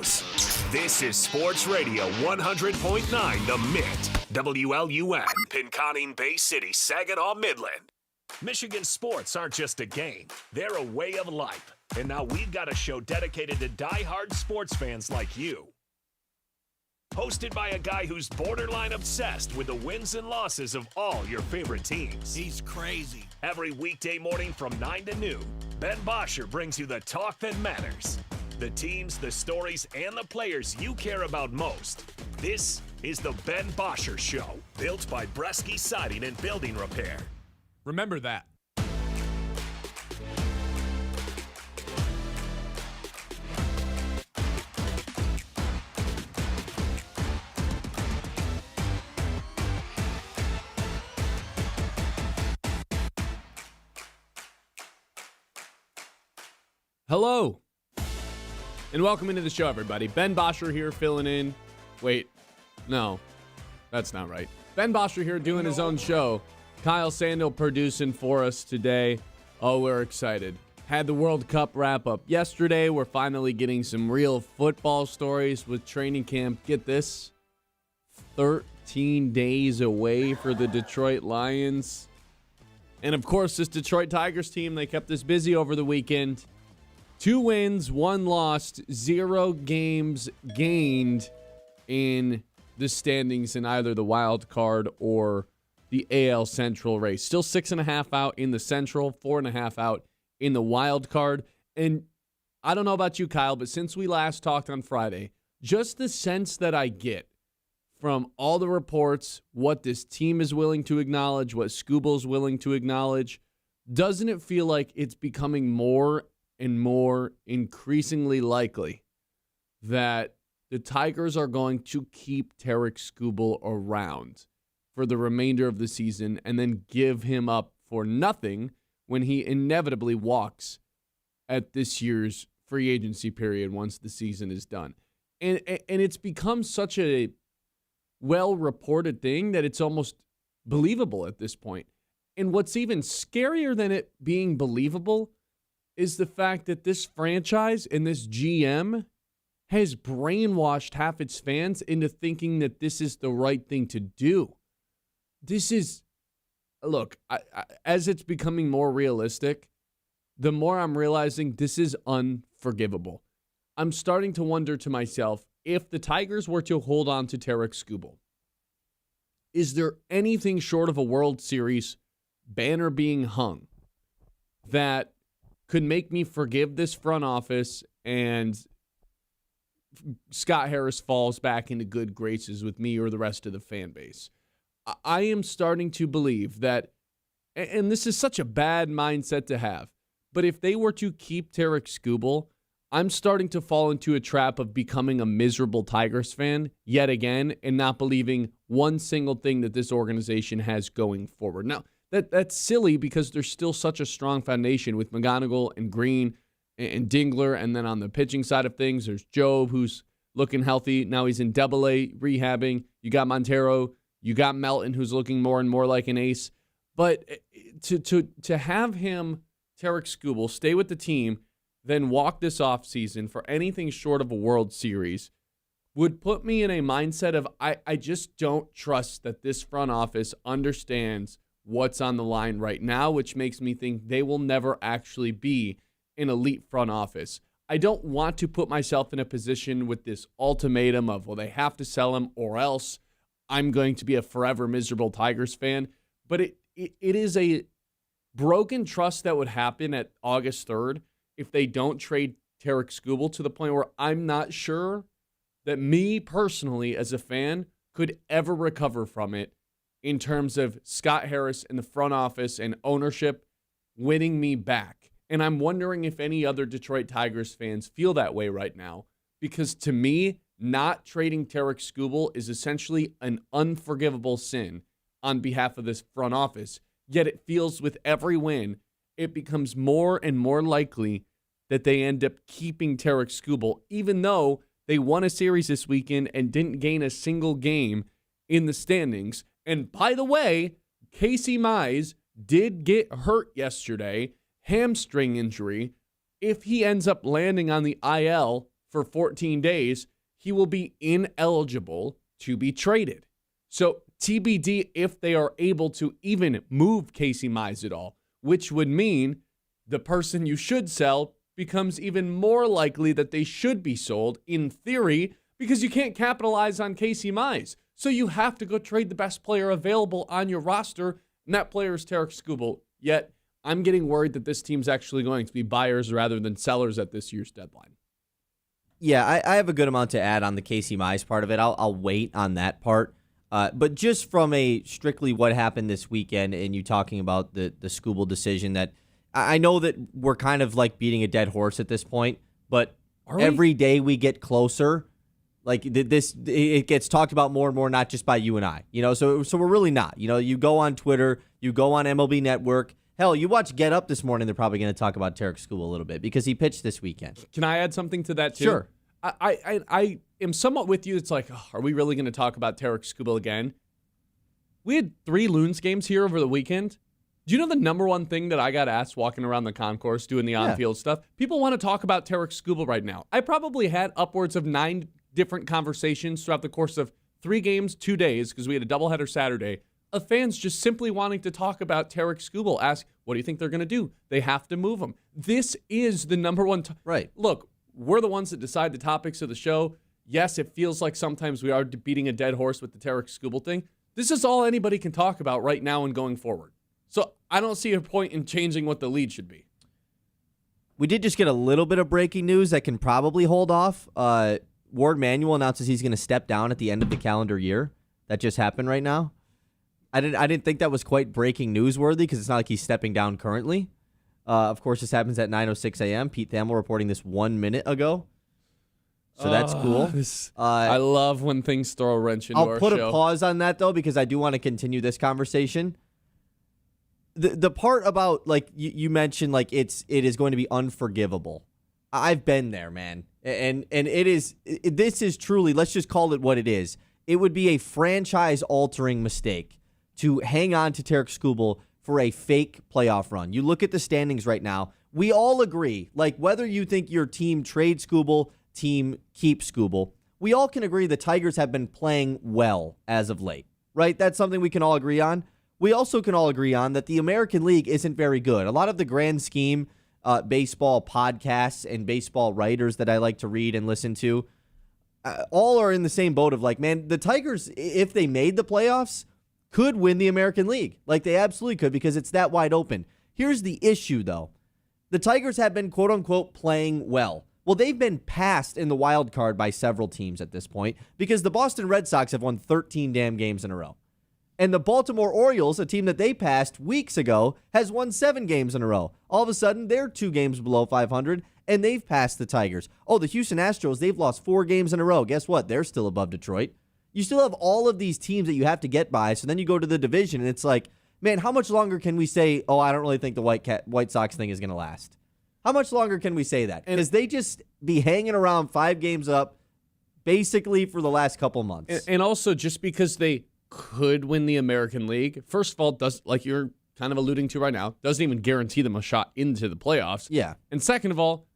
Studios. This is Sports Radio 100.9 The Mint, WLUN, Pinconning Bay City, Saginaw, Midland. Michigan sports aren't just a game, they're a way of life. And now we've got a show dedicated to die-hard sports fans like you. Hosted by a guy who's borderline obsessed with the wins and losses of all your favorite teams. He's crazy. Every weekday morning from 9 to noon, Ben Bosscher brings you the talk that matters. The teams, the stories, and the players you care about most. This is the Ben Bosscher Show, built by Bresky Siding and Building Repair. Remember that. Hello, and welcome into the show, everybody. Ben Bosscher here, filling in. Wait, no, that's not right. Ben Bosscher here doing his own show. Kyle Sandel producing for us today. Oh, we're excited. Had the World Cup wrap up yesterday. We're finally getting some real football stories with training camp. Get this, 13 days away for the Detroit Lions. And of course, this Detroit Tigers team, they kept us busy over the weekend. 2 wins, 1 lost, 0 games gained in the standings in either the wild card or the AL Central race. Still 6.5 out in the Central, 4.5 out in the wild card. And I don't know about you, Kyle, but since we last talked on Friday, just the sense that I get from all the reports, what this team is willing to acknowledge, what Skubal's willing to acknowledge, doesn't it feel like it's becoming more and more increasingly likely that the Tigers are going to keep Tarik Skubal around for the remainder of the season and then give him up for nothing when he inevitably walks at this year's free agency period once the season is done? And it's become such a well-reported thing that it's almost believable at this point. And what's even scarier than it being believable is the fact that this franchise and this GM has brainwashed half its fans into thinking that this is the right thing to do. This is, look, as it's becoming more realistic, the more I'm realizing this is unforgivable. I'm starting to wonder to myself, if the Tigers were to hold on to Tarik Skubal, is there anything short of a World Series banner being hung that could make me forgive this front office and Scott Harris falls back into good graces with me or the rest of the fan base? I am starting to believe that, and this is such a bad mindset to have, but if they were to keep Tarik Skubal, I'm starting to fall into a trap of becoming a miserable Tigers fan yet again and not believing one single thing that this organization has going forward. Now, that's silly because there's still such a strong foundation with McGonigal and Green and Dingler, and then on the pitching side of things, there's Job, who's looking healthy. Now he's in Double-A rehabbing. You got Montero. You got Melton, who's looking more and more like an ace. But to have him, Tarik Skubal, stay with the team, then walk this offseason for anything short of a World Series would put me in a mindset of I just don't trust that this front office understands what's on the line right now, which makes me think they will never actually be an elite front office. I don't want to put myself in a position with this ultimatum of, well, they have to sell him or else I'm going to be a forever miserable Tigers fan. But it is a broken trust that would happen at August 3rd if they don't trade Tarik Skubal, to the point where I'm not sure that me personally as a fan could ever recover from it in terms of Scott Harris and the front office and ownership winning me back. And I'm wondering if any other Detroit Tigers fans feel that way right now, because to me, not trading Tarik Skubal is essentially an unforgivable sin on behalf of this front office. Yet it feels with every win, it becomes more and more likely that they end up keeping Tarik Skubal, even though they won a series this weekend and didn't gain a single game in the standings. And by the way, Casey Mize did get hurt yesterday, hamstring injury. If he ends up landing on the IL for 14 days, he will be ineligible to be traded. So TBD if they are able to even move Casey Mize at all, which would mean the person you should sell becomes even more likely that they should be sold in theory because you can't capitalize on Casey Mize. So you have to go trade the best player available on your roster, and that player is Tarek Skubal. Yet I'm getting worried that this team's actually going to be buyers rather than sellers at this year's deadline. Yeah, I have a good amount to add on the Casey Mize part of it. I'll wait on that part. But just from a strictly what happened this weekend and you talking about the Skubal decision, that I know that we're kind of like beating a dead horse at this point, but every day we get closer, like it gets talked about more and more, not just by you and I, so we're really not. You go on Twitter, you go on MLB Network. Hell, you watch Get Up this morning, they're probably going to talk about Tarek Skubal a little bit because he pitched this weekend. Can I add something to that too? Sure. I am somewhat with you. It's like, are we really going to talk about Tarek Skubal again? We had 3 Loons games here over the weekend. Do you know the number one thing that I got asked walking around the concourse doing the on-field stuff? People want to talk about Tarek Skubal right now. I probably had upwards of 9 different conversations throughout the course of 3 games, 2 days, because we had a doubleheader Saturday, of fans just simply wanting to talk about Tarek Skubal. Ask, what do you think they're going to do? They have to move him. This is the number one. Right. Look, we're the ones that decide the topics of the show. Yes, it feels like sometimes we are beating a dead horse with the Tarek Skubal thing. This is all anybody can talk about right now and going forward. So I don't see a point in changing what the lead should be. We did just get a little bit of breaking news that can probably hold off. Ward Manuel announces he's going to step down at the end of the calendar year. That just happened right now. I didn't think that was quite breaking newsworthy because it's not like he's stepping down currently. Of course, this happens at 9:06 a.m. Pete Thamel reporting this 1 minute ago. So that's cool. I love when things throw a wrench into our show. I'll put a pause on that, though, because I do want to continue this conversation. The part about, like, you mentioned, like, it is going to be unforgivable. I've been there, man. And this is truly, let's just call it what it is. It would be a franchise-altering mistake to hang on to Tarek Skubal for a fake playoff run. You look at the standings right now. We all agree, like, whether you think your team trades Skubal, team keeps Skubal, we all can agree the Tigers have been playing well as of late, right? That's something we can all agree on. We also can all agree on that the American League isn't very good. A lot of the grand scheme baseball podcasts and baseball writers that I like to read and listen to all are in the same boat of like, man, the Tigers, if they made the playoffs, could win the American League. Like, they absolutely could because it's that wide open. Here's the issue, though. The Tigers have been, quote-unquote, playing well. Well, they've been passed in the wild card by several teams at this point because the Boston Red Sox have won 13 damn games in a row. And the Baltimore Orioles, a team that they passed weeks ago, has won 7 games in a row. All of a sudden, they're 2 games below 500, and they've passed the Tigers. Oh, the Houston Astros, they've lost 4 games in a row. Guess what? They're still above Detroit. You still have all of these teams that you have to get by, so then you go to the division, and it's like, man, how much longer can we say, oh, I don't really think the White Sox thing is going to last? How much longer can we say that? Because they just be hanging around 5 games up basically for the last couple months. And also, just because they could win the American League, first of all, does, like you're kind of alluding to right now, doesn't even guarantee them a shot into the playoffs. Yeah. And second of all,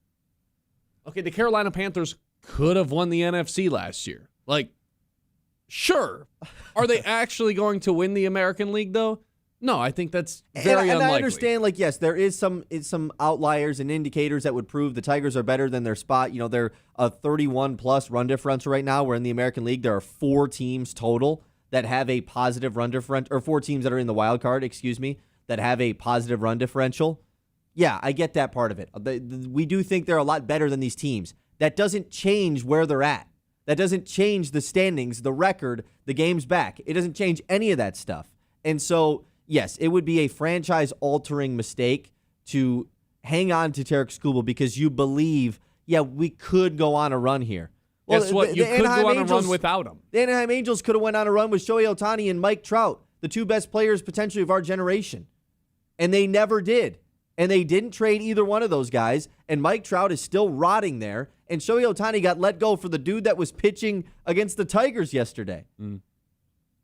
okay, the Carolina Panthers could have won the NFC last year. Like, sure. Are they actually going to win the American League, though? No, I think that's very unlikely. And I understand, like, yes, there is some outliers and indicators that would prove the Tigers are better than their spot. You know, they're a 31-plus run differential right now, where in the American League there are 4 teams total that have a positive run differential, or 4 teams that are in the wild card, that have a positive run differential. Yeah, I get that part of it. We do think they're a lot better than these teams. That doesn't change where they're at. That doesn't change the standings, the record, the games back. It doesn't change any of that stuff. And so, yes, it would be a franchise-altering mistake to hang on to Tarek Skubal because you believe, yeah, we could go on a run here. Well, guess what? You could go on a run without him. The Anaheim Angels could have went on a run with Shohei Ohtani and Mike Trout, the 2 best players potentially of our generation. And they never did. And they didn't trade either one of those guys. And Mike Trout is still rotting there. And Shohei Ohtani got let go for the dude that was pitching against the Tigers yesterday.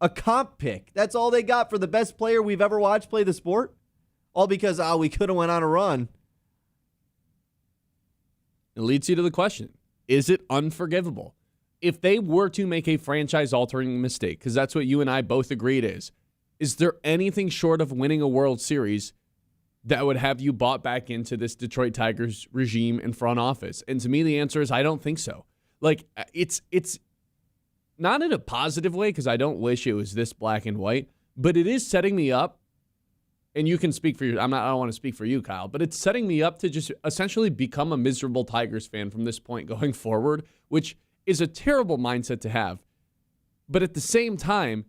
A comp pick. That's all they got for the best player we've ever watched play the sport. All because, we could have went on a run. It leads you to the question. is it unforgivable? If they were to make a franchise-altering mistake, because that's what you and I both agree it is there anything short of winning a World Series that would have you bought back into this Detroit Tigers regime and front office? And to me, the answer is I don't think so. Like, it's not in a positive way, because I don't wish it was this black and white, but it is setting me up, and you can speak for I don't want to speak for you, Kyle, but it's setting me up to just essentially become a miserable Tigers fan from this point going forward, which is a terrible mindset to have. But at the same time,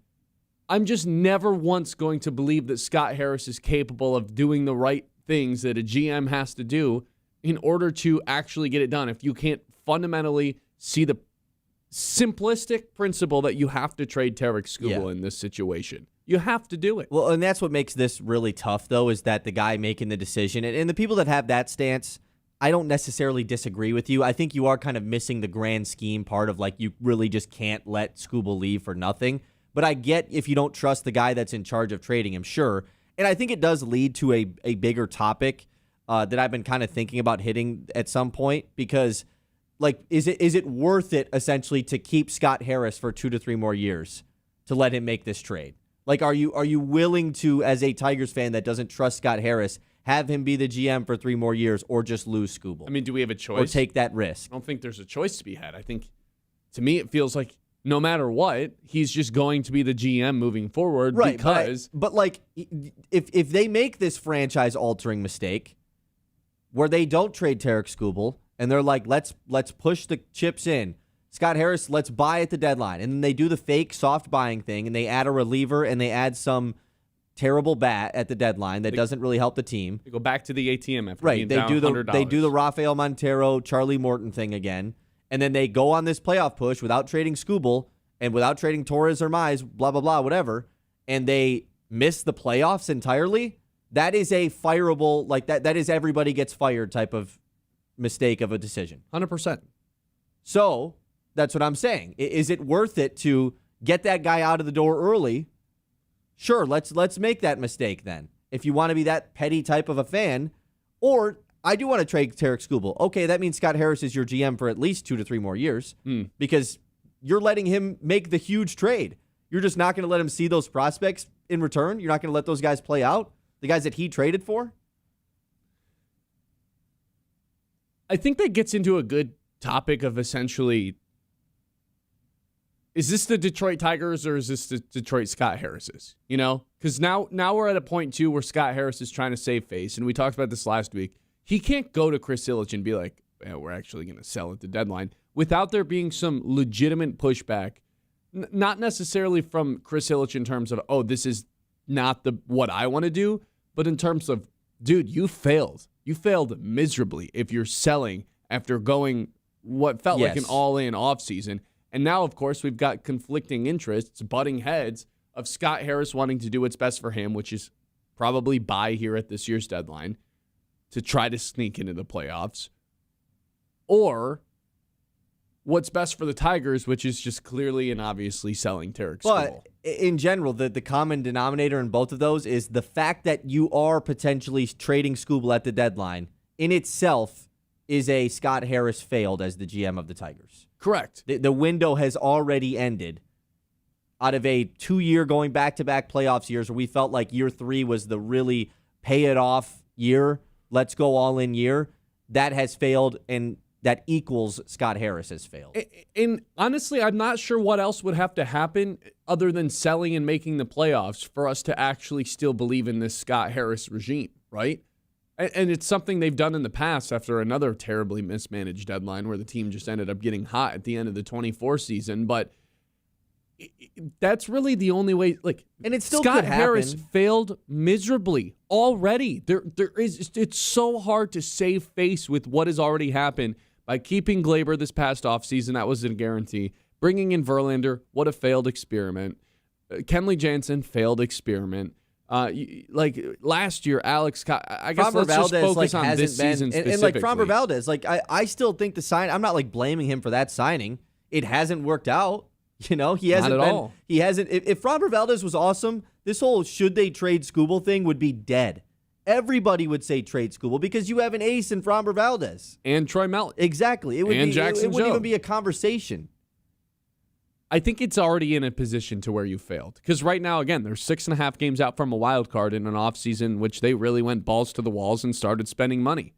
I'm just never once going to believe that Scott Harris is capable of doing the right things that a GM has to do in order to actually get it done. If you can't fundamentally see the simplistic principle that you have to trade Tarek Skubal in this situation. You have to do it. Well, and that's what makes this really tough, though, is that the guy making the decision, and the people that have that stance, I don't necessarily disagree with you. I think you are kind of missing the grand scheme part of, like, you really just can't let Skubal leave for nothing. But I get if you don't trust the guy that's in charge of trading him, sure. And I think it does lead to a bigger topic that I've been kind of thinking about hitting at some point, because, like, is it worth it, essentially, to keep Scott Harris for 2 to 3 more years to let him make this trade? Like, are you willing to, as a Tigers fan that doesn't trust Scott Harris, have him be the GM for 3 more years, or just lose Skubal? I mean, do we have a choice? Or take that risk? I don't think there's a choice to be had. I think, to me, it feels like no matter what, he's just going to be the GM moving forward. Right, because... But like, if they make this franchise-altering mistake, where they don't trade Tarek Skubal, and they're like, let's push the chips in, Scott Harris, let's buy at the deadline. And then they do the fake soft buying thing, and they add a reliever, and they add some bat at the deadline that doesn't really help the team. They go back to the ATM after being down $100. They do the Rafael Montero, Charlie Morton thing again, and then they go on this playoff push without trading Skubal and without trading Torres or Mize, blah, blah, blah, whatever, and they miss the playoffs entirely. That is a fireable, like that is everybody gets fired type of mistake of a decision. 100%. So that's what I'm saying. Is it worth it to get that guy out of the door early? Sure, let's make that mistake then. If you want to be that petty type of a fan, or I do want to trade Tarek Skubal. Okay, that means Scott Harris is your GM for at least 2 to 3 more years because you're letting him make the huge trade. You're just not going to let him see those prospects in return. You're not going to let those guys play out, the guys that he traded for. I think that gets into a good topic of essentially, is this the Detroit Tigers or is this the Detroit Scott Harris's? You know, because now we're at a point too where Scott Harris is trying to save face, and we talked about this last week. He can't go to Chris Ilitch and be like, we're actually going to sell at the deadline without there being some legitimate pushback, not necessarily from Chris Ilitch in terms of, oh, this is not what I want to do, but in terms of, dude, you failed. You failed miserably if you're selling after going what felt like an all-in offseason. And now, of course, we've got conflicting interests, butting heads of Scott Harris wanting to do what's best for him, which is probably buy here at this year's deadline to try to sneak into the playoffs, or what's best for the Tigers, which is just clearly and obviously selling Tarek Skubal. But in general, the common denominator in both of those is the fact that you are potentially trading Skubal at the deadline in itself is a Scott Harris failed as the GM of the Tigers. Correct. The window has already ended. Out of a 2-year going back-to-back playoffs years where we felt like year 3 was the really pay-it-off year, let's go all-in year, that has failed, and that equals Scott Harris has failed. And honestly, I'm not sure what else would have to happen other than selling and making the playoffs for us to actually still believe in this Scott Harris regime, right? And it's something they've done in the past after another terribly mismanaged deadline where the team just ended up getting hot at the end of the 24 season. But that's really the only way. Like, and it still Scott could happen. Harris failed miserably already. It's so hard to save face with what has already happened by keeping Glaber this past offseason. That was a guarantee. Bringing in Verlander, what a failed experiment. Kenley Jansen, failed experiment. Like last year, Alex, I guess let's just focus on this season specifically. And like Framber Valdez, like I still think the sign. I'm not like blaming him for that signing. It hasn't worked out. You know, he hasn't not at been. All. He hasn't. If Framber Valdez was awesome, this whole should they trade Skubal thing would be dead. Everybody would say trade Skubal because you have an ace in Framber Valdez. And Troy Mellon. Exactly. It And Jackson it wouldn't Joe. even be a conversation. I think it's already in a position to where you failed. Because right now, again, they're 6.5 games out from a wild card in an offseason which they really went balls to the walls and started spending money.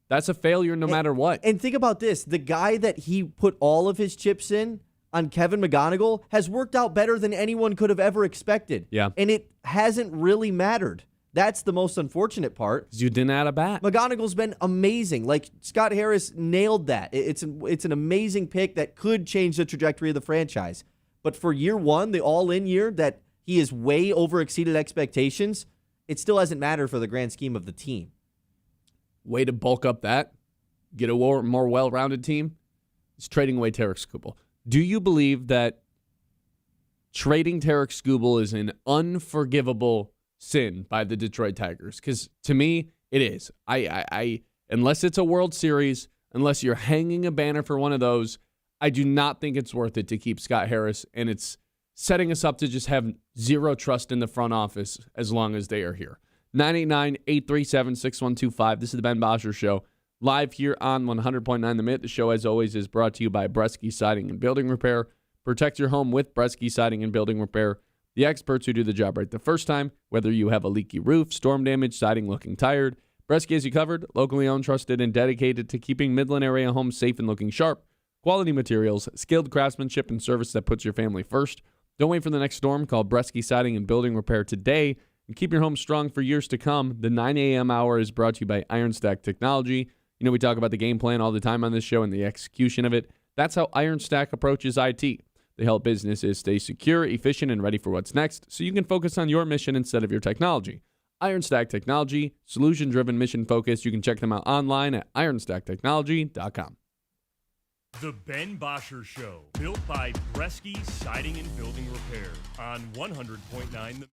That's a failure no matter what. And think about this. The guy that he put all of his chips in on Kevin McGonigal has worked out better than anyone could have ever expected. Yeah. And it hasn't really mattered. That's the most unfortunate part. Because you didn't add a bat. McGonigal's been amazing. Like, Scott Harris nailed that. It's an amazing pick that could change the trajectory of the franchise. But for year one, the all-in year that he has way over-exceeded expectations, it still hasn't mattered for the grand scheme of the team. Way to bulk up that, get a more well-rounded team, is trading away Tarek Skubal. Do you believe that trading Tarek Skubal is an unforgivable sin by the Detroit Tigers? Because to me, it is. I unless it's a World Series, unless you're hanging a banner for one of those, I do not think it's worth it to keep Scott Harris, and it's setting us up to just have zero trust in the front office as long as they are here. 989-837-6125. This is the Ben Bosscher Show, live here on 100.9 The Minute. The show, as always, is brought to you by Bresky Siding and Building Repair. Protect your home with Bresky Siding and Building Repair, the experts who do the job right the first time. Whether you have a leaky roof, storm damage, siding looking tired, Bresky has you covered. Locally owned, trusted, and dedicated to keeping Midland area homes safe and looking sharp. Quality materials, skilled craftsmanship, and service that puts your family first. Don't wait for the next storm. Call Bresky Siding and Building Repair today and keep your home strong for years to come. The 9 a.m. hour is brought to you by Iron Stack Technology. You know, we talk about the game plan all the time on this show and the execution of it. That's how Iron Stack approaches IT. They help businesses stay secure, efficient, and ready for what's next so you can focus on your mission instead of your technology. Iron Stack Technology, solution-driven, mission-focused. You can check them out online at ironstacktechnology.com. The Ben Bosscher Show, built by Bresky Siding and Building Repair on 100.9 The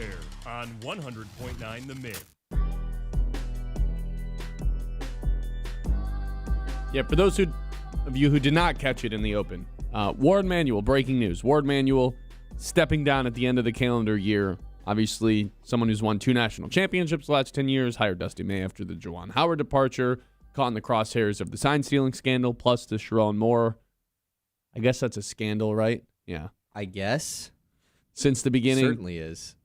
Repair on 100.9 The Mid. Yeah, for those of you who did not catch it in the open, Ward Manuel, breaking news. Ward Manuel stepping down at the end of the calendar year. Obviously, someone who's won 2 national championships the last 10 years, hired Dusty May after the Juwan Howard departure, caught in the crosshairs of the sign-stealing scandal, plus the Sherrone Moore. I guess that's a scandal, right? Yeah. I guess. Since the beginning. Certainly is.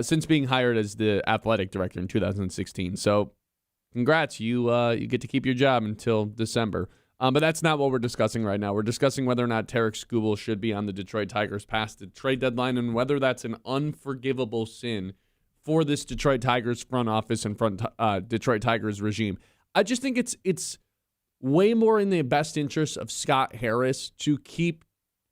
Since being hired as the athletic director in 2016. So, congrats. You get to keep your job until December. But that's not what we're discussing right now. We're discussing whether or not Tarek Skubal should be on the Detroit Tigers past the trade deadline and whether that's an unforgivable sin for this Detroit Tigers front office and Detroit Tigers regime. I just think it's way more in the best interest of Scott Harris to keep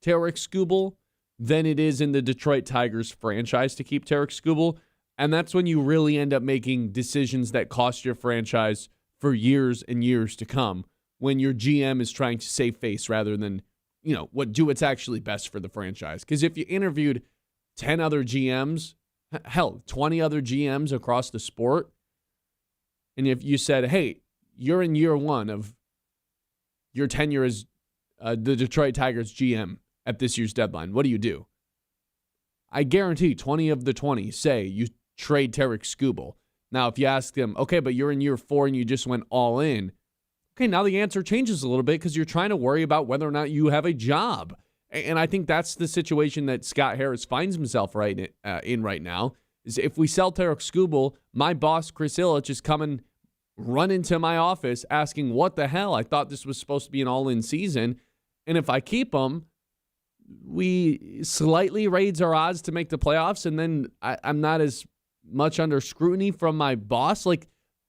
Tarek Skubal than it is in the Detroit Tigers franchise to keep Tarek Skubal. And that's when you really end up making decisions that cost your franchise for years and years to come, when your GM is trying to save face rather than, what's actually best for the franchise. Because if you interviewed 10 other GMs, 20 other GMs across the sport, and if you said, hey, you're in year 1 of your tenure as the Detroit Tigers GM at this year's deadline, what do you do? I guarantee 20 of the 20 say you trade Tarek Skubal. Now, if you ask them, okay, but you're in year 4 and you just went all in, okay, now the answer changes a little bit because you're trying to worry about whether or not you have a job. And I think that's the situation that Scott Harris finds himself in right now, is if we sell Tarek Skubal, my boss, Chris Illich, is coming, run into my office asking, what the hell? I thought this was supposed to be an all-in season. And if I keep him, we slightly raise our odds to make the playoffs, and then I'm not as much under scrutiny from my boss.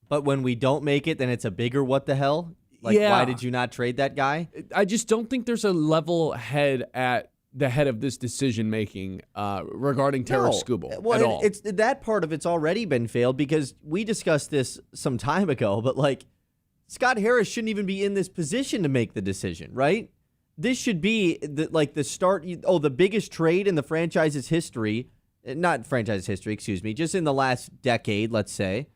But when we don't make it, then it's a bigger what the hell? Why did you not trade that guy? I just don't think there's a level head at the head of this decision-making regarding Tarek Skubal at all. It's that part of it's already been failed because we discussed this some time ago, but Scott Harris shouldn't even be in this position to make the decision, right? This should be the start, the biggest trade in the franchise's history, not franchise history, excuse me, just in the last decade, let's say,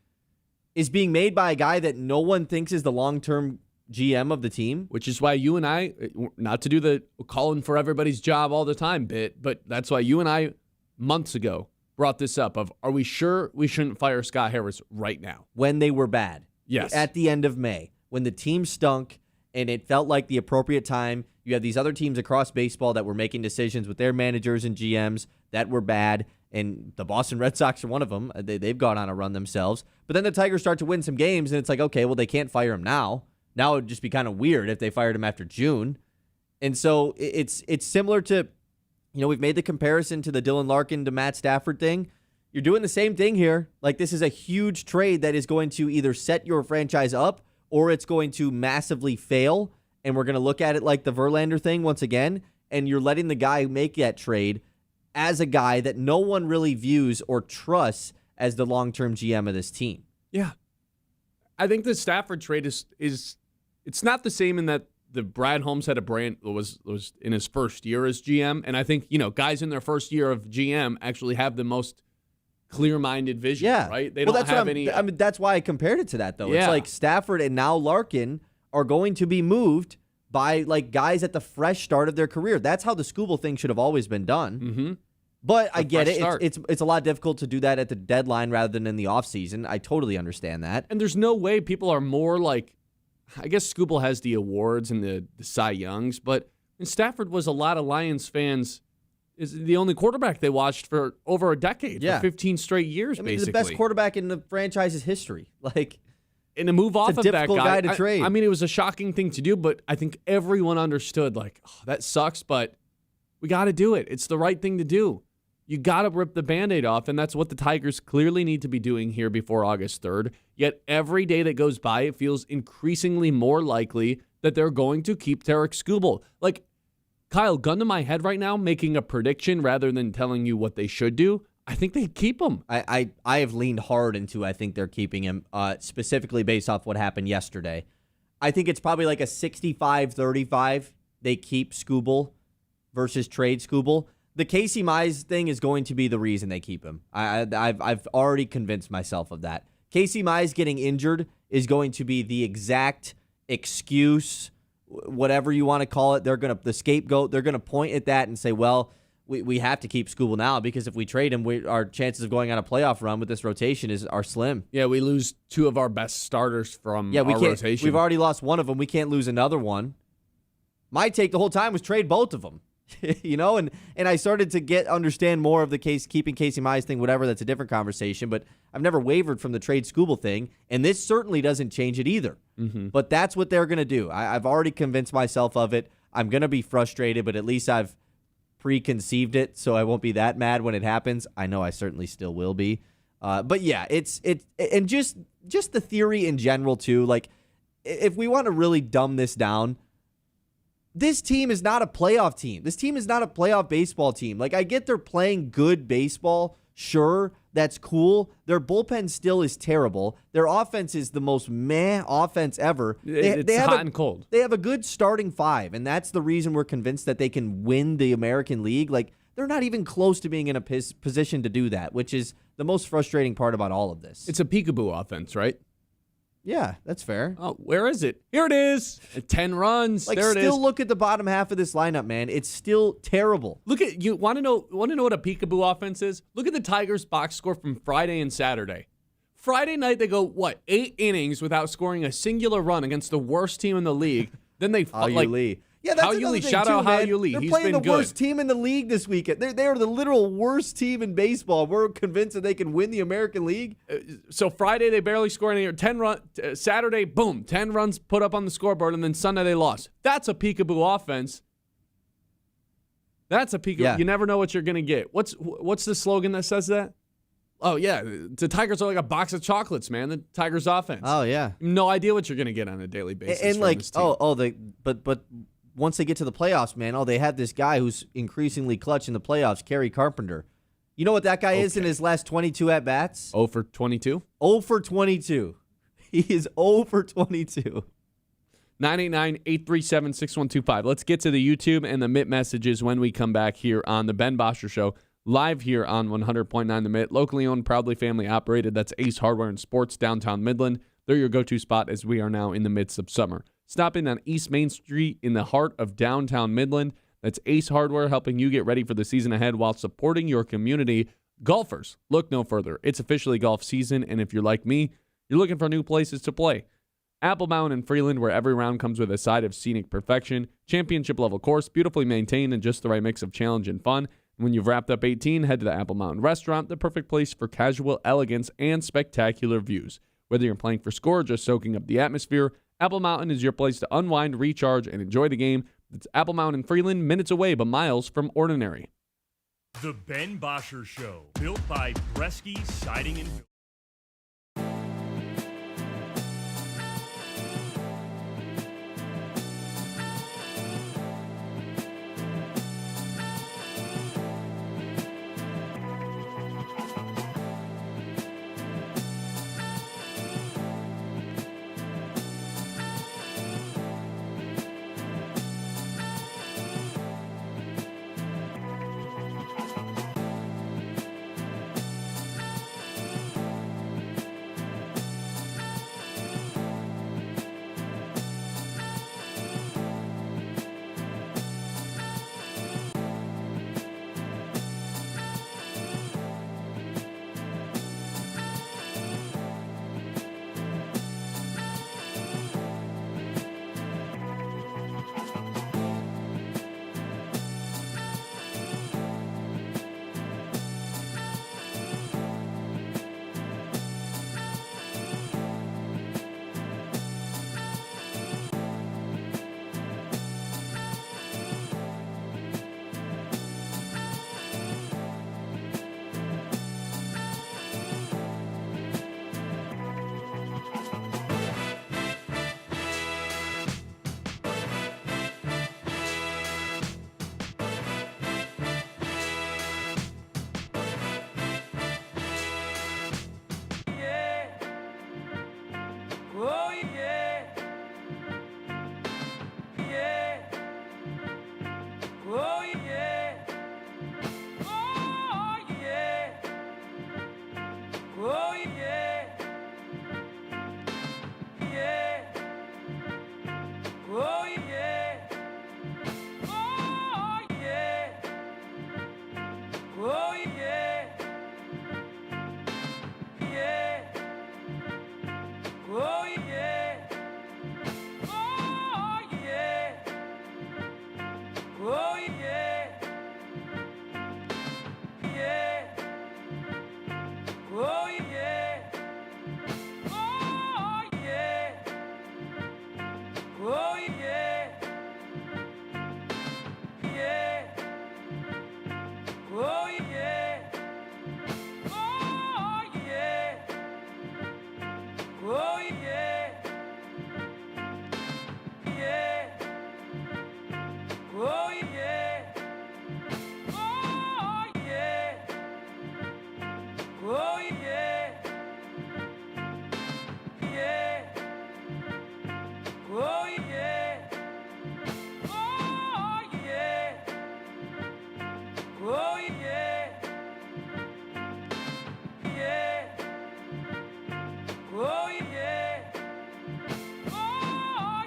is being made by a guy that no one thinks is the long-term GM of the team. Which is why you and I, not to do the calling for everybody's job all the time bit, but that's why you and I months ago brought this up of, are we sure we shouldn't fire Scott Harris right now? When they were bad. Yes. At the end of May, when the team stunk and it felt like the appropriate time. You had these other teams across baseball that were making decisions with their managers and GMs that were bad, and the Boston Red Sox are one of them. They've gone on a run themselves. But then the Tigers start to win some games, and it's like, okay, well, they can't fire him now. Now it would just be kind of weird if they fired him after June. And so it's similar to, we've made the comparison to the Dylan Larkin to Matt Stafford thing. You're doing the same thing here. This is a huge trade that is going to either set your franchise up or it's going to massively fail. And we're going to look at it like the Verlander thing once again. And you're letting the guy make that trade as a guy that no one really views or trusts as the long-term GM of this team. Yeah. I think the Stafford trade is it's not the same in that the Brad Holmes had a brand was in his first year as GM. And I think, guys in their first year of GM actually have the most clear-minded vision, right? They don't have any. I mean, that's why I compared it to that, though. Yeah. It's like Stafford and now Larkin are going to be moved by guys at the fresh start of their career. That's how the Skubal thing should have always been done. Mm-hmm. But I get it. It's a lot difficult to do that at the deadline rather than in the offseason. I totally understand that. And there's no way people are more I guess Skubal has the awards and the Cy Youngs, but Stafford was a lot of Lions fans is the only quarterback they watched for over a decade, for 15 straight years, basically. The best quarterback in the franchise's history. And to move off of that guy to trade. I mean, it was a shocking thing to do, but I think everyone understood, that sucks, but we got to do it. It's the right thing to do. You got to rip the Band-Aid off, and that's what the Tigers clearly need to be doing here before August 3rd. Yet every day that goes by, it feels increasingly more likely that they're going to keep Tarek Skubal. Kyle, gun to my head right now, making a prediction rather than telling you what they should do, I think they keep him. I have leaned hard into I think they're keeping him, specifically based off what happened yesterday. I think it's probably like a 65-35 they keep Skubal versus trade Skubal. the Casey Mize thing is going to be the reason they keep him. I've already convinced myself of that. Casey Mize getting injured is going to be the exact excuse, whatever you want to call it. The scapegoat. They're gonna point at that and say, well, we have to keep Skubal now because if we trade him, our chances of going on a playoff run with this rotation are slim. Yeah, we lose two of our best starters from our rotation. We've already lost one of them. We can't lose another one. My take the whole time was trade both of them. And I started to understand more of the keeping Casey Mize thing, whatever. That's a different conversation, but I've never wavered from the trade Skubal thing, and this certainly doesn't change it either. Mm-hmm. But that's what they're going to do. I've already convinced myself of it. I'm going to be frustrated, but at least I've preconceived it, so I won't be that mad when it happens. I know I certainly still will be. But yeah, and just the theory in general too. Like, if we want to really dumb this down, this team is not a playoff team. This team is not a playoff baseball team. Like, I get they're playing good baseball. Sure, that's cool. Their bullpen still is terrible. Their offense is the most meh offense ever. It's hot and cold. They have a good starting five, and that's the reason we're convinced that they can win the American League. Like, they're not even close to being in a position to do that, which is the most frustrating part about all of this. It's a peekaboo offense, right? Yeah, that's fair. Oh, where is it? Here it is. 10 runs. Like, there it is. still look at the bottom half of this lineup, man. It's still terrible. Look at you. Want to know what a peekaboo offense is? Look at the Tigers box score from Friday and Saturday. Friday night they go 8 innings without scoring a singular run against the worst team in the league. Then they Lee. Yeah, that's another thing Shout out man. Hao Lee. They're He's playing been the good. worst team in the league this weekend. They are the literal worst team in baseball. We're convinced that they can win the American League. So Friday they barely scored any. 10 run. Saturday, boom, 10 runs put up on the scoreboard, and then Sunday they lost. That's a peekaboo offense. That's a peekaboo. Yeah. You never know what you're gonna get. What's the slogan that says that? Oh yeah, the Tigers are like a box of chocolates, man. The Tigers offense. Oh yeah. No idea what you're gonna get on a daily basis. And from like, this team. but once they get to the playoffs, man, they have this guy who's increasingly clutch in the playoffs, Kerry Carpenter. You know what that guy is in his last 22 at-bats? 0 for 22? 0 for 22. He is 0 for 22. 989-837-6125. Let's get to the YouTube and the MIT messages when we come back here on the Ben Bosscher Show, live here on 100.9 The MIT. Locally owned, proudly family operated. That's Ace Hardware and Sports, downtown Midland. They're your go-to spot as we are now in the midst of summer. Stop in on East Main Street in the heart of downtown Midland. That's Ace Hardware, helping you get ready for the season ahead while supporting your community. Golfers, look no further. It's officially golf season, and if you're like me, you're looking for new places to play. Apple Mountain in Freeland, where every round comes with a side of scenic perfection. Championship-level course, beautifully maintained and just the right mix of challenge and fun. When you've wrapped up 18, head to the Apple Mountain Restaurant, the perfect place for casual elegance and spectacular views. Whether you're playing for score or just soaking up the atmosphere, Apple Mountain is your place to unwind, recharge, and enjoy the game. It's Apple Mountain in Freeland, minutes away but miles from ordinary. The Ben Bosscher Show, built by Bresky Siding and Building. Oh yeah. Yeah. Oh yeah. Oh yeah. Oh yeah. Yeah. Oh yeah. Oh yeah. Oh yeah. Yeah. Oh yeah. Oh yeah. Oh yeah. Yeah. Oh yeah. Oh yeah. Oh yeah. Yeah. Oh yeah. Oh yeah. Oh yeah. Yeah. Oh yeah. Oh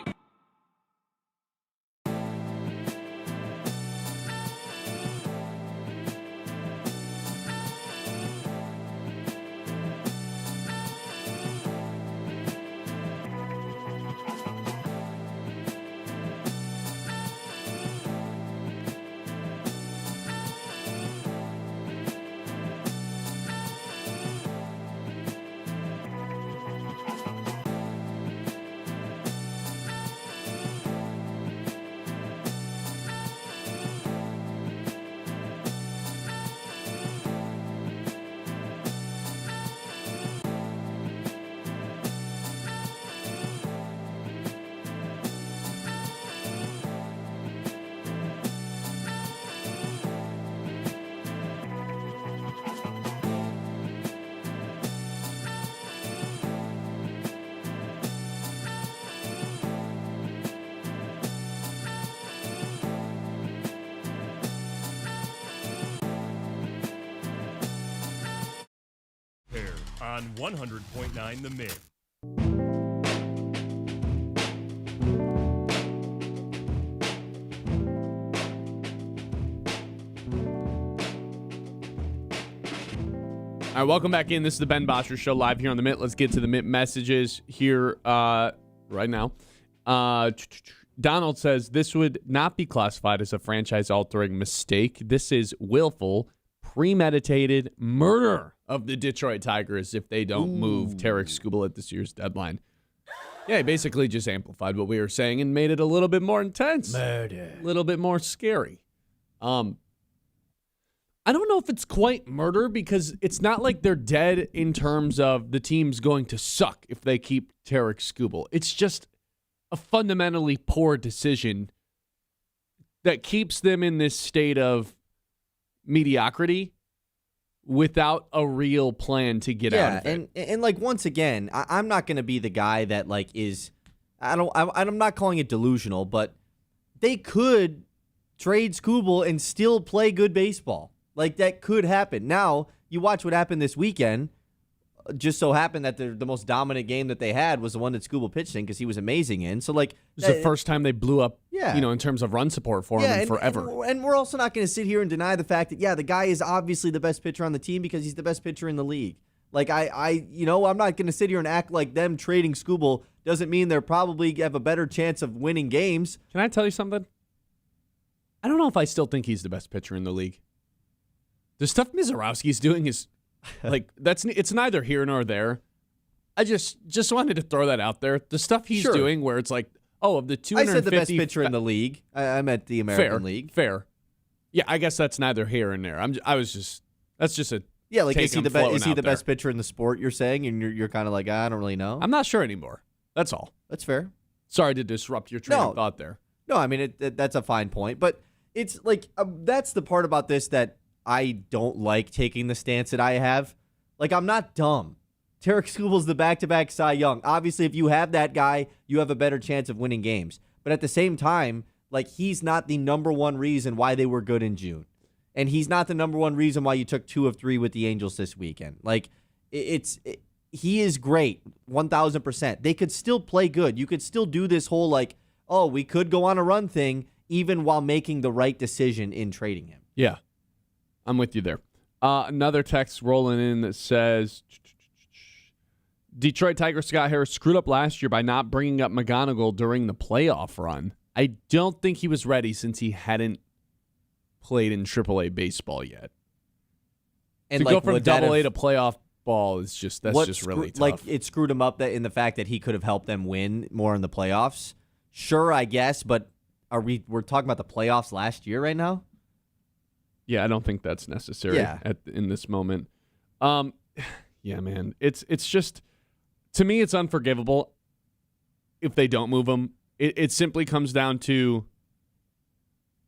Pair on 100.9 The Mid. All right, welcome back in. This is the Ben Bosscher Show live here on the Mint. Let's get to the Mint messages here right now. Donald says this would not be classified as a franchise-altering mistake. This is willful, premeditated murder of the Detroit Tigers if they don't move Tarek Skubal at this year's deadline. Yeah, he basically just amplified what we were saying and made it a little bit more intense. Murder. A little bit more scary. I don't know if it's quite murder because it's not like they're dead in terms of the team's going to suck if they keep Tarek Skubal. It's just a fundamentally poor decision that keeps them in this state of mediocrity without a real plan to get out of it. And like once again, I'm not going to be the guy that like is I'm not calling it delusional, but they could trade Skubal and still play good baseball. Like, that could happen. Now, you watch what happened this weekend. Just so happened that the most dominant game that they had was the one that Skubal pitched in because he was amazing in. So, like, it was the first time they blew up, yeah, in terms of run support for him in forever. And we're also not going to sit here and deny the fact that, yeah, the guy is obviously the best pitcher on the team because he's the best pitcher in the league. Like, I'm not going to sit here and act like them trading Skubal doesn't mean they're probably have a better chance of winning games. Can I tell you something? I don't know if I still think he's the best pitcher in the league. The stuff Mizorowski's doing is like it's neither here nor there. I just wanted to throw that out there. The stuff he's doing where it's like, oh, of the 250 I said the best pitcher in the league. I meant the American League. Fair. Yeah, I guess that's neither here and there. That's just a like take is he the best pitcher in the sport you're saying, and you're kind of like, I don't really know. I'm not sure anymore. That's all. That's fair. Sorry to disrupt your train of thought there. No, I mean that's a fine point, but it's like that's the part about this that I don't like taking the stance that I have. Like, I'm not dumb. Tarek Skubal's the back-to-back Cy Young. Obviously, if you have that guy, you have a better chance of winning games. But at the same time, like, he's not the number one reason why they were good in June. And he's not the number one reason why you took 2 of 3 with the Angels this weekend. Like, he is great, 1,000%. They could still play good. You could still do this whole, like, oh, we could go on a run thing even while making the right decision in trading him. Yeah. I'm with you there. Another text rolling in that says, Detroit Tigers Scott Harris screwed up last year by not bringing up McGonigal during the playoff run. I don't think he was ready since he hadn't played in AAA baseball yet. And to go from AA to playoff ball is just really tough. Like, it screwed him up that in the fact that he could have helped them win more in the playoffs. Sure, I guess, but we're talking about the playoffs last year right now? Yeah, I don't think that's necessary in this moment. Yeah, man. It's just, to me, it's unforgivable if they don't move him. It simply comes down to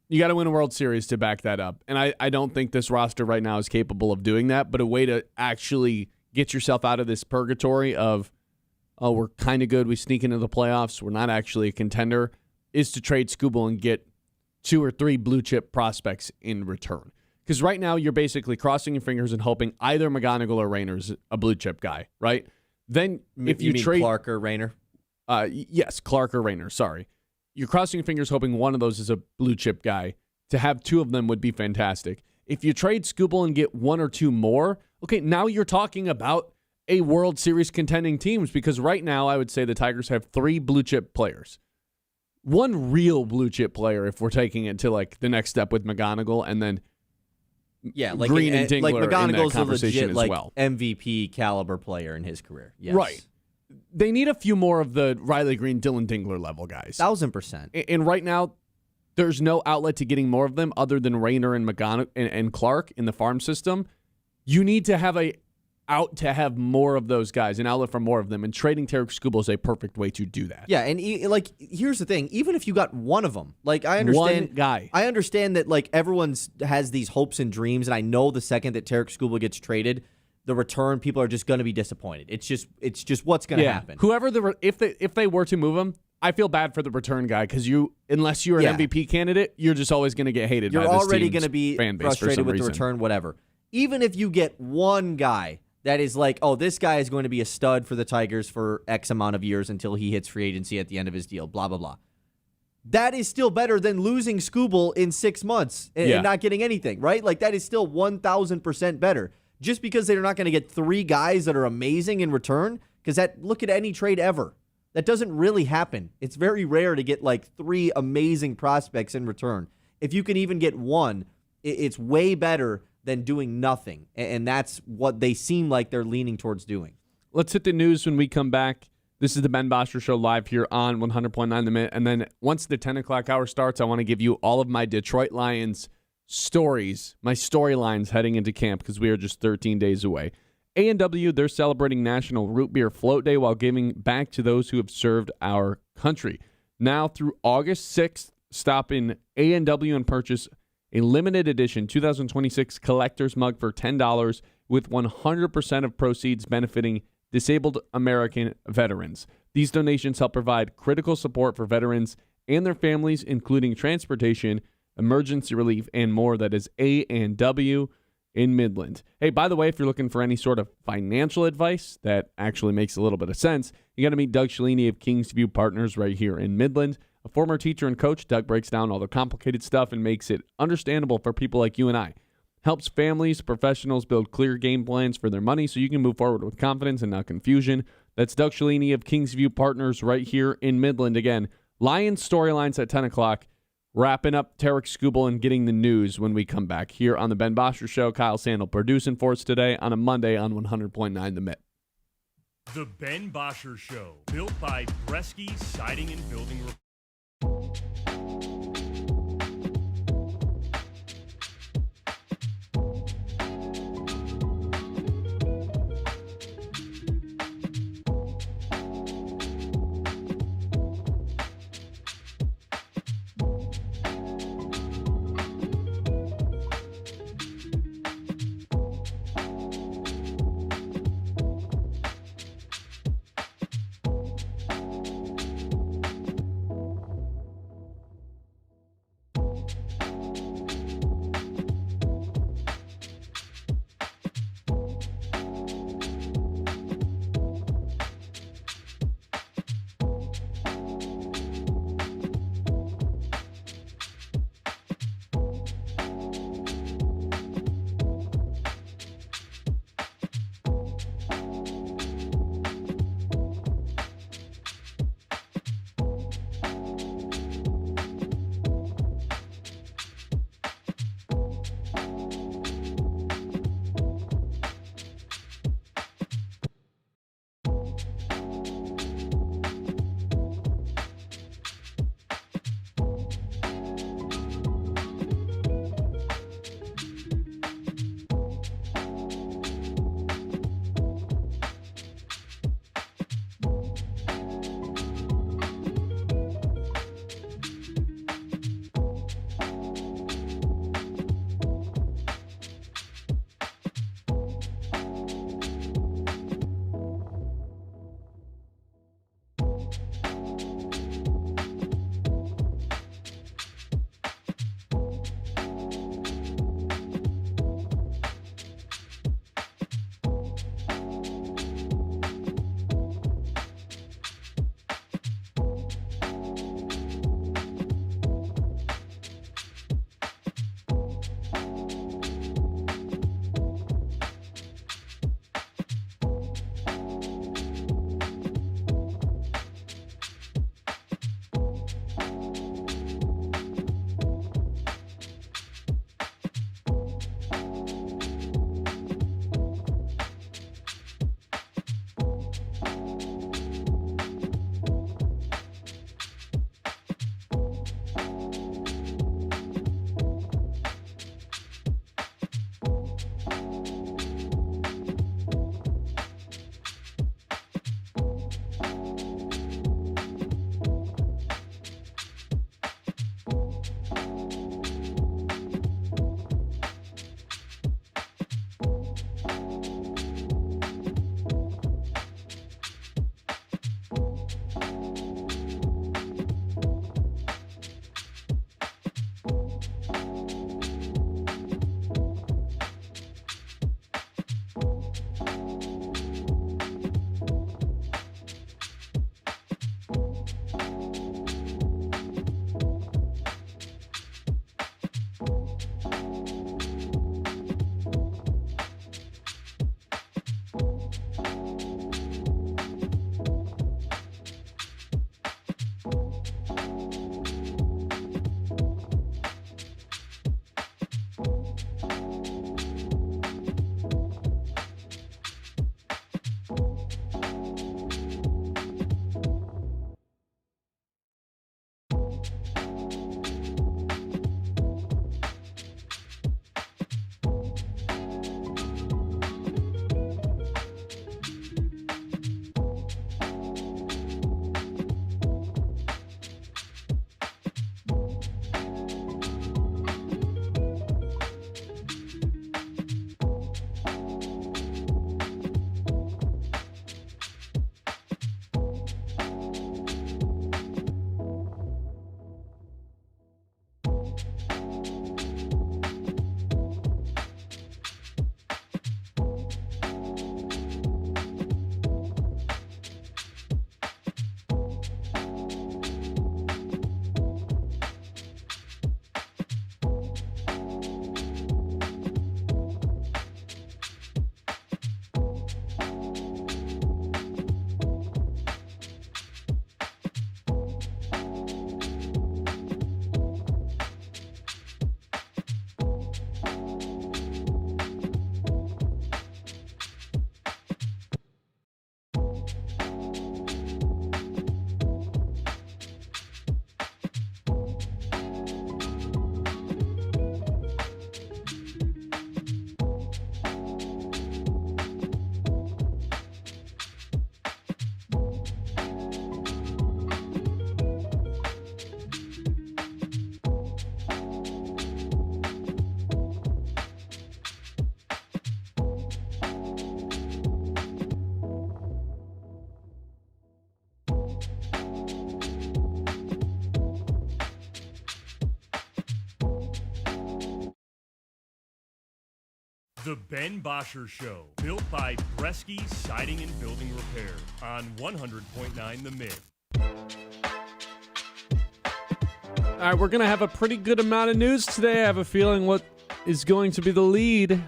you got to win a World Series to back that up. And I don't think this roster right now is capable of doing that, but a way to actually get yourself out of this purgatory of, oh, we're kind of good, we sneak into the playoffs, we're not actually a contender, is to trade Skubal and get 2 or 3 blue chip prospects in return. Because right now you're basically crossing your fingers and hoping either McGonigal or Rayner's a blue chip guy, right? Then if you mean trade Clark or Rayner? Yes, Clark or Rayner, sorry. You're crossing your fingers hoping one of those is a blue chip guy. To have 2 of them would be fantastic. If you trade Skubal and get 1 or 2 more, okay, now you're talking about a World Series contending teams, because right now I would say the Tigers have 3 blue chip players. 1 real blue chip player if we're taking it to like the next step with McGonigal, and then like Green and Dingler like in that McGonigal's conversation a legit, as well. MVP caliber player in his career. Yes. Right. They need a few more of the Riley Green, Dylan Dingler level guys. 1000%. And right now, there's no outlet to getting more of them other than Rayner and McGonigal and Clark in the farm system. You need to have to have more of those guys, an outlet for more of them, and trading Tarek Skubal is a perfect way to do that. Yeah, and here's the thing: even if you got one of them, like I understand, one guy, I understand that like everyone has these hopes and dreams, and I know the second that Tarek Skubal gets traded, the return people are just going to be disappointed. It's just what's going to happen. Whoever if they were to move him, I feel bad for the return guy, because unless you're an MVP candidate, you're just always going to get hated. You're by this already going to be frustrated with the return, whatever. Even if you get one guy that is like, oh, this guy is going to be a stud for the Tigers for X amount of years until he hits free agency at the end of his deal, blah, blah, blah. That is still better than losing Skubal in 6 months and not getting anything, right? Like, that is still 1,000% better. Just because they're not going to get 3 guys that are amazing in return, because look at any trade ever. That doesn't really happen. It's very rare to get like 3 amazing prospects in return. If you can even get 1, it's way better than doing nothing. And that's what they seem like they're leaning towards doing. Let's hit the news when we come back. This is the Ben Bosscher Show live here on 100.9 The Minute. And then once the 10 o'clock hour starts, I want to give you all of my Detroit Lions stories, my storylines heading into camp, because we are just 13 days away. A&W, they're celebrating National Root Beer Float Day while giving back to those who have served our country. Now through August 6th, stop in A&W and purchase a limited edition 2026 collector's mug for $10, with 100% of proceeds benefiting disabled American veterans. These donations help provide critical support for veterans and their families, including transportation, emergency relief, and more. That is A&W in Midland. Hey, by the way, if you're looking for any sort of financial advice that actually makes a little bit of sense, you got to meet Doug Cellini of Kingsview Partners right here in Midland. A former teacher and coach, Doug breaks down all the complicated stuff and makes it understandable for people like you and I. Helps families, professionals build clear game plans for their money so you can move forward with confidence and not confusion. That's Doug Cellini of Kingsview Partners right here in Midland. Again, Lions storylines at 10 o'clock. Wrapping up Tarek Skubal and getting the news when we come back here on the Ben Bosscher Show. Kyle Sandel producing for us today on a Monday on 100.9 The Mitt. The Ben Bosscher Show, built by Bresky Siding and Building. The Ben Bosscher Show, built by Bresky Siding and Building Repair on 100.9 The Mid. All right, we're going to have a pretty good amount of news today. I have a feeling what is going to be the lead.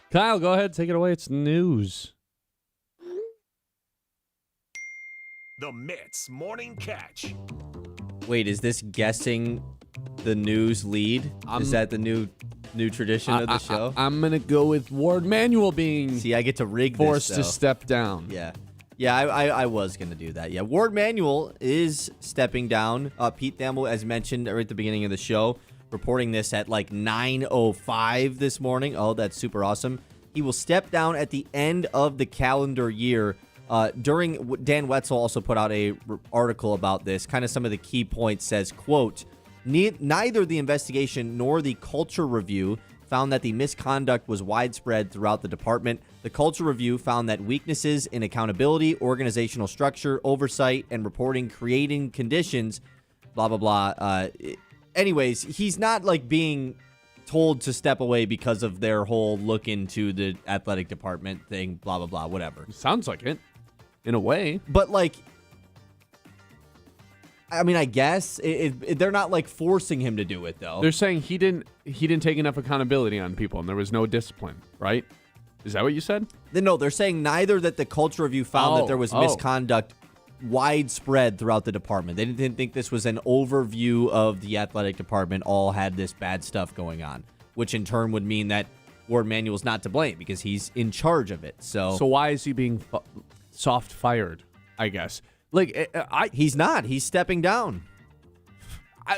Kyle, go ahead. Take it away. It's news. The Mit's Morning Catch. Wait, is this guessing the news lead? Is that the new tradition of the show? I'm going to go with Ward Manuel being See, I get to rig forced this, to though. step down. Yeah. Yeah, I was going to do that. Yeah, Ward Manuel is stepping down. Pete Thamel, as mentioned right at the beginning of the show, reporting this at like 9:05 this morning. Oh, that's super awesome. He will step down at the end of the calendar year. Dan Wetzel also put out a article about this. Kind of some of the key points says, quote, neither the investigation nor the culture review found that the misconduct was widespread throughout the department. The culture review found that weaknesses in accountability, organizational structure, oversight, and reporting creating conditions, blah, blah, blah. Anyways, he's not like being told to step away because of their whole look into the athletic department thing, blah, blah, blah, whatever. Sounds like it, in a way. But like, I mean, I guess they're not like forcing him to do it though. They're saying he didn't take enough accountability on people and there was no discipline, right? Is that what you said? No, they're saying neither that the culture review found that there was misconduct widespread throughout the department. They didn't think this was an overview of the athletic department all had this bad stuff going on, which in turn would mean that Ward Manuel's not to blame because he's in charge of it. So why is he being soft fired, I guess? Like, he's not. He's stepping down.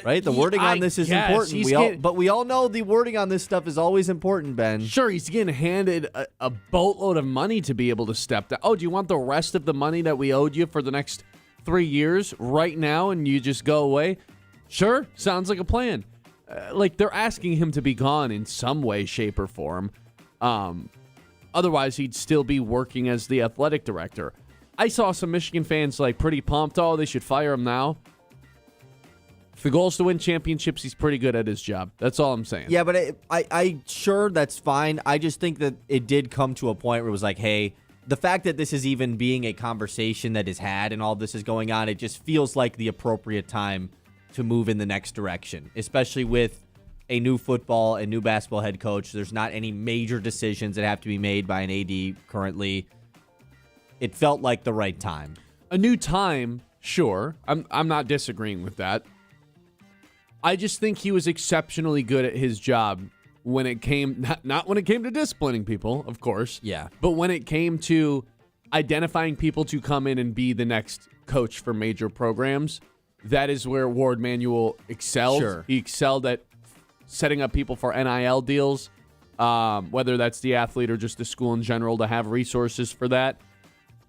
Right? The wording on this is important. But we all know the wording on this stuff is always important, Ben. Sure, he's getting handed a boatload of money to be able to step down. Oh, do you want the rest of the money that we owed you for the next 3 years right now and you just go away? Sure, sounds like a plan. Like, they're asking him to be gone in some way, shape, or form. Otherwise, he'd still be working as the athletic director. I saw some Michigan fans like pretty pumped. Oh, they should fire him now. If the goal is to win championships, he's pretty good at his job. That's all I'm saying. Yeah, but I sure that's fine. I just think that it did come to a point where it was like, hey, the fact that this is even being a conversation that is had and all this is going on, it just feels like the appropriate time to move in the next direction, especially with a new football and new basketball head coach. There's not any major decisions that have to be made by an AD currently. It felt like the right time. A new time, sure. I'm not disagreeing with that. I just think he was exceptionally good at his job when it came, not when it came to disciplining people, of course. Yeah. But when it came to identifying people to come in and be the next coach for major programs, that is where Ward Manuel excelled. Sure. He excelled at setting up people for NIL deals, whether that's the athlete or just the school in general to have resources for that.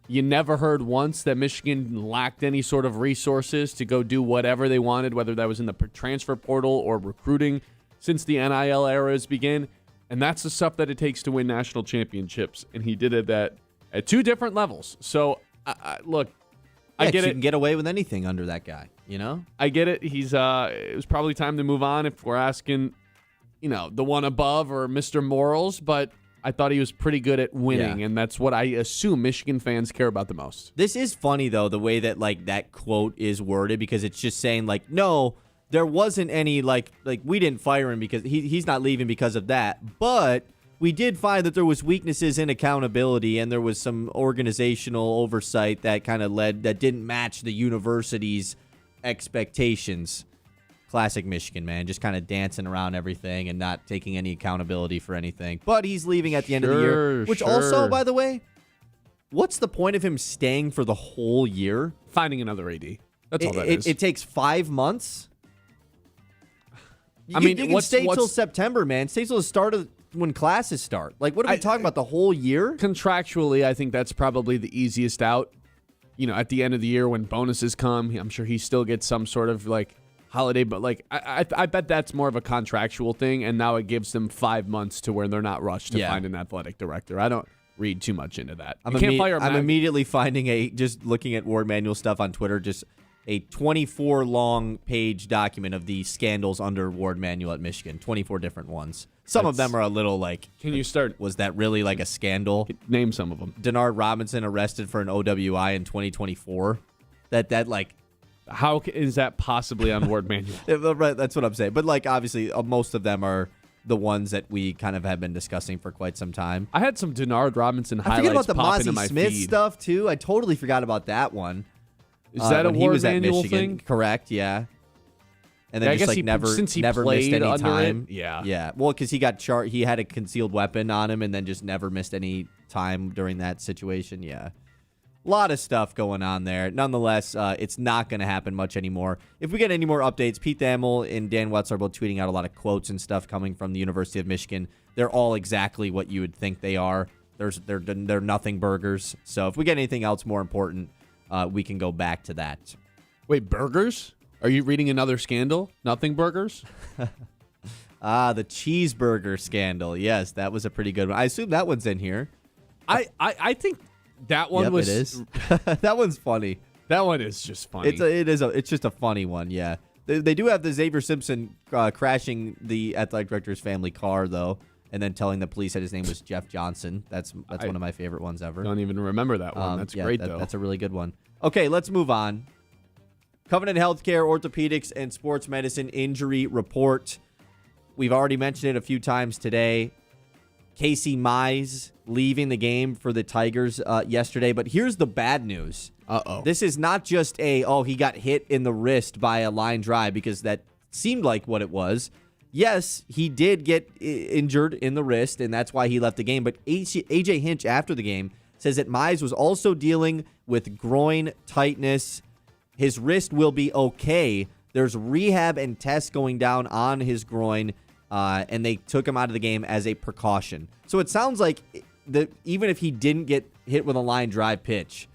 You never heard once that Michigan lacked any sort of resources to go do whatever they wanted, whether that was in the transfer portal or recruiting since the NIL eras began. And that's the stuff that it takes to win national championships. And he did it at two different levels. So, look, I get it. You can get away with anything under that guy, you know? I get it. It was probably time to move on if we're asking, the one above or Mr. Morals, but I thought he was pretty good at winning, and that's what I assume Michigan fans care about the most. This is funny, though, the way that, like, that quote is worded, because it's just saying, like, no, there wasn't any, like we didn't fire him because he's not leaving because of that, but we did find that there was weaknesses in accountability and there was some organizational oversight that kind of that didn't match the university's expectations. Classic Michigan, man, just kind of dancing around everything and not taking any accountability for anything. But he's leaving at the end of the year, which also, by the way, what's the point of him staying for the whole year? Finding another AD. That's all that is. It takes 5 months. You you can stay till September, man. Stay till the start of when classes start. Like, what are we talking about, the whole year? Contractually, I think that's probably the easiest out. At the end of the year when bonuses come, I'm sure he still gets some sort of, like, holiday, but like I bet that's more of a contractual thing, and now it gives them 5 months to where they're not rushed to find an athletic director. I don't read too much into that. You can't fire him. I'm immediately finding just looking at Ward Manuel stuff on Twitter, just a 24 long page document of the scandals under Ward Manuel at Michigan, 24 different ones. Some of them are a little like, Can you start? was that really like a scandal? Name some of them. Denard Robinson arrested for an OWI in 2024. That like, How is that possibly on Ward Manual? right, that's what I'm saying. But like, obviously, most of them are the ones that we kind of have been discussing for quite some time. I had some Denard Robinson I highlights forget about the pop into Mozzie my Smith feed. stuff too. I totally forgot about that one. Is that a when he Ward was at Manual Michigan? thing? Correct. Yeah. And then Yeah, I just guess like never since he missed played any under time. it, yeah. Yeah. Well, because he got he had a concealed weapon on him, and then just never missed any time during that situation. Yeah. A lot of stuff going on there. Nonetheless, it's not going to happen much anymore. If we get any more updates, Pete Thamel and Dan Wetzel are both tweeting out a lot of quotes and stuff coming from the University of Michigan. They're all exactly what you would think they are. They're nothing burgers. So if we get anything else more important, we can go back to that. Wait, burgers? Are you reading another scandal? Nothing burgers? The cheeseburger scandal. Yes, that was a pretty good one. I assume that one's in here. I think that one Yep, was. it is. That one's funny. That one is just funny. It's just a funny one. Yeah, they do have the Xavier Simpson crashing the athletic director's family car though, and then telling the police that his name was Jeff Johnson. That's one of my favorite ones ever. Don't even remember that one. That's yeah, great though. That's a really good one. Okay, let's move on. Covenant Healthcare, Orthopedics, and Sports Medicine Injury Report. We've already mentioned it a few times today. Casey Mize leaving the game for the Tigers yesterday. But here's the bad news. Uh-oh. This is not just he got hit in the wrist by a line drive, because that seemed like what it was. Yes, he did get injured in the wrist, and that's why he left the game. But AJ Hinch, after the game, says that Mize was also dealing with groin tightness. His wrist will be okay. There's rehab and tests going down on his groin, and they took him out of the game as a precaution. So it sounds like even if he didn't get hit with a line drive pitch,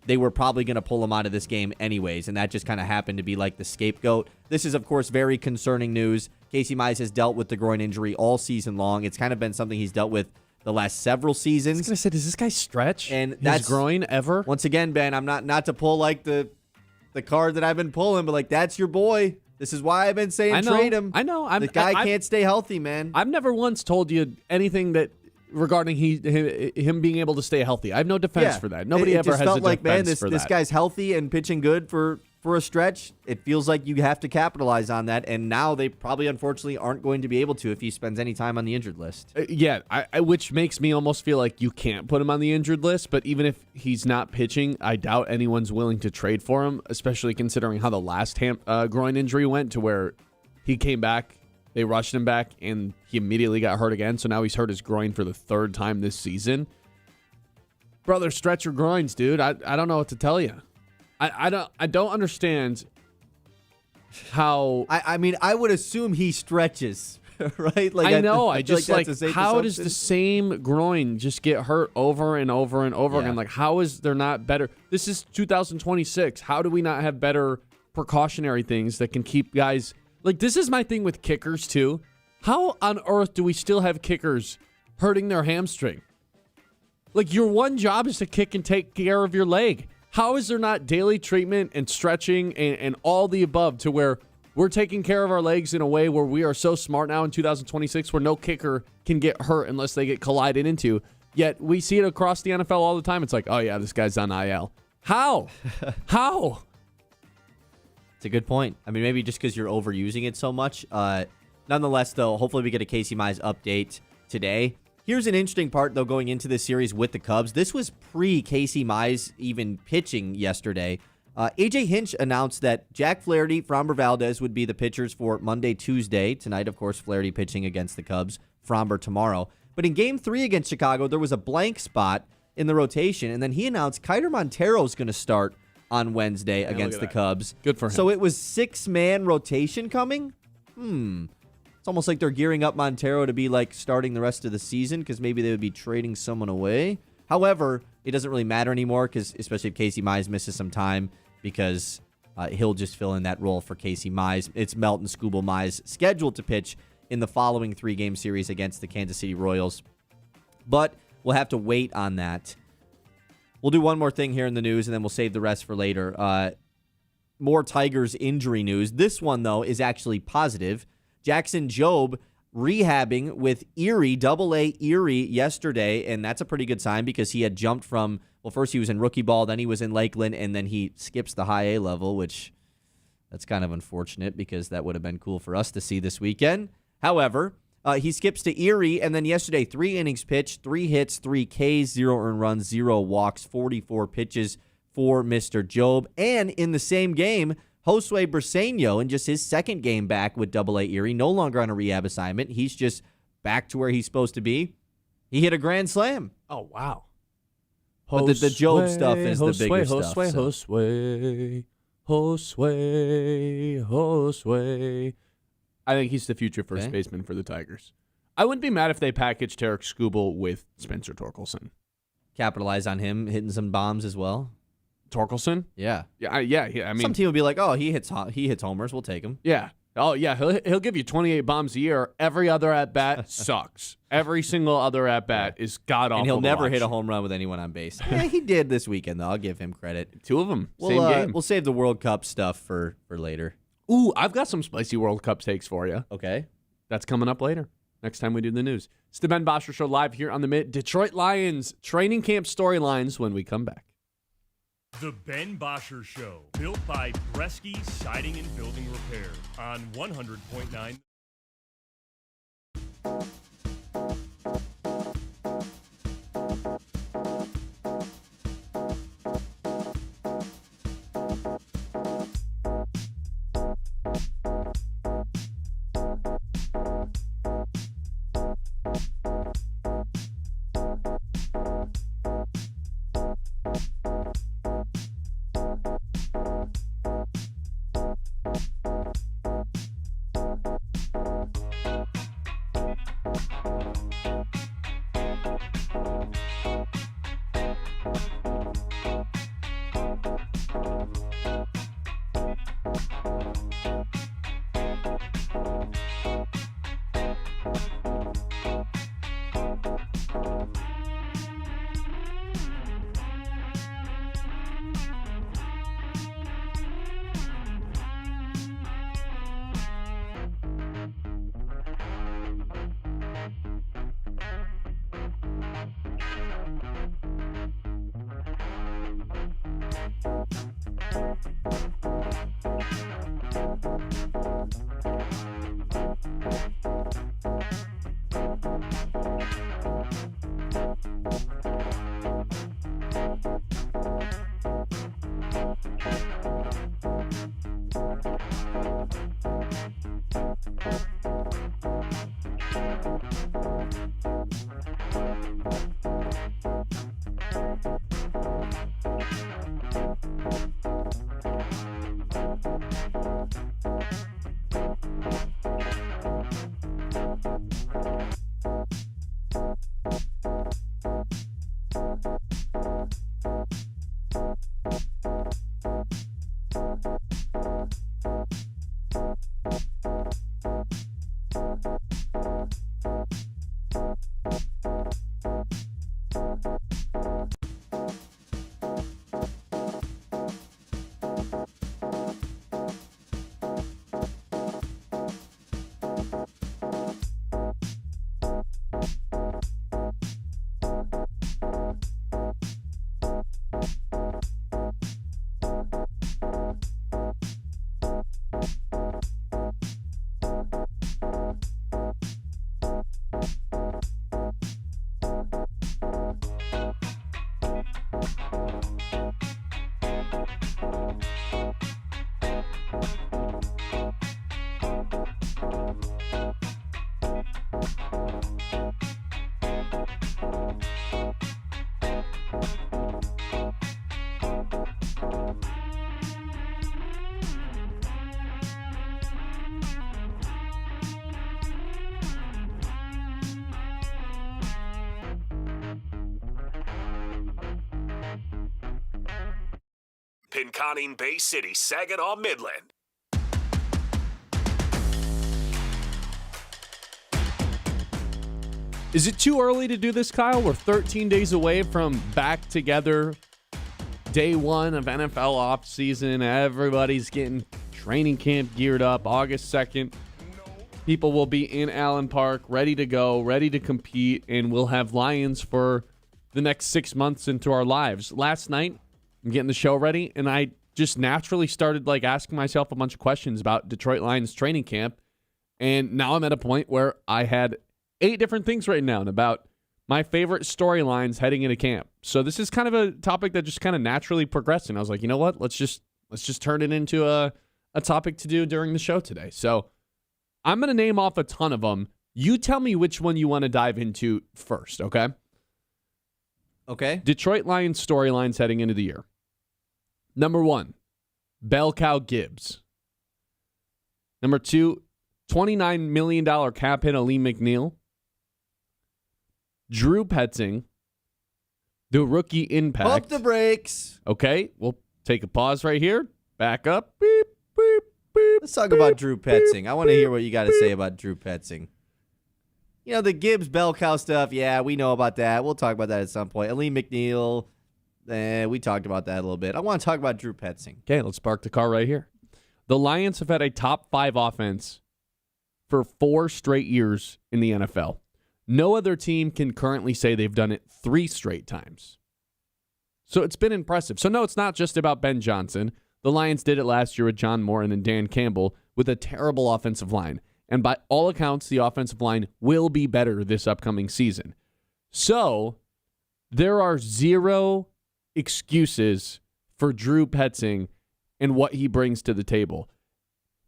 they were probably going to pull him out of this game anyways, and that just kind of happened to be like the scapegoat. This is, of course, very concerning news. Casey Mize has dealt with the groin injury all season long. It's kind of been something he's dealt with the last several seasons. I was going to say, does this guy stretch and his groin ever? Once again, Ben, I'm not to pull like the card that I've been pulling, but like, that's your boy. This is why I've been saying trade him. I know. The guy can't stay healthy, man. I've never once told you anything that regarding him being able to stay healthy. I have no defense for that. Nobody it ever just has felt a like, defense man, for this that. guy's healthy and pitching good for a stretch. It feels like you have to capitalize on that, and now they probably, unfortunately, aren't going to be able to if he spends any time on the injured list. Yeah, which makes me almost feel like you can't put him on the injured list, but even if he's not pitching, I doubt anyone's willing to trade for him, especially considering how the last groin injury went, to where he came back, they rushed him back, and he immediately got hurt again, so now he's hurt his groin for the third time this season. Brother, stretch your groins, dude. I don't know what to tell you. I don't understand how. I mean, I would assume he stretches, right? Like I know. I feel just that's a safe how does assumption. the same groin just get hurt over and over and over Yeah. again? Like, how is there not better? This is 2026. How do we not have better precautionary things that can keep guys like this? Is my thing with kickers too. How on earth do we still have kickers hurting their hamstring? Like, your one job is to kick and take care of your leg. How is there not daily treatment and stretching and all the above to where we're taking care of our legs in a way where we are so smart now in 2026 where no kicker can get hurt unless they get collided into? Yet we see it across the NFL all the time. It's like, oh, yeah, this guy's on IL. How? How? It's a good point. I mean, maybe just because you're overusing it so much. Nonetheless, though, hopefully we get a Casey Mize update today. Here's an interesting part, though, going into this series with the Cubs. This was pre-Casey Mize even pitching yesterday. AJ Hinch announced that Jack Flaherty, Framber Valdez would be the pitchers for Monday, Tuesday. Tonight, of course, Flaherty pitching against the Cubs, Framber tomorrow. But in Game 3 against Chicago, there was a blank spot in the rotation, and then he announced Kiter Montero is going to start on Wednesday against the Cubs. Good for him. So it was 6-man rotation coming? It's almost like they're gearing up Montero to be like starting the rest of the season because maybe they would be trading someone away. However, it doesn't really matter anymore because especially if Casey Mize misses some time because he'll just fill in that role for Casey Mize. It's Melton Skubal Mize scheduled to pitch in the following 3-game series against the Kansas City Royals. But we'll have to wait on that. We'll do one more thing here in the news and then we'll save the rest for later. More Tigers injury news. This one, though, is actually positive. Jackson Jobe rehabbing with Erie, Double-A Erie yesterday, and that's a pretty good sign because he had jumped from, well, first he was in rookie ball, then he was in Lakeland, and then he skips the high A level, which that's kind of unfortunate because that would have been cool for us to see this weekend. However, he skips to Erie, and then yesterday, 3 innings pitched, 3 hits, 3 Ks, 0 earned runs, 0 walks, 44 pitches for Mr. Job. And in the same game, Josue Briseño, in just his second game back with Double-A Erie, no longer on a rehab assignment. He's just back to where he's supposed to be. He hit a grand slam. Oh, wow. But the Job stuff is the bigger stuff. Josue. I think he's the future first baseman for the Tigers. I wouldn't be mad if they packaged Tarek Skubal with Spencer Torkelson. Capitalize on him hitting some bombs as well. Torkelson? Yeah. Yeah. I mean, some team will be like, "Oh, he hits homers. We'll take him." Yeah. Oh, yeah. He'll give you 28 bombs a year. Every other at bat sucks. Every single other at bat is god awful. And he'll never hit a home run with anyone on base. Yeah, he did this weekend though. I'll give him credit. 2 of them. Same game. We'll save the World Cup stuff for later. Ooh, I've got some spicy World Cup takes for you. Okay. That's coming up later. Next time we do the news. It's the Ben Bosscher Show live here on the Mid. Detroit Lions training camp storylines when we come back. The Ben Bosscher Show, built by Bresky Siding and Building Repair on 100.9. Pinconning Bay City, Saginaw, Midland. Is it too early to do this, Kyle? We're 13 days away from back together. Day 1 of NFL offseason. Everybody's getting training camp geared up. August 2nd. people will be in Allen Park, ready to go, ready to compete, and we'll have Lions for the next 6 months into our lives. Last night, I'm getting the show ready, and I just naturally started asking myself a bunch of questions about Detroit Lions training camp, and now I'm at a point where I had 8 different things written down about my favorite storylines heading into camp. So this is kind of a topic that just kind of naturally progressed, and I was like, you know what? Let's just turn it into a topic to do during the show today. So I'm going to name off a ton of them. You tell me which one you want to dive into first, okay? Okay. Detroit Lions storylines heading into the year. Number 1, Bell Cow Gibbs. Number 2, $29 million cap hit Aleem McNeil. Drew Petzing, the rookie impact. Pump the brakes. Okay, we'll take a pause right here. Back up. Beep, beep, beep. Let's talk about Drew Petzing. I want to hear what you got to say about Drew Petzing. You know, the Gibbs bell cow stuff, yeah, we know about that. We'll talk about that at some point. Aleem McNeil, we talked about that a little bit. I want to talk about Drew Petzing. Okay, let's park the car right here. The Lions have had a top 5 offense for 4 straight years in the NFL. No other team can currently say they've done it 3 straight times. So it's been impressive. So no, it's not just about Ben Johnson. The Lions did it last year with John Morton and Dan Campbell with a terrible offensive line. And by all accounts, the offensive line will be better this upcoming season. So there are 0 excuses for Drew Petzing and what he brings to the table.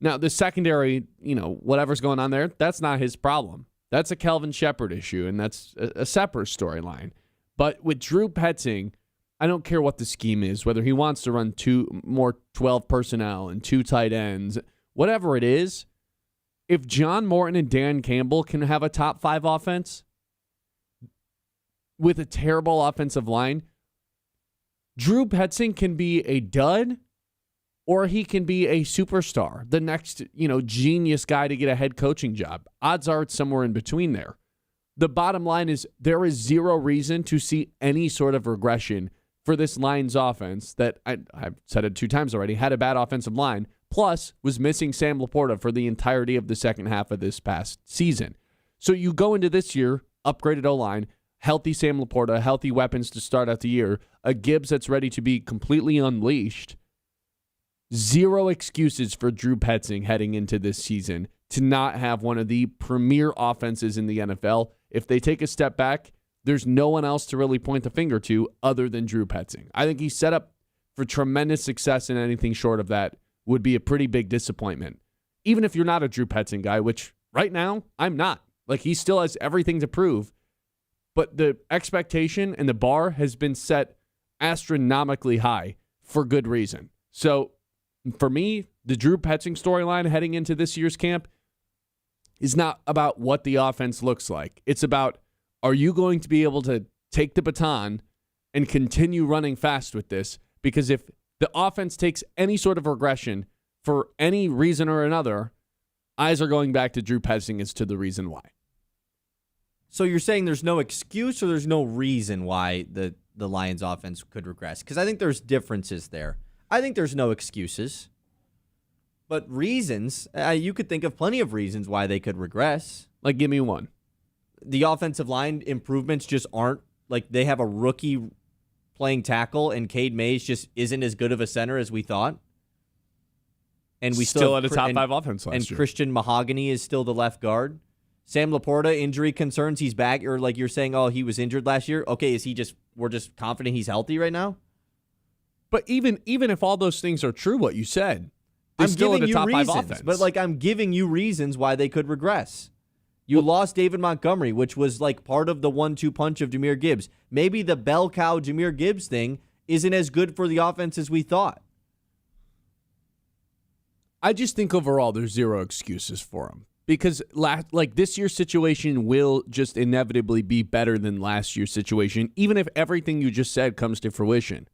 Now, the secondary, whatever's going on there, that's not his problem. That's a Kelvin Shepard issue, and that's a separate storyline. But with Drew Petzing, I don't care what the scheme is, whether he wants to run 2 more 12 personnel and 2 tight ends, whatever it is. If John Morton and Dan Campbell can have a top 5 offense with a terrible offensive line, Drew Petzing can be a dud or he can be a superstar, the next, genius guy to get a head coaching job. Odds are it's somewhere in between there. The bottom line is there is 0 reason to see any sort of regression for this Lions offense that, I've said it 2 times already, had a bad offensive line, plus was missing Sam Laporta for the entirety of the second half of this past season. So you go into this year, upgraded O-line, healthy Sam Laporta, healthy weapons to start out the year, a Gibbs that's ready to be completely unleashed. 0 excuses for Drew Petzing heading into this season to not have one of the premier offenses in the NFL. If they take a step back, there's no one else to really point the finger to other than Drew Petzing. I think he's set up for tremendous success, and anything short of that would be a pretty big disappointment. Even if you're not a Drew Petzing guy, which right now I'm not. He still has everything to prove. But the expectation and the bar has been set astronomically high for good reason. So for me, the Drew Petzing storyline heading into this year's camp is not about what the offense looks like. It's about, are you going to be able to take the baton and continue running fast with this? Because if the offense takes any sort of regression for any reason or another, eyes are going back to Drew Petzing as to the reason why. So you're saying there's no excuse or there's no reason why the Lions offense could regress? Because I think there's differences there. I think there's no excuses. But reasons, you could think of plenty of reasons why they could regress. Give me one. The offensive line improvements just aren't, they have a rookie playing tackle and Cade Mays just isn't as good of a center as we thought. And we still had a top 5 offense last year. And Christian Mahogany is still the left guard. Sam Laporta, injury concerns, he's back. Or you're saying, he was injured last year. Okay, is he we're just confident he's healthy right now? But even if all those things are true, what you said, they're I'm still giving in the you top reasons, 5 offense. but I'm giving you reasons why they could regress. You lost David Montgomery, which was part of the 1-2 punch of Jahmyr Gibbs. Maybe the bell cow Jahmyr Gibbs thing isn't as good for the offense as we thought. I just think overall there's 0 excuses for him. Because this year's situation will just inevitably be better than last year's situation, even if everything you just said comes to fruition.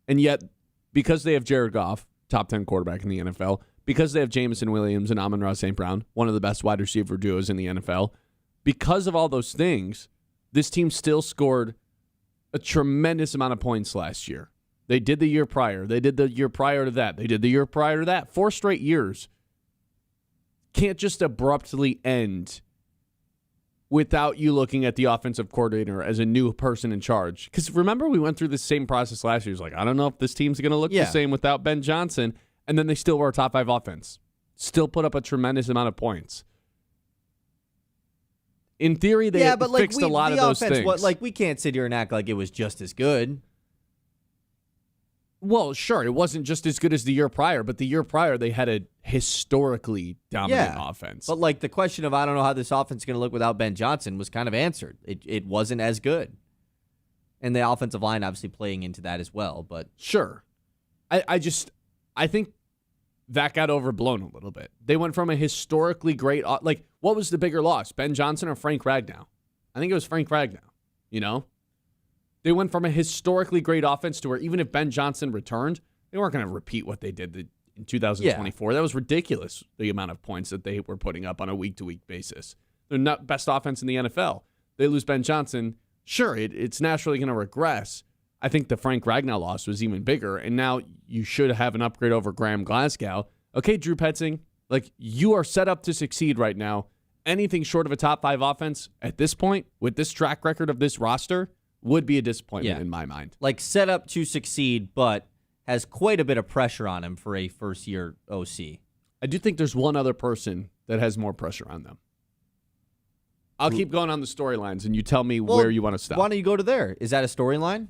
And yet, because they have Jared Goff, top 10 quarterback in the NFL, because they have Jameson Williams and Amon-Ra St. Brown, one of the best wide receiver duos in the NFL, because of all those things, this team still scored a tremendous amount of points last year. They did the year prior. They did the year prior to that. They did the year prior to that. 4 straight years. can't just abruptly end without you looking at the offensive coordinator as a new person in charge. Because remember, we went through the same process last year. It was like, I don't know if this team's going to look the same without Ben Johnson. And then they still were a top 5 offense. Still put up a tremendous amount of points. In theory, they fixed a lot of those things. We can't sit here and act like it was just as good. Well, sure, it wasn't just as good as the year prior, but the year prior they had a historically dominant offense. But the question of I don't know how this offense is going to look without Ben Johnson was kind of answered. It wasn't as good. And the offensive line obviously playing into that as well. But sure. I think that got overblown a little bit. They went from a historically great, what was the bigger loss, Ben Johnson or Frank Ragnow? I think it was Frank Ragnow, They went from a historically great offense to where even if Ben Johnson returned, they weren't going to repeat what they did in 2024. Yeah. That was ridiculous, the amount of points that they were putting up on a week-to-week basis. They're not best offense in the NFL. They lose Ben Johnson. Sure, it's naturally going to regress. I think the Frank Ragnow loss was even bigger, and now you should have an upgrade over Graham Glasgow. Okay, Drew Petzing, you are set up to succeed right now. Anything short of a top 5 offense at this point, with this track record of this roster, would be a disappointment in my mind. Set up to succeed, but has quite a bit of pressure on him for a first-year OC. I do think there's one other person that has more pressure on them. I'll keep going on the storylines, and you tell me where you want to stop. Why don't you go to there? Is that a storyline?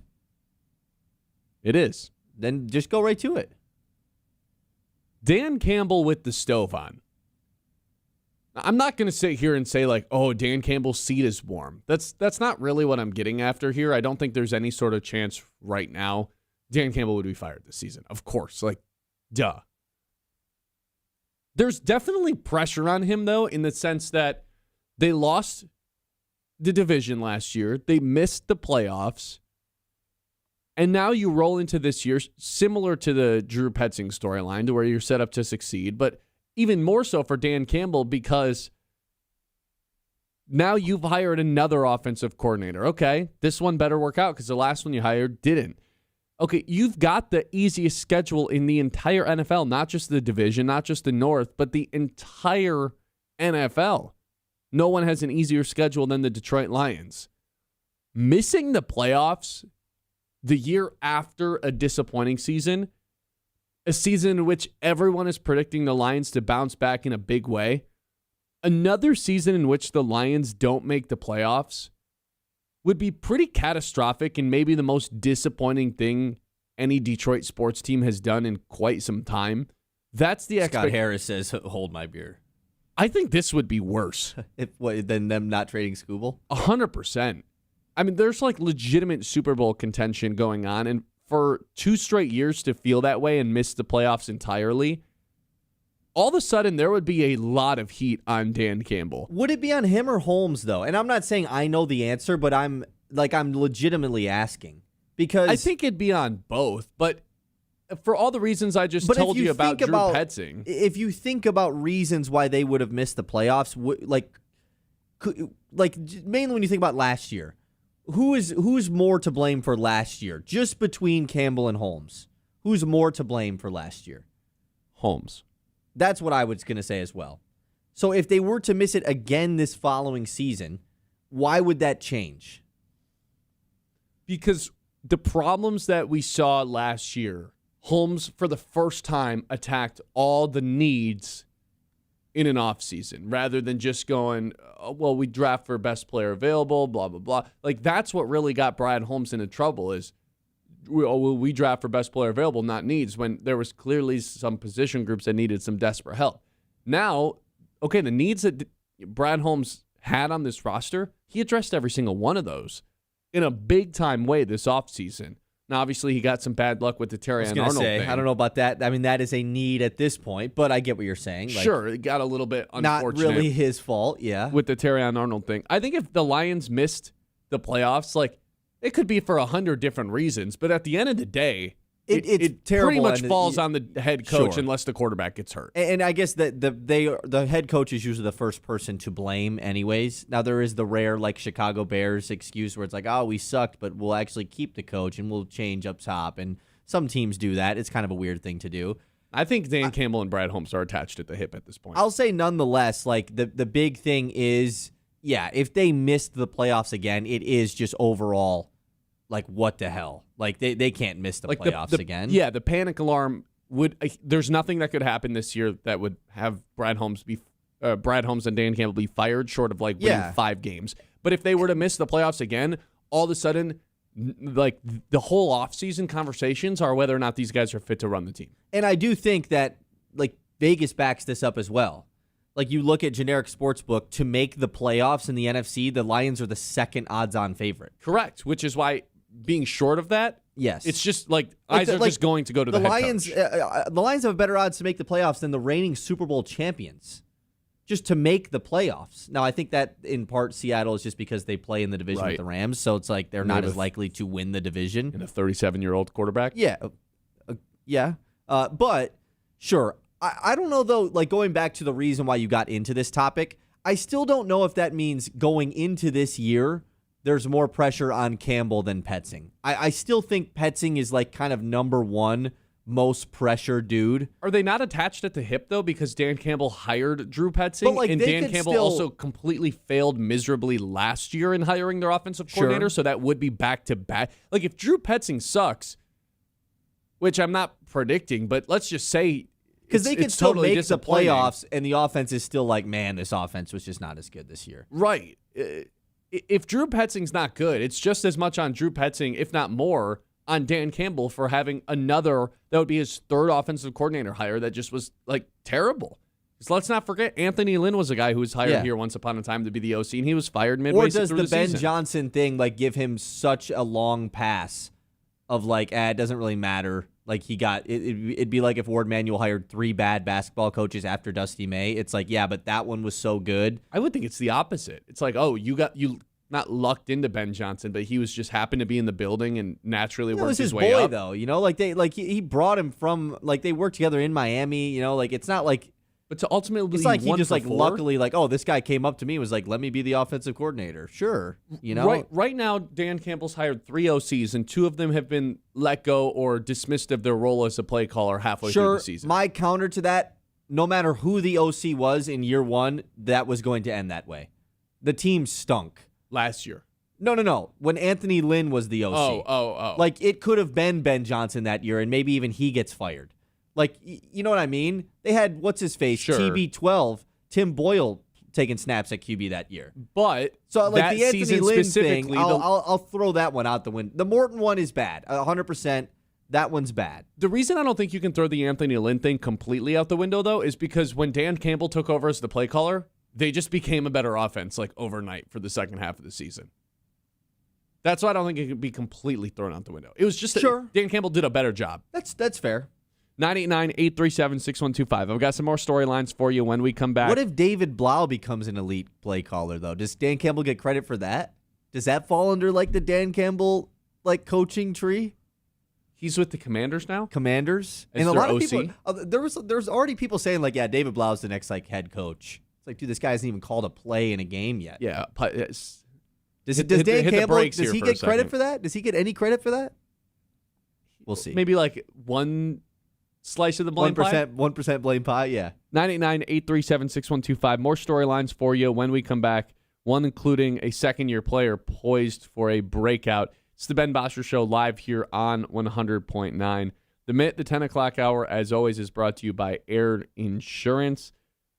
It is. Then just go right to it. Dan Campbell with the stove on. I'm not going to sit here and say Dan Campbell's seat is warm. That's not really what I'm getting after here. I don't think there's any sort of chance right now Dan Campbell would be fired this season. Of course, duh. There's definitely pressure on him, though, in the sense that they lost the division last year. They missed the playoffs. And now you roll into this year similar to the Drew Petzing storyline to where you're set up to succeed, but even more so for Dan Campbell because now you've hired another offensive coordinator. Okay, this one better work out because the last one you hired didn't. Okay, you've got the easiest schedule in the entire NFL, not just the division, not just the North, but the entire NFL. No one has an easier schedule than the Detroit Lions. Missing the playoffs the year after a disappointing season, a season in which everyone is predicting the Lions to bounce back in a big way, another season in which the Lions don't make the playoffs would be pretty catastrophic and maybe the most disappointing thing any Detroit sports team has done in quite some time. That's the Scott Harris says, hold my beer. I think this would be worse. Than them not trading Skubal? 100%. I mean, there's legitimate Super Bowl contention going on, and for 2 straight years to feel that way and miss the playoffs entirely, all of a sudden there would be a lot of heat on Dan Campbell. Would it be on him or Holmes, though? And I'm not saying I know the answer, but I'm legitimately asking. Because I think it'd be on both, but for all the reasons I just told you about Drew Petzing. If you think about reasons why they would have missed the playoffs, mainly when you think about last year, who's more to blame for last year? Just between Campbell and Holmes. Who's more to blame for last year? Holmes. That's what I was going to say as well. So if they were to miss it again this following season, why would that change? Because the problems that we saw last year, Holmes, for the first time, attacked all the needs in an offseason rather than just going, we draft for best player available, blah, blah, blah. That's what really got Brian Holmes into trouble is, we draft for best player available, not needs, when there was clearly some position groups that needed some desperate help. Now, okay, the needs that Brian Holmes had on this roster, he addressed every single one of those in a big-time way this offseason. Now, obviously, he got some bad luck with the Terry Arnold thing. I don't know about that. I mean, that is a need at this point, but I get what you're saying. Sure, it got a little bit unfortunate. Not really his fault, yeah. With the Terry Arnold thing. I think if the Lions missed the playoffs, it could be for 100 different reasons, but at the end of the day, it pretty much falls on the head coach unless the quarterback gets hurt. And I guess that the head coach is usually the first person to blame anyways. Now, there is the rare, Chicago Bears excuse where it's we sucked, but we'll actually keep the coach and we'll change up top. And some teams do that. It's kind of a weird thing to do. I think Dan Campbell and Brad Holmes are attached at the hip at this point. I'll say nonetheless, like the big thing is, yeah, if they missed the playoffs again, it is just overall, like, what the hell? Like, they can't miss the playoffs again. Yeah, the panic alarm would. There's nothing that could happen this year that would have Brad Holmes and Dan Campbell be fired, short of like winning 5 games. But if they were to miss the playoffs again, all of a sudden, like the whole offseason conversations are whether or not these guys are fit to run the team. And I do think that, like, Vegas backs this up as well. Like, you look at generic sportsbook, to make the playoffs in the NFC, the Lions are the second odds-on favorite. Correct, which is why being short of that, yes, it's just like eyes are just going to go to the head Lions. coach. The Lions have better odds to make the playoffs than the reigning Super Bowl champions, just to make the playoffs. Now, I think that in part Seattle is just because they play in the division with the Rams, so it's like they're not as likely to win the division. And a 37-year-old quarterback. Yeah, but sure. I don't know, though, like, going back to the reason why you got into this topic, I still don't know if that means going into this year, there's more pressure on Campbell than Petzing. I still think Petzing is, like, kind of number one most pressure dude. Are they not attached at the hip, though, because Dan Campbell hired Drew Petzing? But, like, and Dan Campbell still also completely failed miserably last year in hiring their offensive coordinator, so that would be back-to-back. Like, if Drew Petzing sucks, which I'm not predicting, but let's just say because they could still totally make the playoffs, and the offense is still like, man, this offense was just not as good this year. Right. If Drew Petzing's not good, it's just as much on Drew Petzing, if not more, on Dan Campbell for having another, that would be his third offensive coordinator hire that just was, like, terrible. So let's not forget, Anthony Lynn was a guy who was hired here once upon a time to be the OC, and he was fired midway through the season. Or does the Ben Johnson thing, like, give him such a long pass of, like, it doesn't really matter. Like, he got it'd be like if Ward Manuel hired 3 bad basketball coaches after Dusty May. It's like, yeah, but that one was so good. I would think it's the opposite. It's like, oh, you not lucked into Ben Johnson, but he was just happened to be in the building and naturally worked his way up. It was his boy, though. You know, like he brought him from, like, they worked together in Miami. You know, like, it's not like. But to ultimately, it's like he just like luckily like, oh, this guy came up to me and was like, let me be the offensive coordinator. Sure, you know. Right now, Dan Campbell's hired 3 OCs, and 2 of them have been let go or dismissed of their role as a play caller halfway through the season. My counter to that: no matter who the OC was in year 1, that was going to end that way. The team stunk last year. No. When Anthony Lynn was the OC. Oh. Like, it could have been Ben Johnson that year, and maybe even he gets fired. Like, you know what I mean? They had, what's his face, sure. TB12, Tim Boyle taking snaps at QB that year. But so, like, that the Anthony season Lynn specifically, thing, I'll throw that one out the window. The Morton one is bad, 100%. That one's bad. The reason I don't think you can throw the Anthony Lynn thing completely out the window, though, is because when Dan Campbell took over as the play caller, they just became a better offense, like, overnight for the second half of the season. That's why I don't think it could be completely thrown out the window. It was just that Dan Campbell did a better job. That's fair. 989-837-6125. I've got some more storylines for you when we come back. What if David Blau becomes an elite play caller, though? Does Dan Campbell get credit for that? Does that fall under, like, the Dan Campbell, like, coaching tree? He's with the Commanders now? Commanders? As and a their lot of OC? people, there's already people saying, like, yeah, David Blau's the next, like, head coach. It's like, dude, this guy hasn't even called a play in a game yet. Yeah. Does Dan Campbell, does he get credit for that? Does he get any credit for that? We'll see. Maybe, like, one slice of the blame pie? 1% blame pie, yeah. 989-837-6125. More storylines for you when we come back, one including a second-year player poised for a breakout. It's the Ben Bosscher Show live here on 100.9. The Mitt, the 10 o'clock hour, as always, is brought to you by Aired Insurance.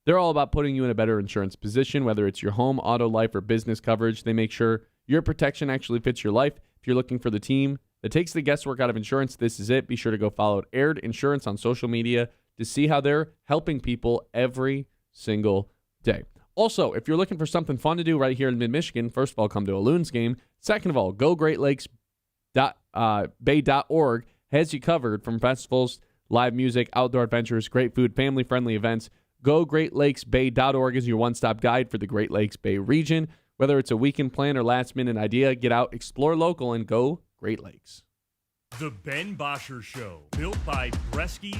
They're all about putting you in a better insurance position, whether it's your home, auto, life, or business coverage. They make sure your protection actually fits your life. If you're looking for the team that takes the guesswork out of insurance, this is it. Be sure to go follow Aired Insurance on social media to see how they're helping people every single day. Also, if you're looking for something fun to do right here in mid-Michigan, first of all, come to a Loons game. Second of all, go GreatLakesBay.org has you covered from festivals, live music, outdoor adventures, great food, family-friendly events. Go GreatLakesBay.org is your one-stop guide for the Great Lakes Bay region. Whether it's a weekend plan or last-minute idea, get out, explore local, and go Great Lakes. The Ben Bosscher Show, built by Bresky.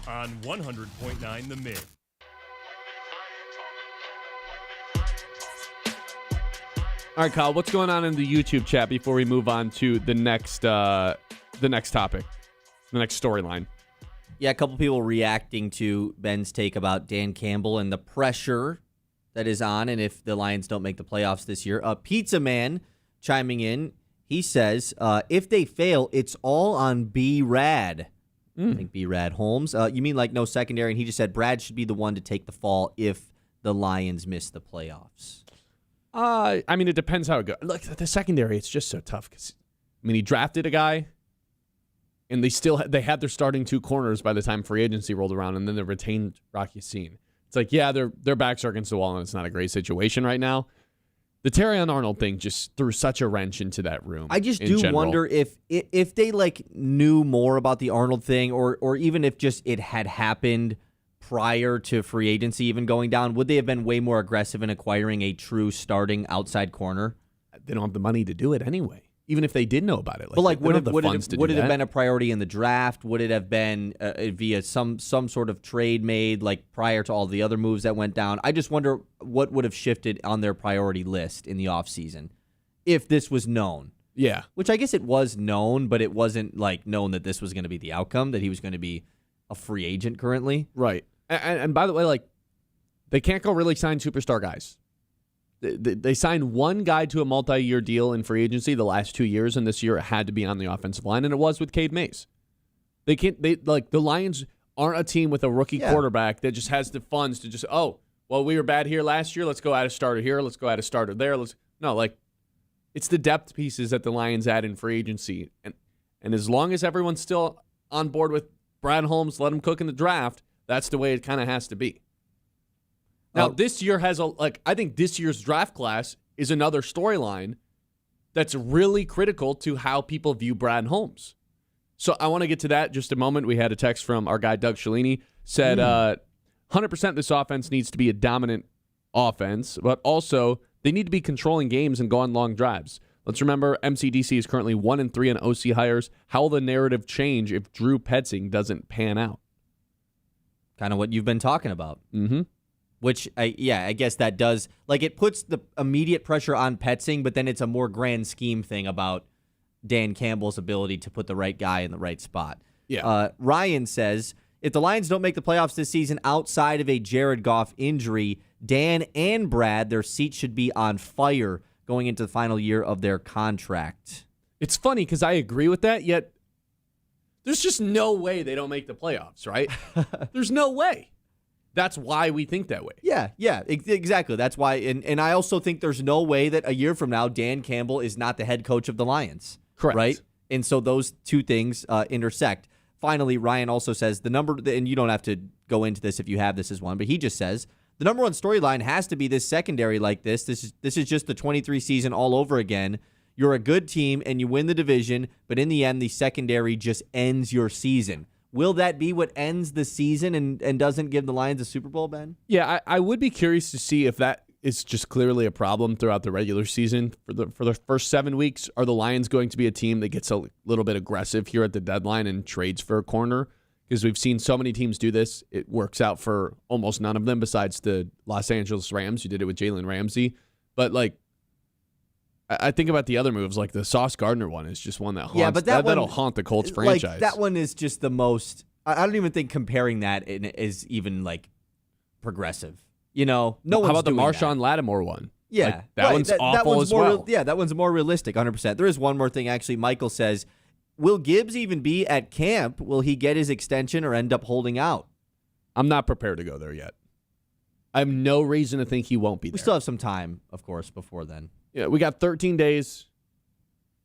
on 100.9 The Mid. All right, Kyle, what's going on in the YouTube chat before we move on to the next topic, the next storyline? Yeah, a couple people reacting to Ben's take about Dan Campbell and the pressure that is on, and if the Lions don't make the playoffs this year. Pizza Man chiming in, he says, if they fail, it's all on B-Rad. I think B-Rad Holmes. You mean like no secondary? And he just said Brad should be the one to take the fall if the Lions miss the playoffs. I mean, it depends how it goes. Look, the secondary, it's just so tough. Because, I mean, he drafted a guy, and they had their starting two corners by the time free agency rolled around, and then they retained Rocky Scene. It's like, yeah, their backs are against the wall, and it's not a great situation right now. The Terrion Arnold thing just threw such a wrench into that room. I just do wonder if they like knew more about the Arnold thing, or even if just it had happened prior to free agency even going down, would they have been way more aggressive in acquiring a true starting outside corner? They don't have the money to do it anyway, even if they did know about it. But like, would it have been a a priority in the draft? Would it have been via some sort of trade made like prior to all the other moves that went down? I just wonder what would have shifted on their priority list in the offseason if this was known. Yeah. Which I guess it was known, but it wasn't like known that this was going to be the outcome, that he was going to be a free agent currently. Right. And by the way, like, they can't go really sign superstar guys. They signed one guy to a multi-year deal in free agency the last 2 years, and this year it had to be on the offensive line, and it was with Cade Mays. The Lions aren't a team with a rookie quarterback that just has the funds to just, we were bad here last year, let's go add a starter here, let's go add a starter there. It's the depth pieces that the Lions add in free agency, and as long as everyone's still on board with Brad Holmes, let him cook in the draft, that's the way it kind of has to be. Now, this year I think this year's draft class is another storyline that's really critical to how people view Brad Holmes. So I want to get to that in just a moment. We had a text from our guy, Doug Shalini, said 100% this offense needs to be a dominant offense, but also they need to be controlling games and go on long drives. Let's remember MCDC is currently 1-3 in OC hires. How will the narrative change if Drew Petzing doesn't pan out? Kind of what you've been talking about. Mm-hmm. Which, I guess that does, like, it puts the immediate pressure on Petzing, but then it's a more grand scheme thing about Dan Campbell's ability to put the right guy in the right spot. Yeah. Ryan says, if the Lions don't make the playoffs this season outside of a Jared Goff injury, Dan and Brad, their seats should be on fire going into the final year of their contract. It's funny because I agree with that, yet there's just no way they don't make the playoffs, right? There's no way. That's why we think that way. Yeah, exactly. That's why. And I also think there's no way that a year from now, Dan Campbell is not the head coach of the Lions. Correct. Right? And so those two things intersect. Finally, Ryan also says the number, and you don't have to go into this if you have this as one, but he just says the number one storyline has to be this secondary like this. This is just the 23 season all over again. You're a good team and you win the division, but in the end, the secondary just ends your season. Will that be what ends the season and doesn't give the Lions a Super Bowl, Ben? Yeah, I would be curious to see if that is just clearly a problem throughout the regular season. For the first 7 weeks, are the Lions going to be a team that gets a little bit aggressive here at the deadline and trades for a corner? Because we've seen so many teams do this. It works out for almost none of them besides the Los Angeles Rams, who did it with Jalen Ramsey. But, I think about the other moves, like the Sauce Gardner one is just one that haunts. Yeah, but that'll haunt the Colts franchise. Like, that one is just the most. I don't even think comparing that is even progressive. No one's How about the doing Marshawn that. Lattimore one? Yeah, that one's awful as well. That one's more realistic, 100%. There is one more thing actually. Michael says, "Will Gibbs even be at camp? Will he get his extension or end up holding out?" I'm not prepared to go there yet. I have no reason to think he won't be there. We still have some time, of course, before then. Yeah, we got 13 days.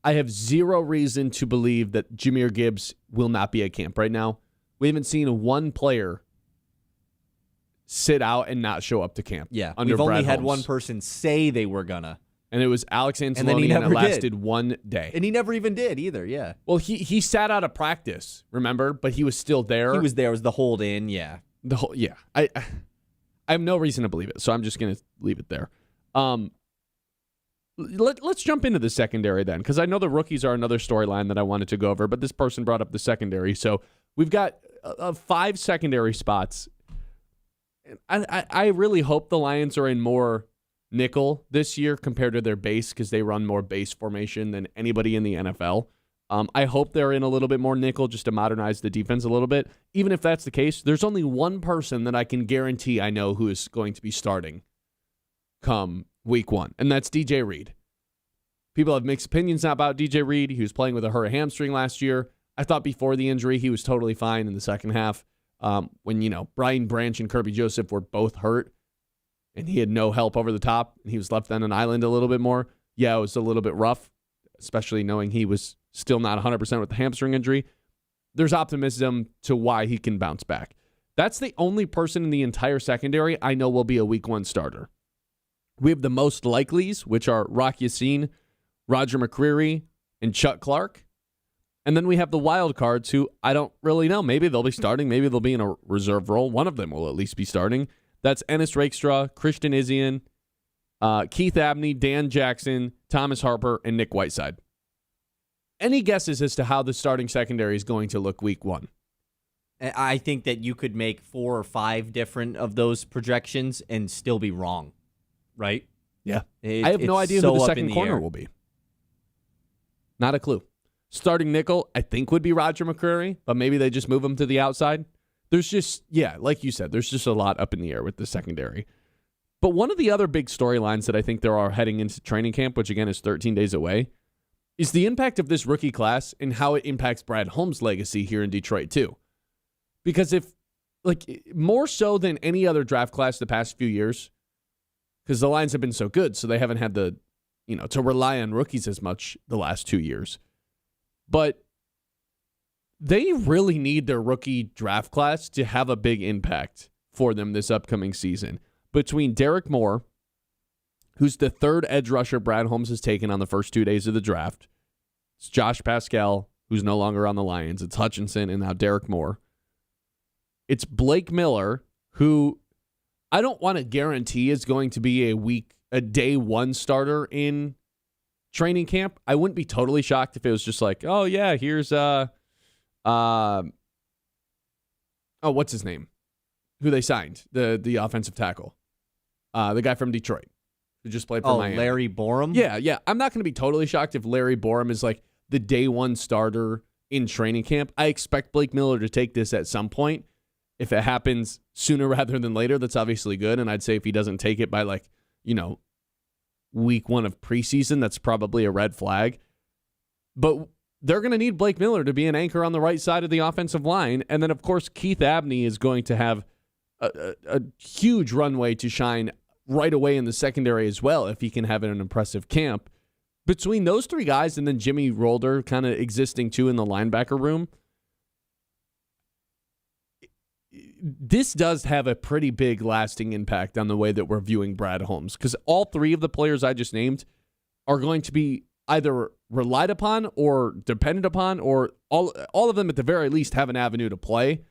I have zero reason to believe that Jahmyr Gibbs will not be at camp right now. We haven't seen one player sit out and not show up to camp. Yeah, under we've only Brad had Holmes. one person say they were gonna. And it was Alex Anzalone, and then he never it lasted did. 1 day. And he never even did either, yeah. Well, he sat out of practice, remember? But he was still there. He was there. It was the hold in, yeah. I have no reason to believe it, so I'm just going to leave it there. Let's jump into the secondary then, because I know the rookies are another storyline that I wanted to go over, but this person brought up the secondary. So we've got of 5 secondary spots, I really hope the Lions are in more nickel this year compared to their base because they run more base formation than anybody in the NFL. I hope they're in a little bit more nickel just to modernize the defense a little bit. Even if that's the case, there's only one person that I can guarantee I know who is going to be starting come week 1, and that's DJ Reed. People have mixed opinions about DJ Reed. He was playing with a hurt hamstring last year. I thought before the injury he was totally fine in the second half when, Brian Branch and Kirby Joseph were both hurt and he had no help over the top and he was left on an island a little bit more. Yeah, it was a little bit rough, especially knowing he was still not 100% with the hamstring injury. There's optimism to why he can bounce back. That's the only person in the entire secondary I know will be a week 1 starter. We have the most likelies, which are Rock Yassin, Roger McCreary, and Chuck Clark. And then we have the wild cards who I don't really know. Maybe they'll be starting. Maybe they'll be in a reserve role. One of them will at least be starting. That's Ennis Rakestraw, Christian Izzian, Keith Abney, Dan Jackson, Thomas Harper, and Nick Whiteside. Any guesses as to how the starting secondary is going to look week 1? I think that you could make 4 or 5 different of those projections and still be wrong, right? Yeah. I have no idea who the second corner will be. Not a clue. Starting nickel, I think, would be Roger McCreary, but maybe they just move him to the outside. There's just, like you said, there's just a lot up in the air with the secondary. But one of the other big storylines that I think there are heading into training camp, which again is 13 days away, is the impact of this rookie class and how it impacts Brad Holmes' legacy here in Detroit too. Because more so than any other draft class the past few years, because the Lions have been so good, so they haven't had to rely on rookies as much the last 2 years. But they really need their rookie draft class to have a big impact for them this upcoming season. Between Derek Moore, who's the third edge rusher Brad Holmes has taken on the first 2 days of the draft, it's Josh Pascal, who's no longer on the Lions, it's Hutchinson, and now Derek Moore. It's Blake Miller, who I don't want to guarantee is going to be a day 1 starter in training camp. I wouldn't be totally shocked if it was just like, oh yeah, here's what's his name? Who they signed, the offensive tackle, the guy from Detroit who just played for Miami. Larry Borum. Yeah. I'm not going to be totally shocked if Larry Borum is like the day 1 starter in training camp. I expect Blake Miller to take this at some point. If it happens sooner rather than later, that's obviously good. And I'd say if he doesn't take it by week 1 of preseason, that's probably a red flag. But they're going to need Blake Miller to be an anchor on the right side of the offensive line. And then, of course, Keith Abney is going to have a huge runway to shine right away in the secondary as well if he can have an impressive camp. Between those 3 guys and then Jimmy Rolder kind of existing too in the linebacker room, this does have a pretty big lasting impact on the way that we're viewing Brad Holmes, because all 3 of the players I just named are going to be either relied upon or dependent upon, or all of them at the very least have an avenue to play.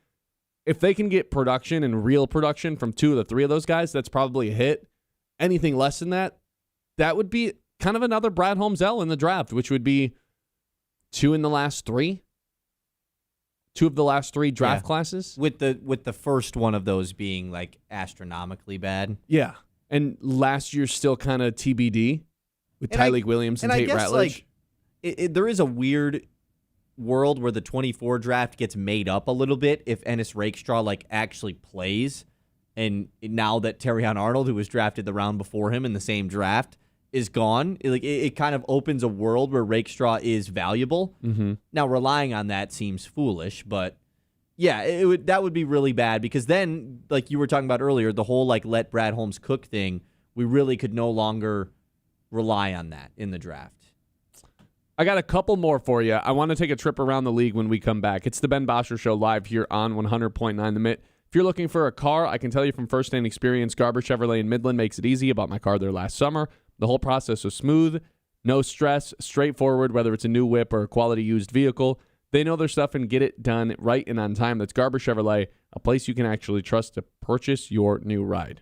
If they can get production and real production from 2 of the 3 of those guys, that's probably a hit. Anything less than that, that would be kind of another Brad Holmes L in the draft, which would be 2 in the last 3. 2 of the last 3 draft classes. With the first one of those being like astronomically bad. Yeah. And last year still kind of TBD with Tyleik Williams and Tate Ratledge. There is a weird world where the 24 draft gets made up a little bit if Ennis Rakestraw actually plays. And now that Terrion Arnold, who was drafted the round before him in the same draft, is gone, it kind of opens a world where Rakestraw is valuable. Mm-hmm. Now, relying on that seems foolish, but yeah, that would be really bad, because then, like you were talking about earlier, the whole let Brad Holmes cook thing, we really could no longer rely on that in the draft. I got a couple more for you. I want to take a trip around the league when we come back. It's the Ben Bosscher Show live here on 100.9 The Mitt. If you're looking for a car, I can tell you from firsthand experience, Garber Chevrolet in Midland makes it easy. I bought my car there last summer. The whole process was smooth, no stress, straightforward, whether it's a new whip or a quality used vehicle. They know their stuff and get it done right and on time. That's Garber Chevrolet, a place you can actually trust to purchase your new ride.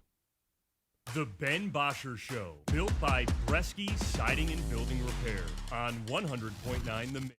The Ben Bosscher Show, built by Bresky Siding and Building Repair on 100.9 The Mitt.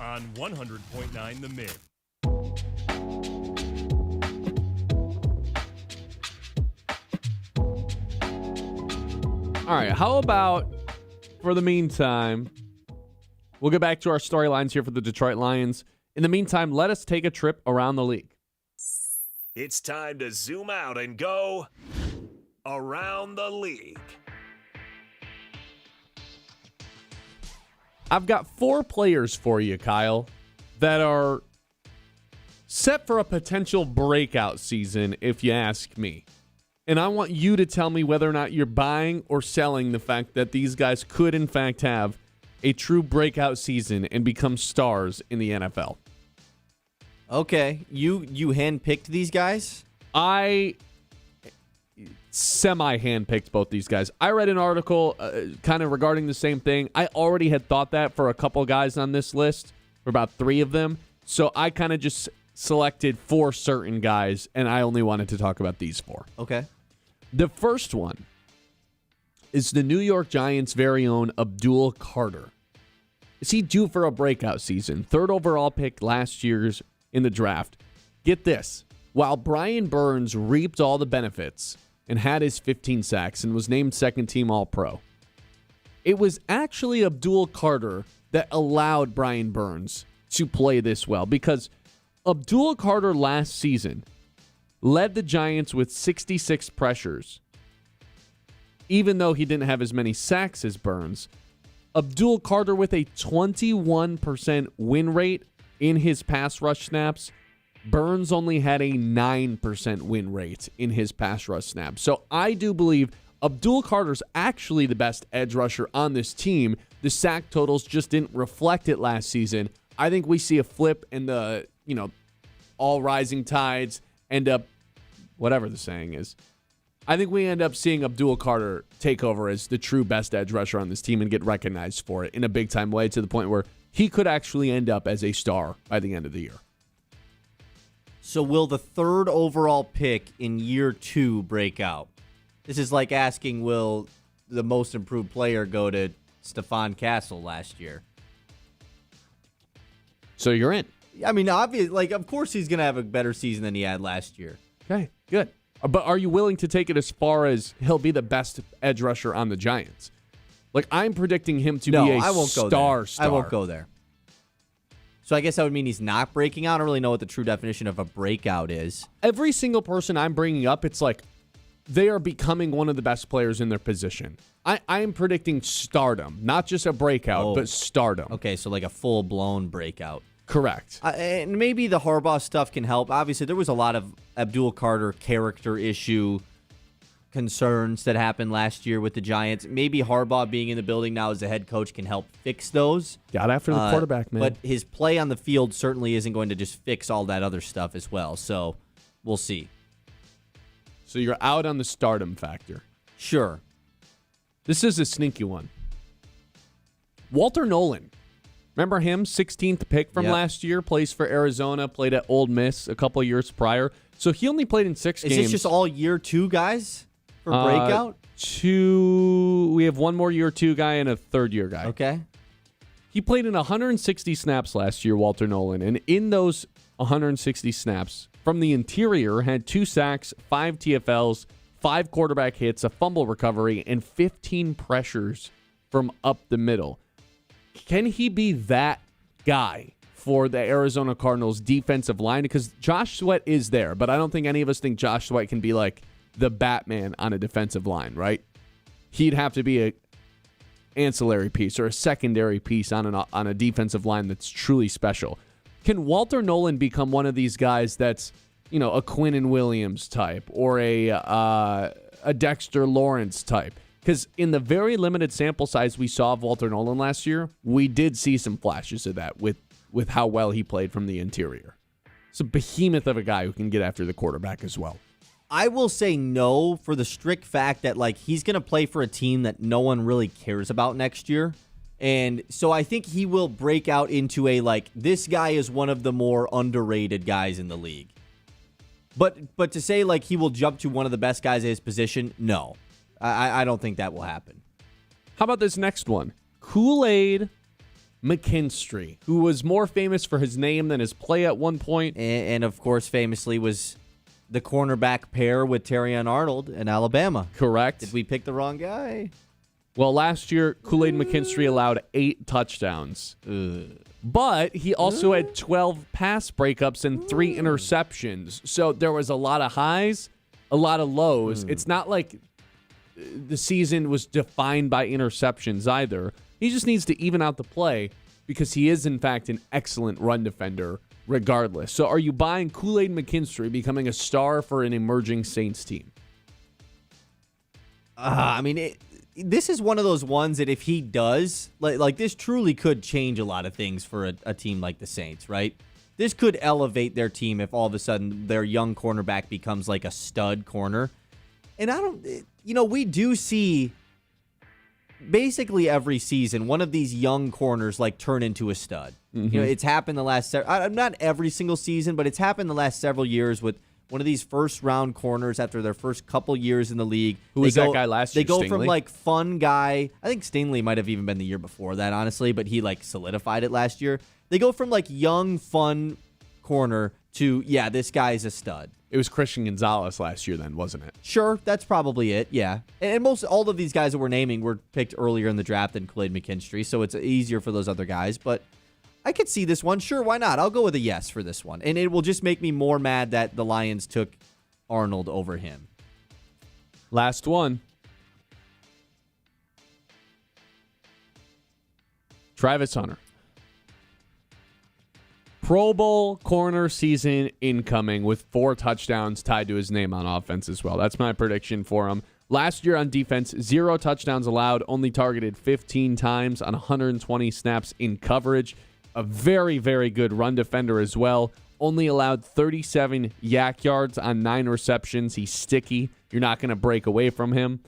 On 100.9 The Mid. All right, how about, for the meantime, we'll get back to our storylines here for the Detroit Lions. In the meantime, let us take a trip around the league. It's time to zoom out and go around the league. I've got 4 players for you, Kyle, that are set for a potential breakout season, if you ask me. And I want you to tell me whether or not you're buying or selling the fact that these guys could, in fact, have a true breakout season and become stars in the NFL. Okay, you handpicked these guys? I semi-handpicked both these guys. I read an article kind of regarding the same thing. I already had thought that for a couple guys on this list, for about 3 of them. So I kind of just selected 4 certain guys, and I only wanted to talk about these 4. Okay. The first one is the New York Giants' very own Abdul Carter. Is he due for a breakout season? 3rd overall pick last year's in the draft. Get this. While Brian Burns reaped all the benefits and had his 15 sacks and was named second-team All-Pro, it was actually Abdul Carter that allowed Brian Burns to play this well, because Abdul Carter last season led the Giants with 66 pressures. Even though he didn't have as many sacks as Burns, Abdul Carter with a 21% win rate in his pass rush snaps. Burns only had a 9% win rate in his pass rush snaps. So I do believe Abdul Carter's actually the best edge rusher on this team. The sack totals just didn't reflect it last season. I think we see a flip, and the, all rising tides end up, whatever the saying is. I think we end up seeing Abdul Carter take over as the true best edge rusher on this team and get recognized for it in a big-time way, to the point where he could actually end up as a star by the end of the year. So will the 3rd overall pick in year 2 break out? This is like asking, will the most improved player go to Stephon Castle last year? So you're in. I mean, obviously, of course he's going to have a better season than he had last year. Okay, good. But are you willing to take it as far as he'll be the best edge rusher on the Giants? Like, I'm predicting him to be a I won't go star. there. I won't go there. So I guess that would mean he's not breaking out. I don't really know what the true definition of a breakout is. Every single person I'm bringing up, it's like they are becoming one of the best players in their position. I am predicting stardom, not just a breakout, but stardom. Okay, so like a full-blown breakout. Correct. And maybe the Harbaugh stuff can help. Obviously, there was a lot of Abdul Carter character issue concerns that happened last year with the Giants. Maybe Harbaugh being in the building now as the head coach can help fix those. Got after the quarterback, man. But his play on the field certainly isn't going to just fix all that other stuff as well. So we'll see. So you're out on the stardom factor. Sure. This is a sneaky one. Walter Nolan. Remember him? 16th pick from last year. Plays for Arizona. Played at Ole Miss a couple years prior. So he only played in 6 games. Is this just all year 2 guys for breakout? 2. We have one more year 2 guy and a 3rd-year guy. Okay. He played in 160 snaps last year, Walter Nolan. And in those 160 snaps, from the interior, had 2 sacks, 5 TFLs, 5 quarterback hits, a fumble recovery, and 15 pressures from up the middle. Can he be that guy for the Arizona Cardinals defensive line? Because Josh Sweat is there, but I don't think any of us think Josh Sweat can be like the Batman on a defensive line, right? He'd have to be a ancillary piece or a secondary piece on a defensive line that's truly special. Can Walter Nolan become one of these guys that's, a Quinnen Williams type or a Dexter Lawrence type? Because in the very limited sample size we saw of Walter Nolan last year, we did see some flashes of that with how well he played from the interior. It's a behemoth of a guy who can get after the quarterback as well. I will say no for the strict fact that he's going to play for a team that no one really cares about next year. And so I think he will break out into this guy is one of the more underrated guys in the league. But to say he will jump to one of the best guys at his position, no. I don't think that will happen. How about this next one? Kool-Aid McKinstry, who was more famous for his name than his play at one point. And of course, famously was the cornerback pair with Terrion Arnold in Alabama. Correct. Did we pick the wrong guy? Well, last year, Kool-Aid McKinstry allowed 8 touchdowns. But he also had 12 pass breakups and 3 interceptions. So there was a lot of highs, a lot of lows. It's not like the season was defined by interceptions either. He just needs to even out the play because he is, in fact, an excellent run defender regardless. So are you buying Kool-Aid McKinstry becoming a star for an emerging Saints team? This is one of those ones that if he does, like this truly could change a lot of things for a team like the Saints, right? This could elevate their team if all of a sudden their young cornerback becomes like a stud corner. And we do see basically every season one of these young corners like turn into a stud. Mm-hmm. It's happened the last not every single season, but it's happened the last several years with one of these first-round corners after their first couple years in the league. Who was that guy last year, They go Stingley? from, like, fun guy. I think Stingley might have even been the year before that, honestly, but he, like, solidified it last year. They go from, like, young, fun corner to, yeah, this guy's a stud. It was Christian Gonzalez last year then, wasn't it? Sure, that's probably it, yeah. And all of these guys that we're naming were picked earlier in the draft than Kool-Aid McKinstry, so it's easier for those other guys, but I could see this one. Sure, why not? I'll go with a yes for this one. And it will just make me more mad that the Lions took Arnold over him. Last one. Travis Hunter. Pro Bowl corner season incoming with 4 touchdowns tied to his name on offense as well. That's my prediction for him. Last year on defense, 0 touchdowns allowed, only targeted 15 times on 120 snaps in coverage. A very, very good run defender as well. Only allowed 37 yak yards on 9 receptions. He's sticky. You're not going to break away from him.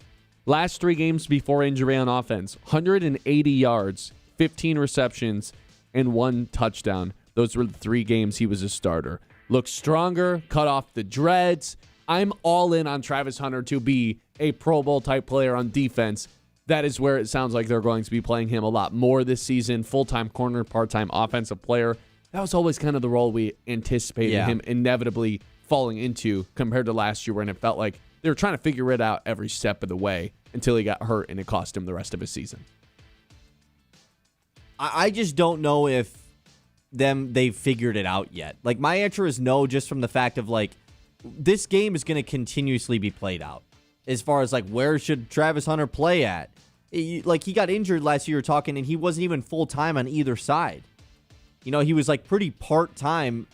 Last 3 games before injury on offense, 180 yards, 15 receptions, and 1 touchdown. Those were the 3 games he was a starter. Looks stronger, cut off the dreads. I'm all in on Travis Hunter to be a Pro Bowl type player on defense. That is where it sounds like they're going to be playing him a lot more this season. Full-time corner, part-time offensive player. That was always kind of the role we anticipated him inevitably falling into compared to last year when it felt like they were trying to figure it out every step of the way until he got hurt and it cost him the rest of his season. I just don't know if they've figured it out yet. Like, my answer is no, just from the fact of, like, this game is going to continuously be played out. As far as, like, where should Travis Hunter play at? Like, he got injured last year, talking, and he wasn't even full-time on either side. He was, like, pretty part-time.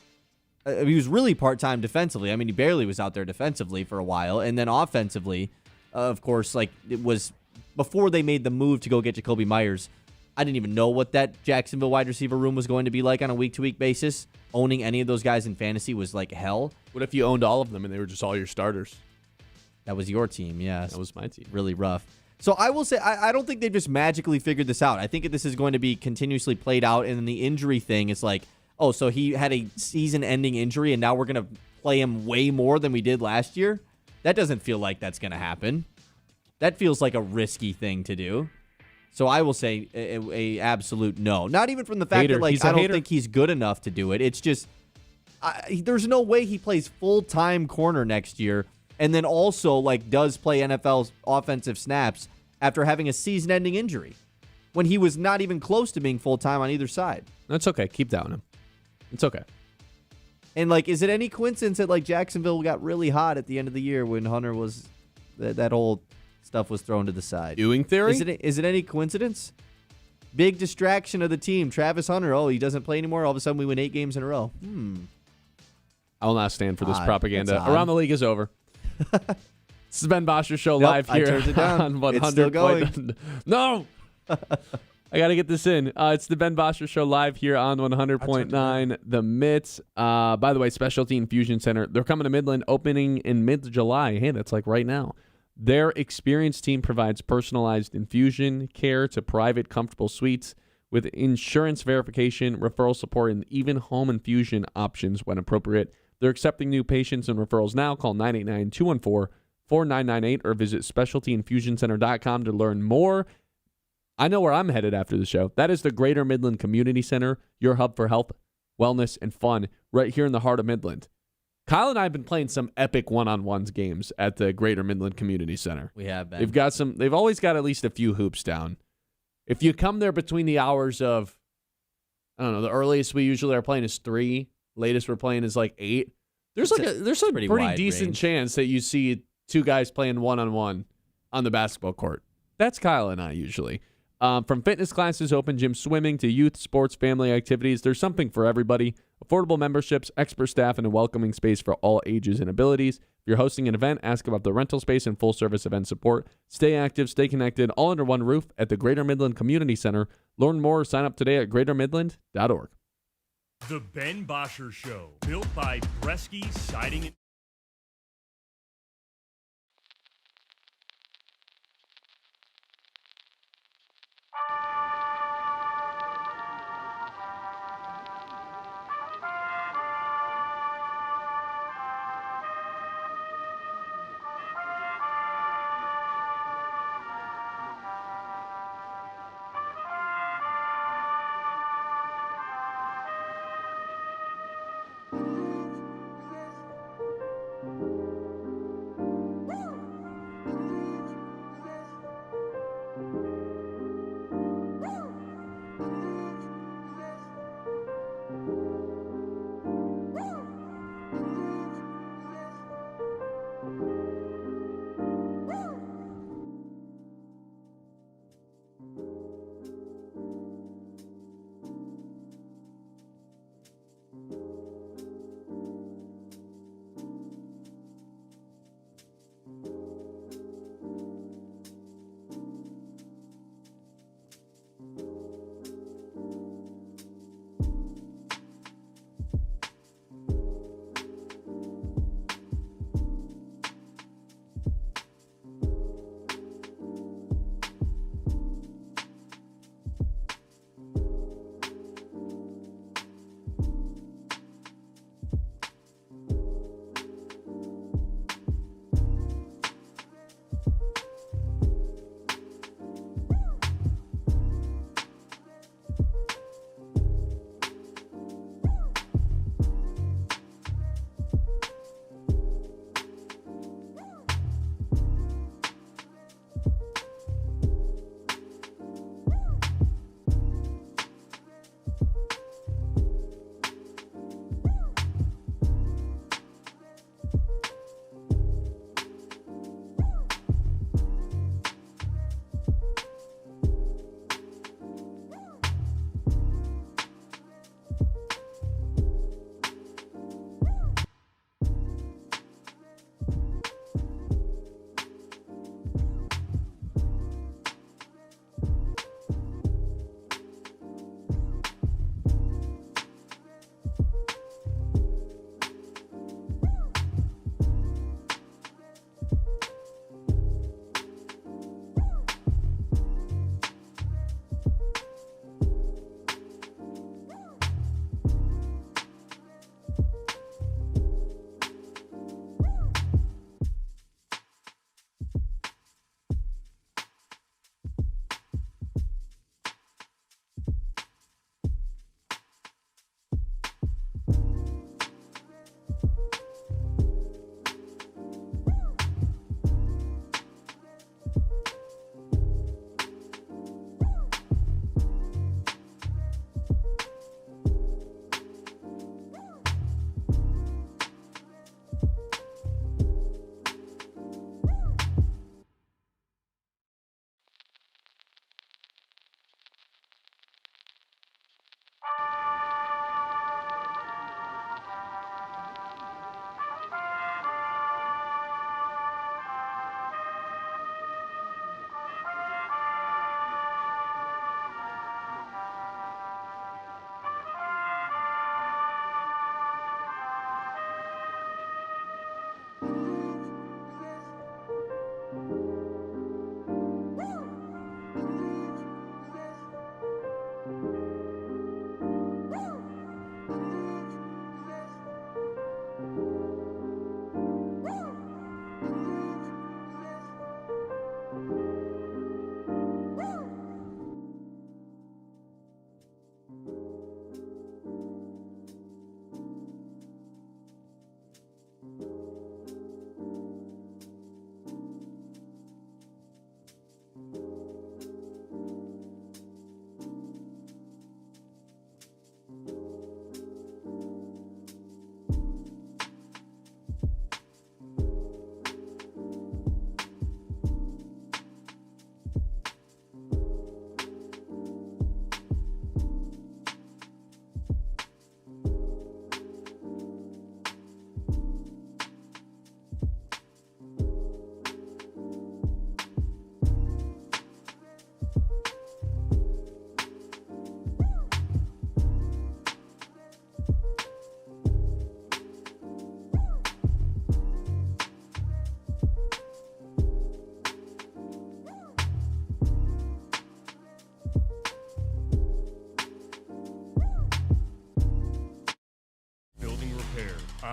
He was really part-time defensively. I mean, he barely was out there defensively for a while. And then offensively, of course, like, it was before they made the move to go get Jacoby Myers. I didn't even know what that Jacksonville wide receiver room was going to be like on a week-to-week basis. Owning any of those guys in fantasy was like hell. What if you owned all of them and they were just all your starters? That was your team, yes. That was my team. Really rough. So I will say, I don't think they've just magically figured this out. I think this is going to be continuously played out, and then the injury thing is like, oh, so he had a season-ending injury, and now we're going to play him way more than we did last year? That doesn't feel like that's going to happen. That feels like a risky thing to do. So I will say a absolute no. Not even from the fact that, like, I don't think he's good enough to do it. It's just, there's no way he plays full-time corner next year and then also, like, does play NFL's offensive snaps after having a season-ending injury when he was not even close to being full-time on either side. That's okay. Keep doubting him. It's okay. And, like, is it any coincidence that, like, Jacksonville got really hot at the end of the year when Hunter was, that whole stuff was thrown to the side? Ewing theory? Is it any coincidence? Big distraction of the team. Travis Hunter, oh, he doesn't play anymore. All of a sudden we win 8 games in a row. I will not stand for this propaganda. That's odd. Around the League is over. This is Ben Bosscher Show live here I turned it down. on 100. It's still going. No! I got to get this in. It's the Ben Bosscher Show live here on 100.9 The Mitts. By the way, Specialty Infusion Center, they're coming to Midland, opening in mid-July. Hey, that's like right now. Their experienced team provides personalized infusion care to private, comfortable suites with insurance verification, referral support, and even home infusion options when appropriate. They're accepting new patients and referrals now. Call 989-214-4998 or visit specialtyinfusioncenter.com to learn more. I know where I'm headed after the show. That is the Greater Midland Community Center, your hub for health, wellness, and fun right here in the heart of Midland. Kyle and I have been playing some epic one-on-ones games at the Greater Midland Community Center. We have been. They've always got at least a few hoops down. If you come there between the hours of, I don't know, the earliest we usually are playing is 3, latest we're playing is like 8. There's a pretty decent range. chance that you see 2 guys playing one-on-one on the basketball court. That's Kyle and I usually. From fitness classes, open gym swimming, to youth sports, family activities, there's something for everybody. Affordable memberships, expert staff, and a welcoming space for all ages and abilities. If you're hosting an event, ask about the rental space and full-service event support. Stay active, stay connected, all under one roof at the Greater Midland Community Center. Learn more or sign up today at greatermidland.org. The Ben Bosscher Show, built by Bresky Siding and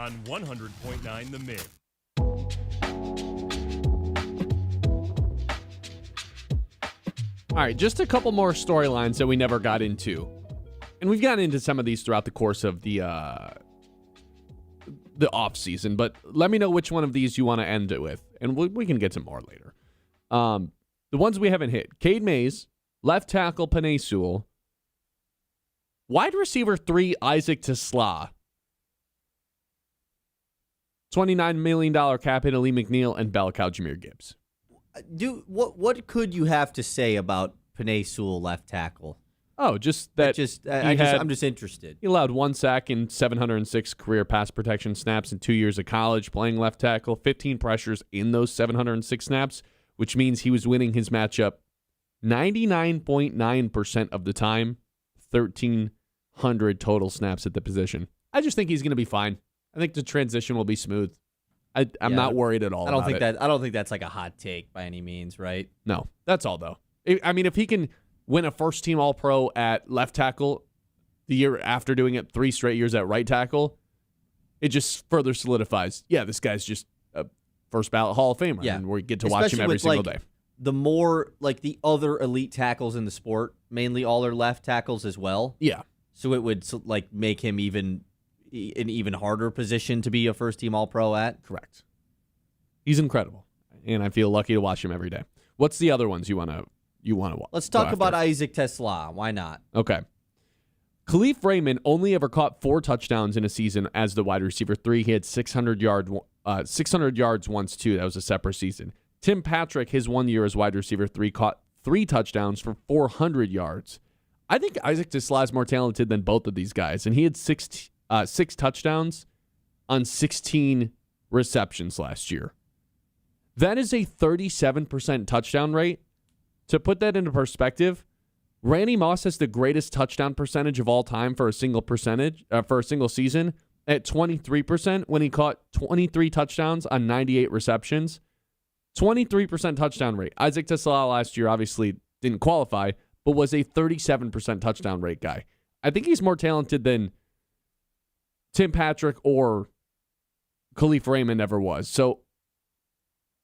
on 100.9 The Mid. All right, just a couple more storylines that we never got into. And we've gotten into some of these throughout the course of the off season, but let me know which one of these you want to end it with, and we can get to more later. The ones we haven't hit: Cade Mays, left tackle Penei Sewell, wide receiver 3 Isaac Tesla, $29 million cap hit Ali McNeil, and bell cow Jahmyr Gibbs. What could you have to say about Penei Sewell, left tackle? Oh, just that. I'm just interested. He allowed 1 sack in 706 career pass protection snaps in 2 years of college playing left tackle, 15 pressures in those 706 snaps, which means he was winning his matchup 99.9% of the time, 1,300 total snaps at the position. I just think he's going to be fine. I think the transition will be smooth. I'm not worried at all. I don't think that's like a hot take by any means, right? No, that's all though. I mean, if he can win a first-team All-Pro at left tackle the year after doing it 3 straight years at right tackle, it just further solidifies, this guy's just a first-ballot Hall of Famer, and we get to watch him every single day. The more, the other elite tackles in the sport, mainly all are left tackles as well. Yeah. So it would, make him an even harder position to be a first-team All-Pro at? Correct. He's incredible, and I feel lucky to watch him every day. What's the other ones you want to watch? Let's talk about Isaac Tesla. Why not? Okay. Khalif Raymond only ever caught 4 touchdowns in a season as the wide receiver 3. He had 600 yards once, too. That was a separate season. Tim Patrick, his 1 year as wide receiver 3, caught 3 touchdowns for 400 yards. I think Isaac Tesla is more talented than both of these guys, and he had 6 touchdowns on 16 receptions last year. That is a 37% touchdown rate. To put that into perspective, Randy Moss has the greatest touchdown percentage of all time for a single season at 23% when he caught 23 touchdowns on 98 receptions. 23% touchdown rate. Isaac Tesla last year obviously didn't qualify, but was a 37% touchdown rate guy. I think he's more talented than Tim Patrick or Khalif Raymond ever was. So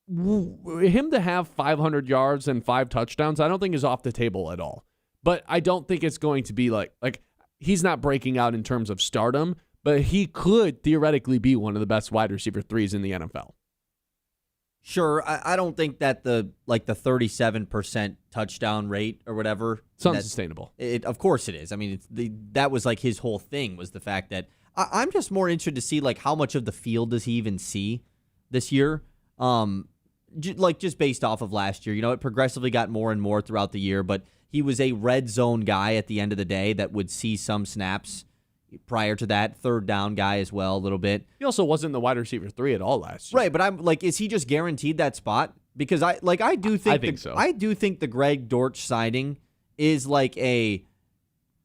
him to have 500 yards and 5 touchdowns, I don't think is off the table at all. But I don't think it's going to be like he's not breaking out in terms of stardom, but he could theoretically be one of the best wide receiver 3s in the NFL. Sure, I don't think that the 37% touchdown rate or whatever. It's unsustainable. Of course it is. I mean, that was his whole thing was the fact that I'm just more interested to see how much of the field does he even see this year. Just based off of last year, it progressively got more and more throughout the year, but he was a red zone guy at the end of the day that would see some snaps. Prior to that, third down guy as well, a little bit. He also wasn't the wide receiver 3 at all last year. Right, but I'm is he just guaranteed that spot? Because I do think so. I do think the Greg Dortch signing is he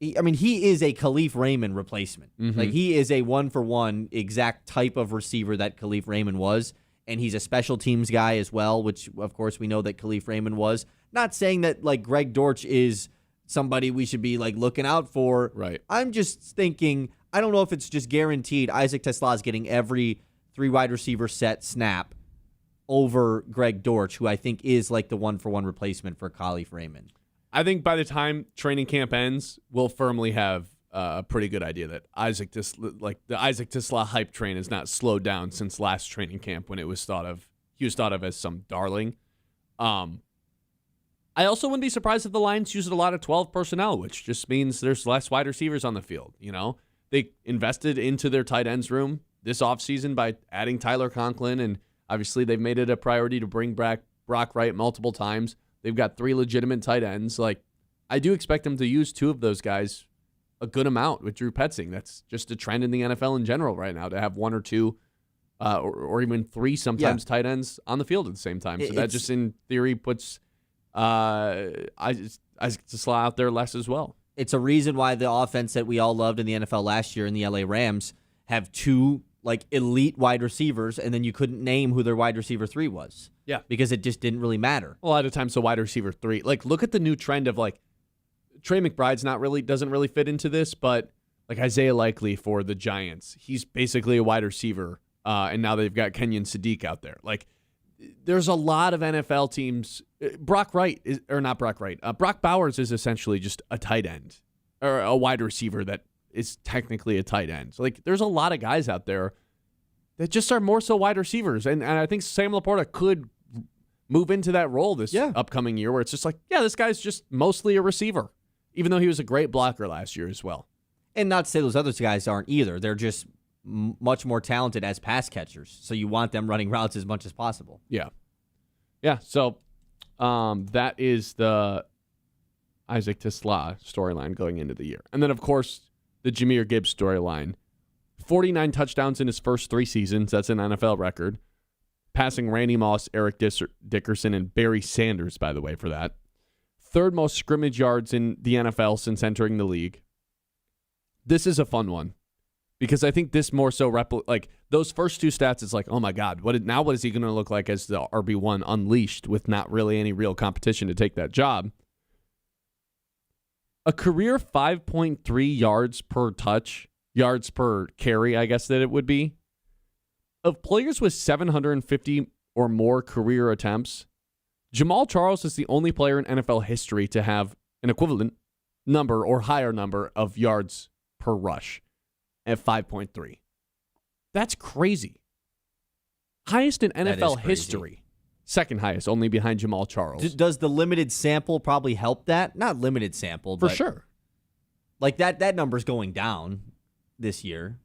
is a Khalif Raymond replacement. Mm-hmm. He is a 1-for-1 exact type of receiver that Khalif Raymond was, and he's a special teams guy as well, which of course we know that Khalif Raymond was. Not saying that Greg Dortch is somebody we should be looking out for. Right. I'm just thinking, I don't know if it's just guaranteed Isaac Tesla is getting every 3 wide receiver set snap over Greg Dortch, who I think is the 1-for-1 replacement for Khalif Raymond. I think by the time training camp ends, we'll firmly have a pretty good idea that the Isaac Tesla hype train has not slowed down since last training camp when he was thought of as some darling. I also wouldn't be surprised if the Lions used a lot of 12 personnel, which just means there's less wide receivers on the field. They invested into their tight ends room this offseason by adding Tyler Conklin, and obviously they've made it a priority to bring back Brock Wright multiple times. They've got 3 legitimate tight ends. I do expect them to use 2 of those guys a good amount with Drew Petzing. That's just a trend in the NFL in general right now, to have 1 or 2 or even 3 sometimes tight ends on the field at the same time. So that just in theory puts Isaac Tesla out there less as well. It's a reason why the offense that we all loved in the NFL last year in the LA Rams have 2 elite wide receivers, and then you couldn't name who their wide receiver 3 was. Yeah. Because it just didn't really matter. A lot of times the wide receiver 3, look at the new trend of Trey McBride's doesn't really fit into this, but like Isaiah Likely for the Giants. He's basically a wide receiver, and now they've got Kenyon Sadiq out there. Like, there's a lot of NFL teams. Brock Bowers is essentially just a tight end or a wide receiver that is technically a tight end. So, like, there's a lot of guys out there that just are more so wide receivers. And I think Sam Laporta could move into that role this upcoming year where it's just like, yeah, this guy's just mostly a receiver, even though he was a great blocker last year as well. And not to say those other guys aren't either. They're just much more talented as pass catchers. So you want them running routes as much as possible. Yeah. Yeah. So that is the Isaac Tisla storyline going into the year. And then, of course, the Jahmyr Gibbs storyline. 49 touchdowns in his first 3 seasons. That's an NFL record. Passing Randy Moss, Eric Dickerson, and Barry Sanders, by the way, for that. 3rd most scrimmage yards in the NFL since entering the league. This is a fun one because I think this more so like those first 2 stats. It's like, oh my God, what is he going to look like as the RB1 unleashed with not really any real competition to take that job? A career 5.3 yards per carry, I guess that it would be. Of players with 750 or more career attempts, Jamal Charles is the only player in NFL history to have an equivalent number or higher number of yards per rush at 5.3. That's crazy. Highest in NFL history. Second highest, only behind Jamal Charles. Does the limited sample probably help that? Not limited sample, For but sure. Like that number's going down this year,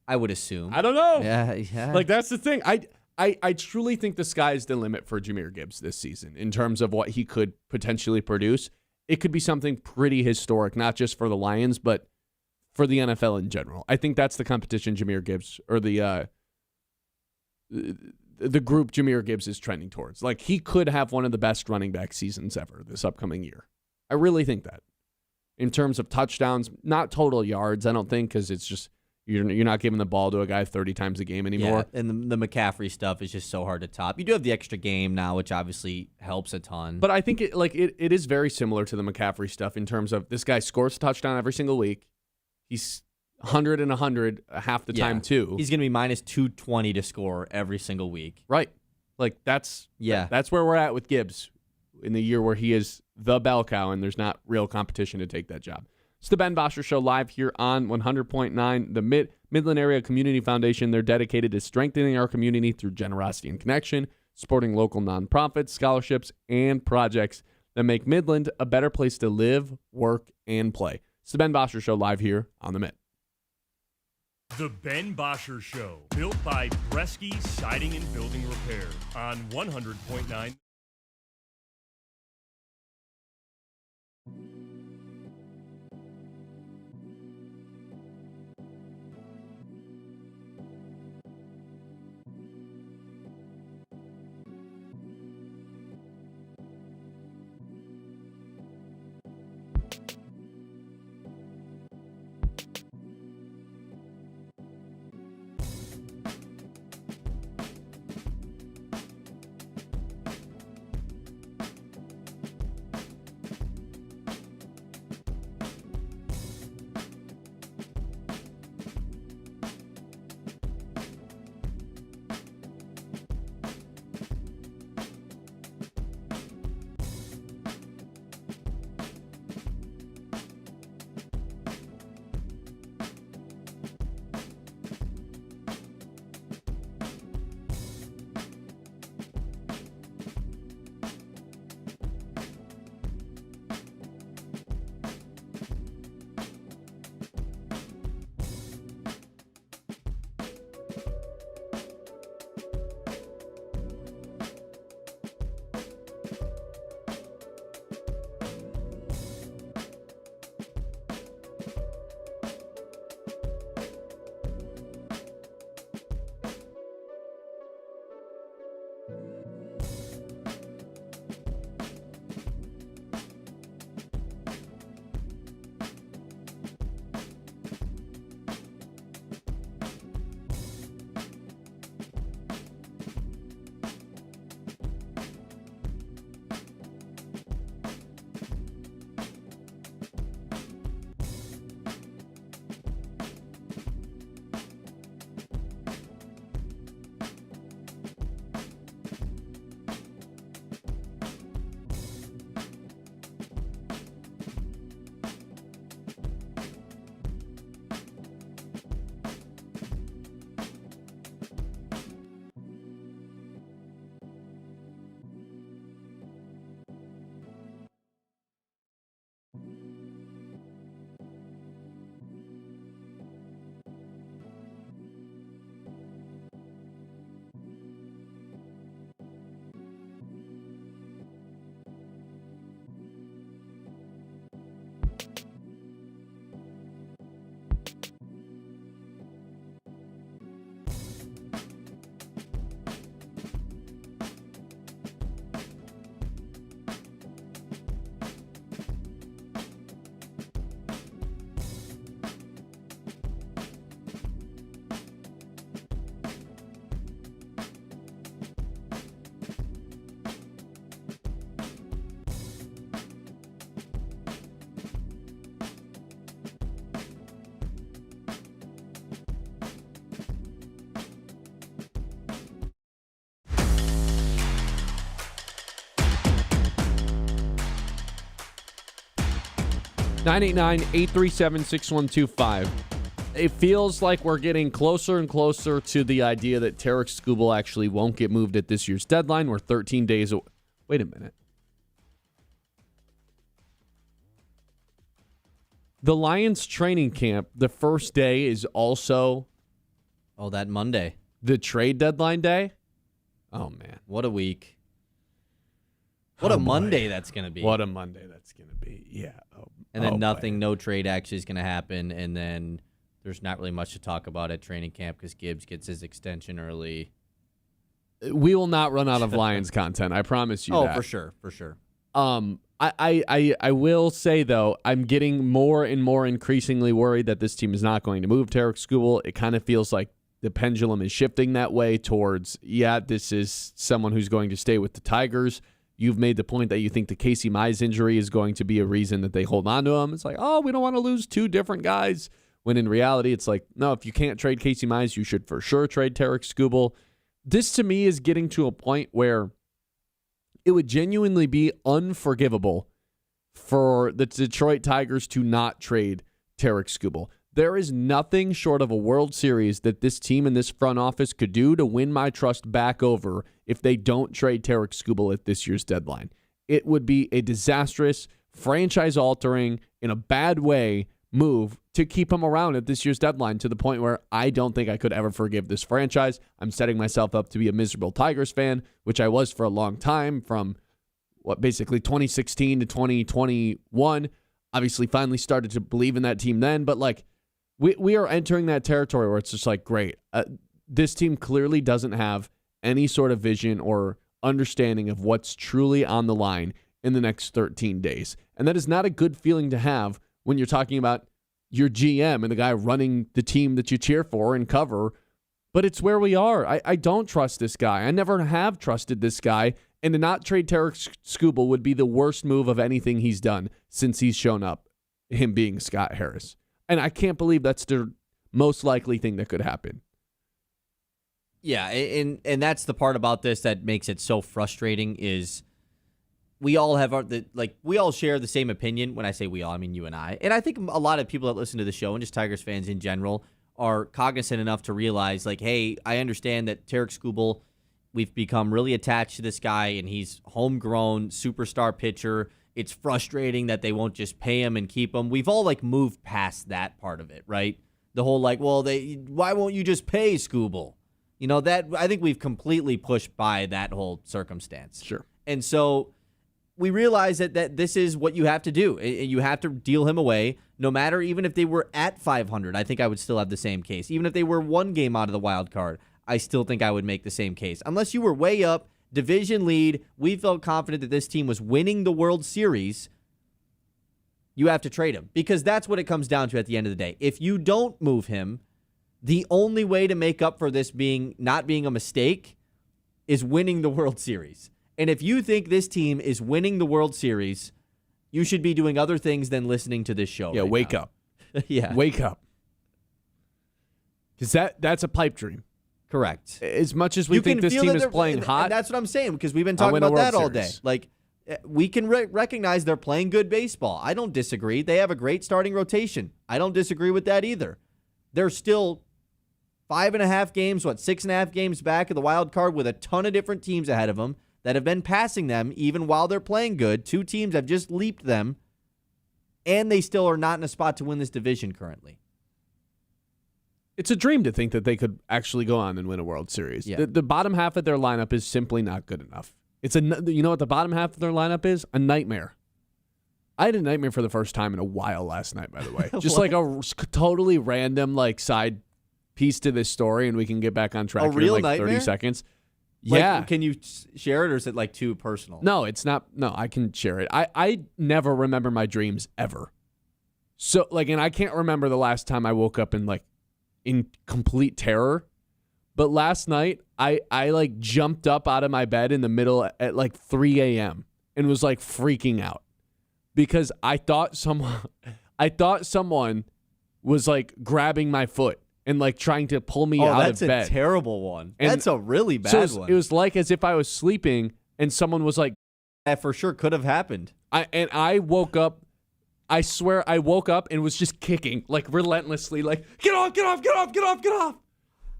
I would assume. I don't know. Yeah. Like, that's the thing. I truly think the sky's the limit for Jahmyr Gibbs this season in terms of what he could potentially produce. It could be something pretty historic, not just for the Lions, but for the NFL in general. I think that's the competition Jahmyr Gibbs, or the group Jahmyr Gibbs is trending towards. Like, he could have one of the best running back seasons ever this upcoming year. I really think that. In terms of touchdowns, not total yards, I don't think, because it's just you're not giving the ball to a guy 30 times a game anymore. Yeah, and the McCaffrey stuff is just so hard to top. You do have the extra game now, which obviously helps a ton. But I think it is very similar to the McCaffrey stuff in terms of this guy scores a touchdown every single week. He's 100 and 100 half the time too. He's going to be minus 220 to score every single week. Right. Like that's where we're at with Gibbs in the year where he is the bell cow and there's not real competition to take that job. It's the Ben Bosscher Show live here on 100.9, the Midland Area Community Foundation. They're dedicated to strengthening our community through generosity and connection, supporting local nonprofits, scholarships, and projects that make Midland a better place to live, work, and play. It's the Ben Bosscher Show live here on the Mid. The Ben Bosscher Show, built by Bresky Siding and Building Repair on 100.9. 989-837-6125. It feels like we're getting closer and closer to the idea that Tarek Skubal actually won't get moved at this year's deadline. We're 13 days away. Wait a minute. The Lions training camp, the first day is also that Monday. the trade deadline day. Oh, man. What a week. What a Monday that's going to be. What a Monday that's going to be. Yeah. And then no trade actually is going to happen. And then there's not really much to talk about at training camp because Gibbs gets his extension early. We will not run out of Lions content. I promise you that. Oh, for sure. For sure. I will say, though, I'm getting more and more increasingly worried that this team is not going to move Tarek Skubal. It kind of feels like the pendulum is shifting that way towards, this is someone who's going to stay with the Tigers. You've made the point that you think the Casey Mize injury is going to be a reason that they hold on to him. It's like, we don't want to lose two different guys. When in reality, it's like, no, if you can't trade Casey Mize, you should for sure trade Tarek Skubal. This, to me, is getting to a point where it would genuinely be unforgivable for the Detroit Tigers to not trade Tarek Skubal. There is nothing short of a World Series that this team in this front office could do to win my trust back over if they don't trade Tarek Skubal at this year's deadline. It would be a disastrous, franchise-altering, in a bad way, move to keep him around at this year's deadline to the point where I don't think I could ever forgive this franchise. I'm setting myself up to be a miserable Tigers fan, which I was for a long time from, basically 2016 to 2021. Obviously, finally started to believe in that team then, but we are entering that territory where it's just like, great. This team clearly doesn't have any sort of vision or understanding of what's truly on the line in the next 13 days. And that is not a good feeling to have when you're talking about your GM and the guy running the team that you cheer for and cover. But it's where we are. I don't trust this guy. I never have trusted this guy. And to not trade Tarek Skubal would be the worst move of anything he's done since he's shown up, him being Scott Harris. And I can't believe that's the most likely thing that could happen. Yeah, and that's the part about this that makes it so frustrating is we all have we all share the same opinion. When I say we all, I mean you and I. And I think a lot of people that listen to the show and just Tigers fans in general are cognizant enough to realize, hey, I understand that Tarek Skubal, we've become really attached to this guy, and he's homegrown superstar pitcher. It's frustrating that they won't just pay him and keep him. We've all moved past that part of it, right? The whole why won't you just pay Skubal? That I think we've completely pushed by that whole circumstance. Sure. And so we realize that this is what you have to do. You have to deal him away, no matter, even if they were at 500, I think I would still have the same case. Even if they were one game out of the wild card, I still think I would make the same case. Unless you were way up, division lead, we felt confident that this team was winning the World Series, you have to trade him. Because that's what it comes down to at the end of the day. If you don't move him, the only way to make up for this not being a mistake is winning the World Series. And if you think this team is winning the World Series, you should be doing other things than listening to this show. Yeah, right wake now. up. Yeah. Wake up. Because that's a pipe dream. Correct. As much as we think this team is playing hot. And that's what I'm saying, because we've been talking about that all day. We can recognize they're playing good baseball. I don't disagree. They have a great starting rotation. I don't disagree with that either. They're still 5.5 games, 6.5 games back of the wild card with a ton of different teams ahead of them that have been passing them even while they're playing good. 2 teams have just leaped them, and they still are not in a spot to win this division currently. It's a dream to think that they could actually go on and win a World Series. Yeah. The bottom half of their lineup is simply not good enough. You know what the bottom half of their lineup is? A nightmare. I had a nightmare for the first time in a while last night, by the way. Just a totally random side piece to this story, and we can get back on track here in 30 seconds. Yeah. Can you share it, or is it too personal? No, it's not. No, I can share it. I never remember my dreams ever. So and I can't remember the last time I woke up in complete terror. But last night, I jumped up out of my bed in the middle at 3 a.m. and was freaking out because I thought someone was grabbing my foot and trying to pull me out of bed. That's a terrible one. And that's a really bad one. It was as if I was sleeping and someone was that for sure could have happened. I woke up I swear I woke up and was just kicking, like relentlessly, like, get off, get off, get off, get off, get off.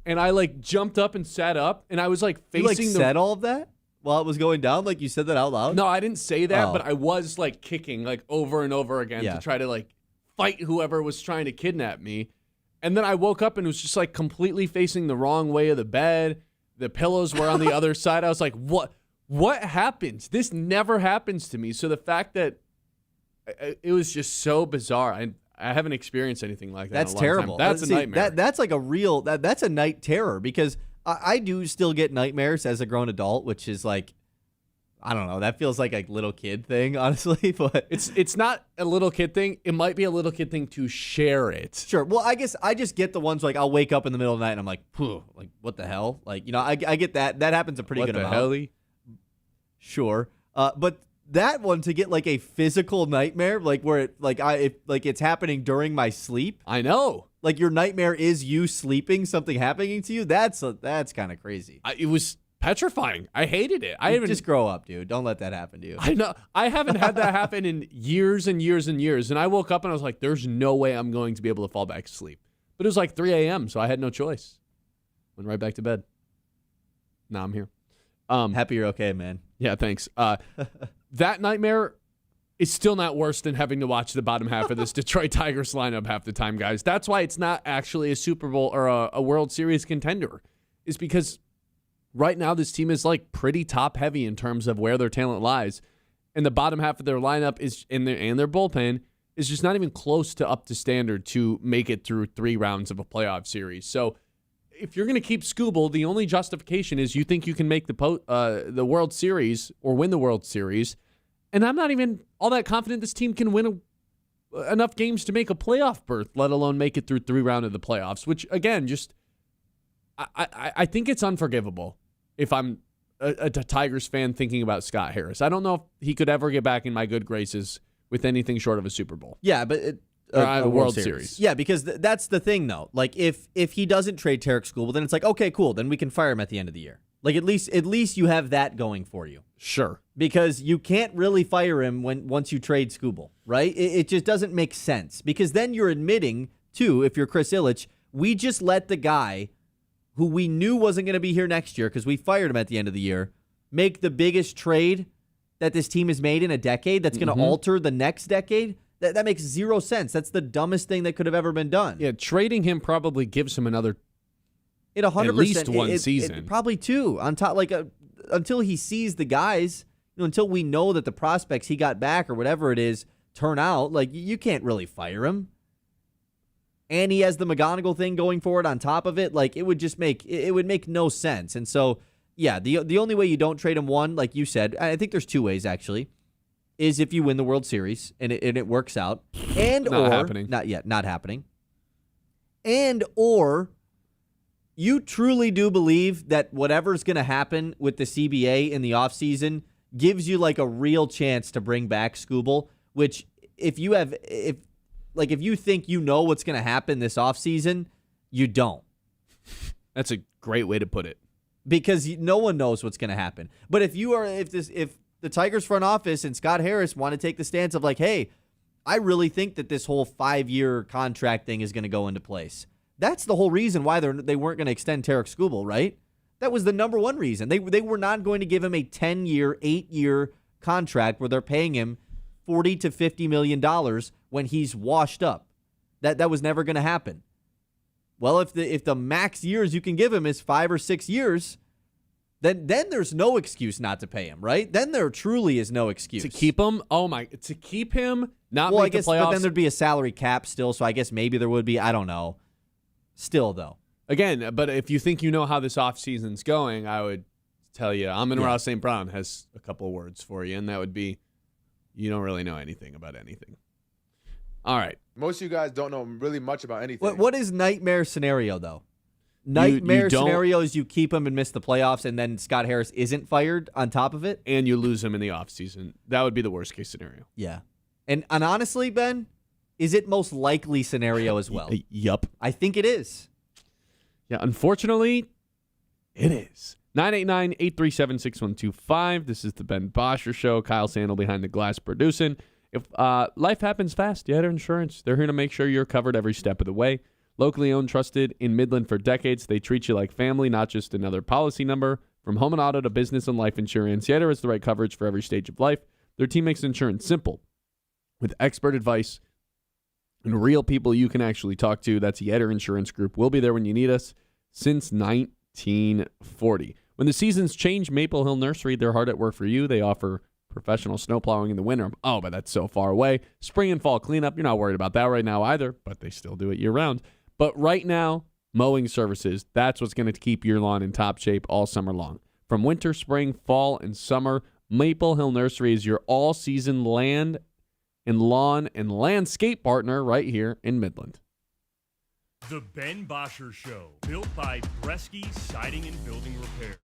And I like jumped up and sat up, and I was like facing You said all of that while it was going down? Like you said that out loud? No, I didn't say that, Oh. but I was like kicking like over and over again to try to like fight whoever was trying to kidnap me. And then I woke up and was just like completely facing the wrong way of the bed. The pillows were on the other side. I was like, what happens? This never happens to me. So the fact that it was just so bizarre. I haven't experienced anything like that. That's in a long terrible. Time. That's a nightmare. That's like a real, that's a night terror because I do still get nightmares as a grown adult, which is like, I don't know. That feels like a little kid thing, honestly. But it's not a little kid thing. It might be a little kid thing to share it. Sure. Well, I guess I just get the ones like I'll wake up in the middle of the night and I'm like, phew, like what the hell? Like, I get that. That happens a pretty good amount. What the hell? Sure. But that one to get like a physical nightmare, like where it like it's happening during my sleep. I know. Like your nightmare is you sleeping, something happening to you. That's kind of crazy. It was petrifying. I hated it. I just grow up, dude. Don't let that happen to you. I know. I haven't had that happen in years and years and years. And I woke up and I was like, there's no way I'm going to be able to fall back to sleep. But it was like 3 a.m., so I had no choice. Went right back to bed. Now I'm here. Happy you're okay, man. Yeah, thanks. That nightmare is still not worse than having to watch the bottom half of this Detroit Tigers lineup half the time, guys. That's why it's not actually a Super Bowl or a World Series contender. Is because right now this team is like pretty top heavy in terms of where their talent lies. And the bottom half of their lineup is and their bullpen is just not even close to up to standard to make it through 3 rounds of a playoff series. So if you're going to keep Skubal, the only justification is you think you can make the World Series or win the World Series. And I'm not even all that confident this team can win enough games to make a playoff berth, let alone make it through 3 rounds of the playoffs, which, again, just I think it's unforgivable if I'm a Tigers fan thinking about Scott Harris. I don't know if he could ever get back in my good graces with anything short of a Super Bowl. Yeah, but a World Series. Yeah, because that's the thing, though. Like, if he doesn't trade Tarek Skubal, then it's like, okay, cool. Then we can fire him at the end of the year. Like, at least you have that going for you. Sure. Because you can't really fire him once you trade Skubal, right? It just doesn't make sense. Because then you're admitting, too, if you're Chris Ilitch, we just let the guy who we knew wasn't going to be here next year because we fired him at the end of the year, make the biggest trade that this team has made in a decade that's going to alter the next decade. That makes zero sense. That's the dumbest thing that could have ever been done. Yeah, trading him probably gives him another It 100%, at least one season. Probably 2. On top, like until he sees the guys, until we know that the prospects he got back or whatever it is turn out, like you can't really fire him. And he has the McGonagall thing going forward on top of it. Like it would make no sense. And so, yeah, the only way you don't trade him, one, like you said, I think there's 2 ways actually, is if you win the World Series and it works out, and not happening. Not yet, not happening, and or you truly do believe that whatever's going to happen with the CBA in the offseason gives you like a real chance to bring back Skubal, which if you think you know what's going to happen this offseason, you don't. That's a great way to put it. Because no one knows what's going to happen. But if the Tigers front office and Scott Harris want to take the stance of like, hey, I really think that this whole 5-year contract thing is going to go into place. That's the whole reason why they weren't going to extend Tarek Skubal, right? That was the number one reason. They were not going to give him a 10-year, 8-year contract where they're paying him $40 to $50 million when he's washed up. That was never going to happen. Well, if the max years you can give him is 5 or 6 years, then there's no excuse not to pay him, right? Then there truly is no excuse To keep him? To keep him not well, make I guess, the playoffs. but then there'd be a salary cap still, so I guess maybe there would be. I don't know. Still, though. Again, but if you think you know how this offseason's going, I would tell you, Amon-Ra St. Brown has a couple of words for you, and that would be, you don't really know anything about anything. All right. Most of you guys don't know really much about anything. What is nightmare scenario, though? Nightmare scenario is you keep him and miss the playoffs, and then Scott Harris isn't fired on top of it? And you lose him in the offseason. That would be the worst case scenario. Yeah. And honestly, Ben, is it most likely scenario as well? Yup. I think it is. Yeah, unfortunately, it is. 989-837-6125. This is the Ben Bosscher Show. Kyle Sandel behind the glass producing. If life happens fast, Yetter Insurance, they're here to make sure you're covered every step of the way. Locally owned, trusted in Midland for decades, they treat you like family, not just another policy number. From home and auto to business and life insurance, Yetter has the right coverage for every stage of life. Their team makes insurance simple with expert advice and real people you can actually talk to. That's Yetter Insurance Group. We'll be there when you need us since 1940. When the seasons change, Maple Hill Nursery, they're hard at work for you. They offer professional snow plowing in the winter. Oh, but that's so far away. Spring and fall cleanup, you're not worried about that right now either, but they still do it year-round. But right now, mowing services, that's what's going to keep your lawn in top shape all summer long. From winter, spring, fall, and summer, Maple Hill Nursery is your all-season land and lawn and landscape partner right here in Midland. The Ben Bosscher Show, built by Bresky Siding and Building Repair.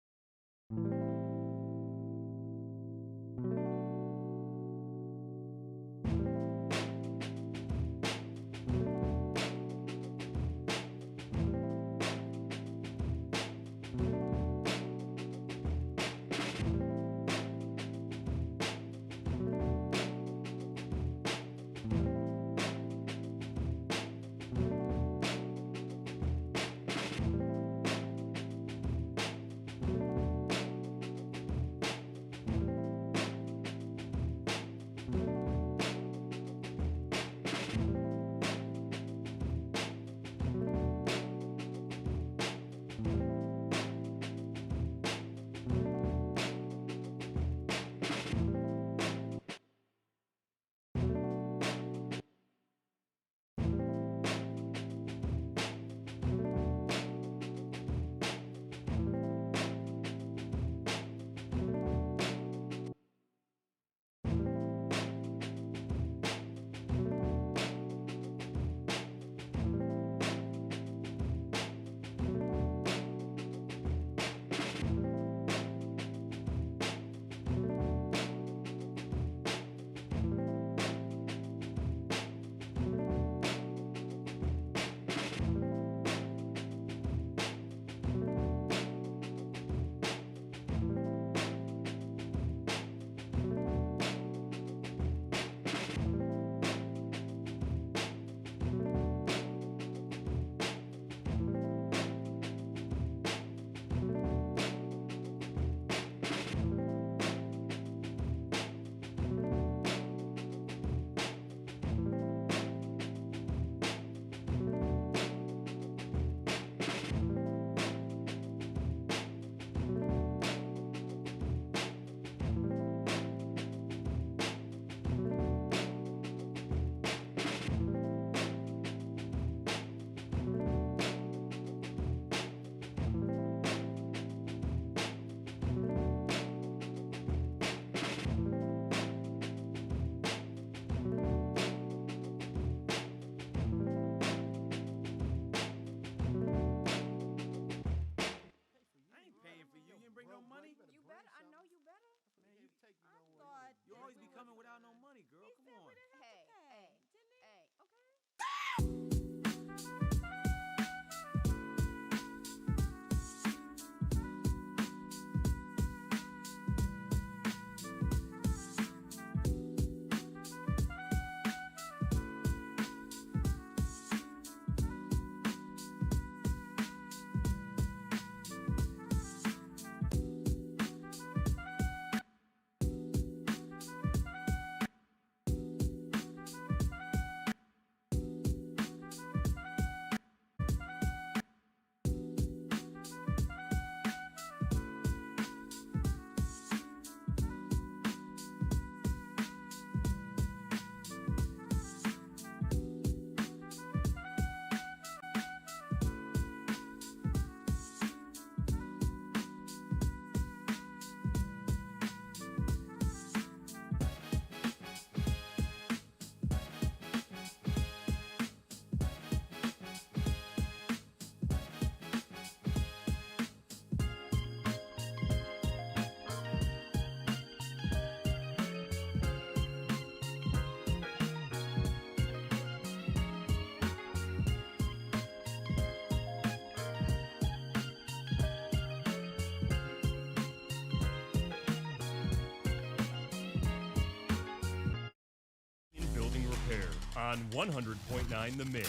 Repair on 100.9 The Mid.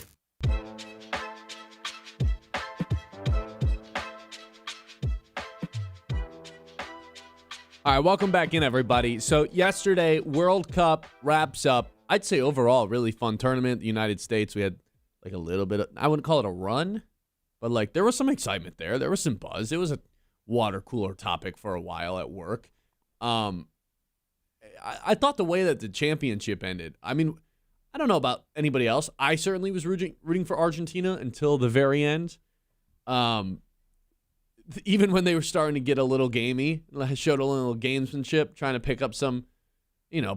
All right, welcome back in, everybody. So yesterday, World Cup wraps up. I'd say overall, really fun tournament. The United States, we had like a little bit of, I wouldn't call it a run, but like there was some excitement there. There was some buzz. It was a water cooler topic for a while at work. I thought the way that the championship ended, I mean, I don't know about anybody else. I certainly was rooting for Argentina until the very end. Even when they were starting to get a little gamey, showed a little gamesmanship, trying to pick up some,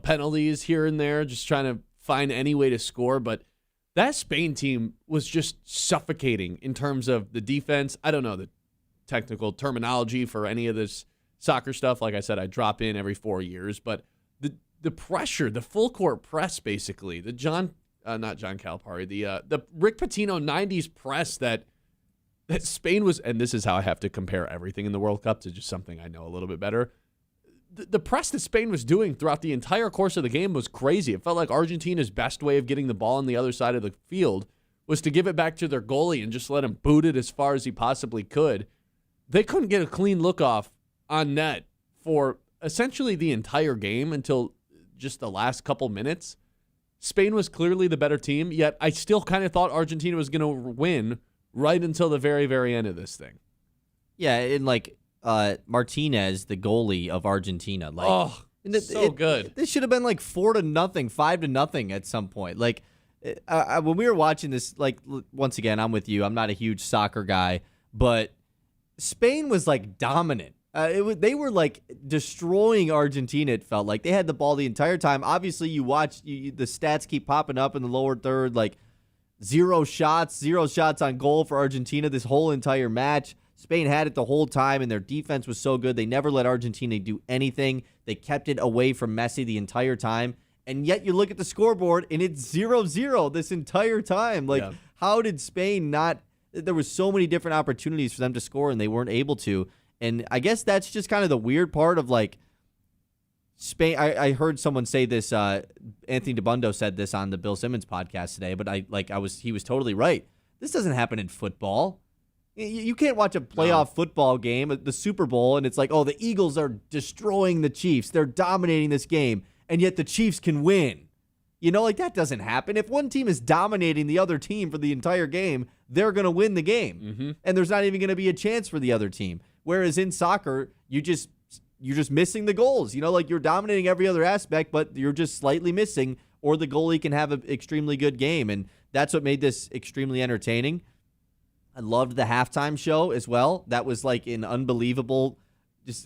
penalties here and there, just trying to find any way to score. But that Spain team was just suffocating in terms of the defense. I don't know the technical terminology for any of this soccer stuff. Like I said, I drop in every 4 years, but the pressure, the full court press, basically, the not John Calipari, the Rick Pitino 90s press that Spain was, and this is how I have to compare everything in the World Cup to just something I know a little bit better. The press that Spain was doing throughout the entire course of the game was crazy. It felt like Argentina's best way of getting the ball on the other side of the field was to give it back to their goalie and just let him boot it as far as he possibly could. They couldn't get a clean look off on net for essentially the entire game until just the last couple minutes. Spain was clearly the better team, yet I still kind of thought Argentina was going to win right until the very, very end of this thing. Yeah, and like Martinez, the goalie of Argentina, like so good. This should have been like 4-0, 5-0 at some point. Like when we were watching this, like once again, I'm with you. I'm not a huge soccer guy, but Spain was like dominant. They were like destroying Argentina. It felt like they had the ball the entire time. Obviously, you watch the stats keep popping up in the lower third, like zero shots on goal for Argentina this whole entire match. Spain had it the whole time, and their defense was so good. They never let Argentina do anything. They kept it away from Messi the entire time. And yet you look at the scoreboard, and it's 0-0 this entire time. Like, How did Spain not – there was so many different opportunities for them to score, and they weren't able to. And I guess that's just kind of the weird part of, like, Spain. I heard someone say this. Anthony DiBundo said this on the Bill Simmons podcast today, but he was totally right. This doesn't happen in football. You can't watch a playoff football game, the Super Bowl, and it's like, oh, the Eagles are destroying the Chiefs. They're dominating this game, and yet the Chiefs can win. Like that doesn't happen. If one team is dominating the other team for the entire game, they're going to win the game. Mm-hmm. And there's not even going to be a chance for the other team. Whereas in soccer, you're just missing the goals. Like you're dominating every other aspect, but you're just slightly missing, or the goalie can have an extremely good game. And that's what made this extremely entertaining. I loved the halftime show as well. That was like an unbelievable.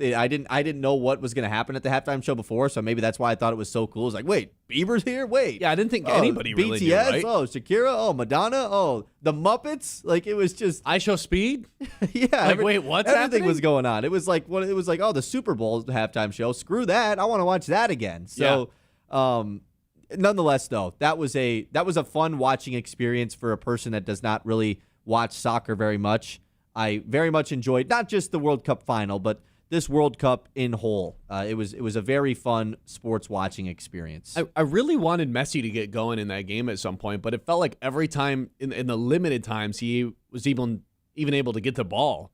I didn't know what was going to happen at the halftime show before, so maybe that's why I thought it was so cool. It's like, wait, Bieber's here? Wait. Yeah, I didn't think anybody really BTS, knew, right? Oh, Shakira, oh, Madonna, oh, the Muppets. Like it was just I Show Speed? Yeah. Wait, what's everything happening? was going on. It was like oh, the Super Bowl halftime show. Screw that. I want to watch that again. So nonetheless though, that was a fun watching experience for a person that does not really watch soccer very much. I very much enjoyed not just the World Cup final, but this World Cup in whole. It was a very fun sports watching experience. I really wanted Messi to get going in that game at some point, but it felt like every time in the limited times he was even able to get the ball,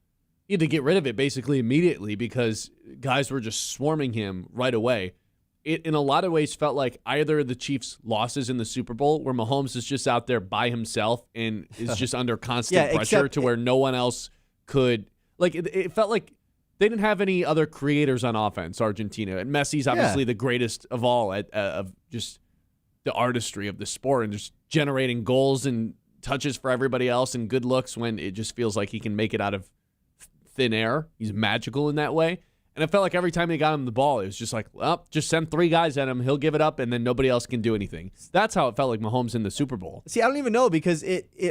he had to get rid of it basically immediately because guys were just swarming him right away. It, in a lot of ways, felt like either the Chiefs' losses in the Super Bowl, where Mahomes is just out there by himself and is just under constant pressure to where no one else could. Like it felt like they didn't have any other creators on offense, Argentina. And Messi's obviously the greatest of all of just the artistry of the sport and just generating goals and touches for everybody else and good looks when it just feels like he can make it out of thin air. He's magical in that way. And it felt like every time they got him the ball, it was just like, well, just send 3 guys at him. He'll give it up, and then nobody else can do anything. That's how it felt like Mahomes in the Super Bowl. See, I don't even know because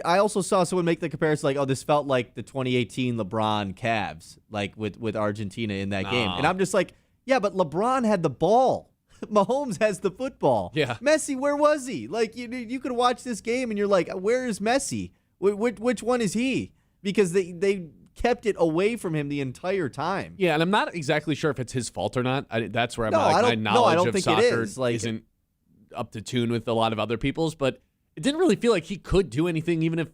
I also saw someone make the comparison like, oh, this felt like the 2018 LeBron Cavs, like with Argentina in that game. And I'm just like, yeah, but LeBron had the ball. Mahomes has the football. Yeah. Messi, where was he? Like, you could watch this game, and you're like, where is Messi? Which one is he? Because they kept it away from him the entire time. Yeah, and I'm not exactly sure if it's his fault or not. That's where I'm No, like, my knowledge I don't of think soccer it is. Like, isn't up to tune with a lot of other people's, but it didn't really feel like he could do anything even if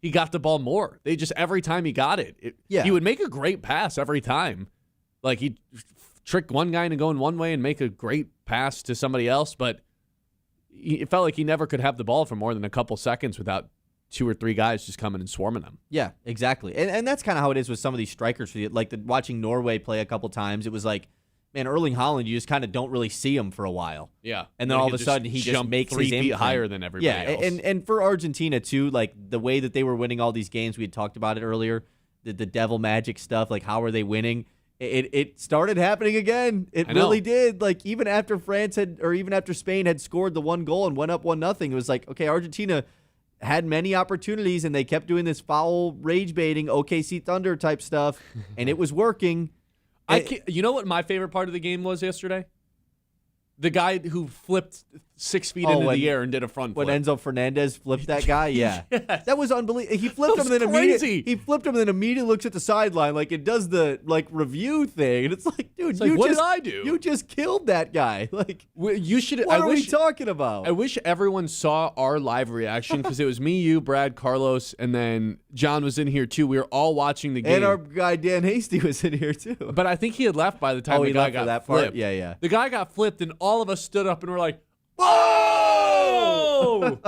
he got the ball more. They just, every time he got it, he would make a great pass every time. Like he'd trick one guy into going one way and make a great pass to somebody else, but it felt like he never could have the ball for more than a couple seconds without 2 or 3 guys just coming and swarming him. Yeah, exactly. And that's kind of how it is with some of these strikers. Like watching Norway play a couple times, it was like, man, Erling Haaland, you just kind of don't really see him for a while. Yeah. And then all of a sudden he just makes 3 his feet imprint higher than everybody else. And for Argentina too, like the way that they were winning all these games, we had talked about it earlier, the devil magic stuff, like how are they winning? It started happening again. It really did. Like even after Spain had scored the 1 goal and went up 1-0, it was like, okay, Argentina had many opportunities and they kept doing this foul rage baiting OKC Thunder type stuff, and it was working. You know what my favorite part of the game was yesterday? The guy who flipped 6 feet into the air and did a front flip. When Enzo Fernandez flipped that guy, yeah. Yes. That was unbelievable. He flipped him and then immediately looks at the sideline like it does the review thing. And it's like, dude, what did I do? You just killed that guy. Like you should What are we talking about? I wish everyone saw our live reaction because it was me, you, Brad, Carlos, and then John was in here too. We were all watching the game. And our guy Dan Hasty was in here too. But I think he had left by the time the guy got flipped. Yeah. The guy got flipped and all of us stood up and were like, whoa!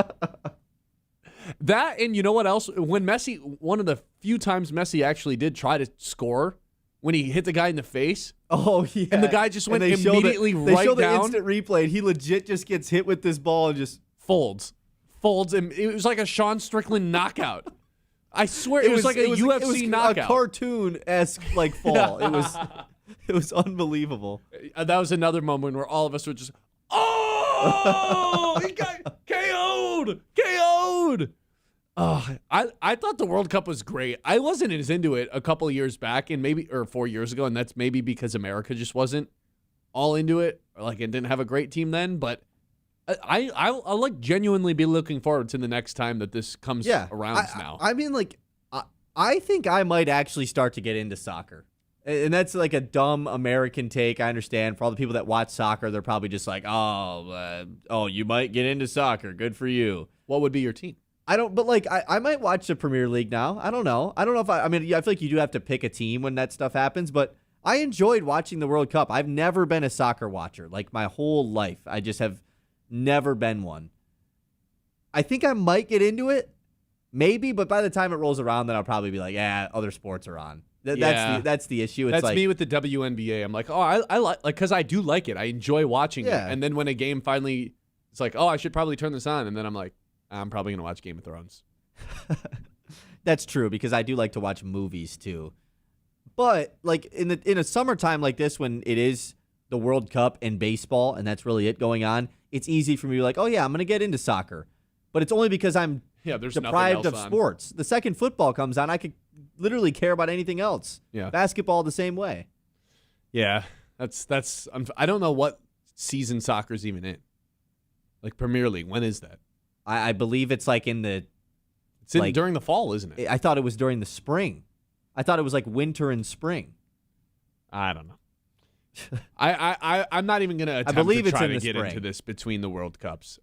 That, and you know what else? When Messi, one of the few times Messi actually did try to score, when he hit the guy in the face. Oh, yeah. And the guy just went they immediately they right show down. the instant replay, and he legit just gets hit with this ball and just folds, and it was like a Sean Strickland knockout. I swear it was like a UFC knockout. A cartoon-esque fall. It was unbelievable. That was another moment where all of us were just, oh, he got KO'd. I thought the World Cup was great. I wasn't as into it a couple of years back, or 4 years ago, and that's maybe because America just wasn't all into it, or like it didn't have a great team then. But I'll like genuinely be looking forward to the next time that this comes around now. I mean, I think I might actually start to get into soccer. And that's like a dumb American take. I understand. For all the people that watch soccer, they're probably just like, oh, you might get into soccer. Good for you. What would be your team? I don't, but I might watch the Premier League now. I don't know. I don't know if I feel like you do have to pick a team when that stuff happens, but I enjoyed watching the World Cup. I've never been a soccer watcher, like my whole life. I just have never been one. I think I might get into it, maybe, but by the time it rolls around, then I'll probably be like, yeah, other sports are on. That's the issue. It's that's me with the WNBA. I'm like, I like because I do like it. I enjoy watching it. And then when a game finally, it's like, I should probably turn this on. And then I'm like, I'm probably gonna watch Game of Thrones. That's true because I do like to watch movies too. But like in a summertime like this, when it is the World Cup and baseball, and that's really it going on, it's easy for me to be like, oh yeah, I'm gonna get into soccer. But it's only because I'm there's deprived of on. sports. The second football comes on, I could literally care about anything else. Yeah, basketball the same way. Yeah, that's. I don't know what season soccer's even in. Like Premier League, when is that? I believe it's like in the. It's during the fall, isn't it? I thought it was during the spring. I thought it was like winter and spring. I don't know. I'm not even gonna attempt to try to get into this between the World Cups.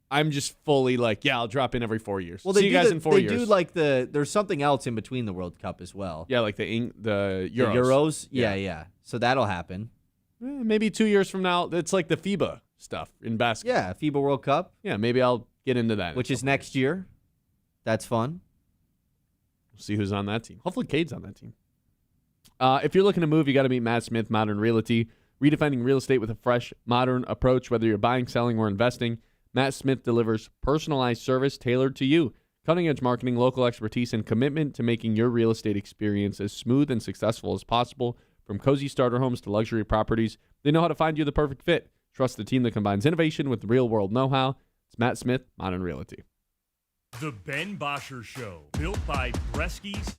I'm just fully like, I'll drop in every 4 years. Well, see you guys in 4 years. They do like there's something else in between the World Cup as well. Yeah, like the Euros. The Euros? Yeah. So that'll happen. Maybe 2 years from now. It's like the FIBA stuff in basketball. Yeah, FIBA World Cup. Yeah, maybe I'll get into that. Which is next year. That's fun. We'll see who's on that team. Hopefully Cade's on that team. If you're looking to move, you got to meet Matt Smith, Modern Realty. Redefining real estate with a fresh, modern approach. Whether you're buying, selling, or investing, Matt Smith delivers personalized service tailored to you. Cutting-edge marketing, local expertise, and commitment to making your real estate experience as smooth and successful as possible. From cozy starter homes to luxury properties, they know how to find you the perfect fit. Trust the team that combines innovation with real-world know-how. It's Matt Smith, Modern Realty. The Ben Bosscher Show, built by Bresky's.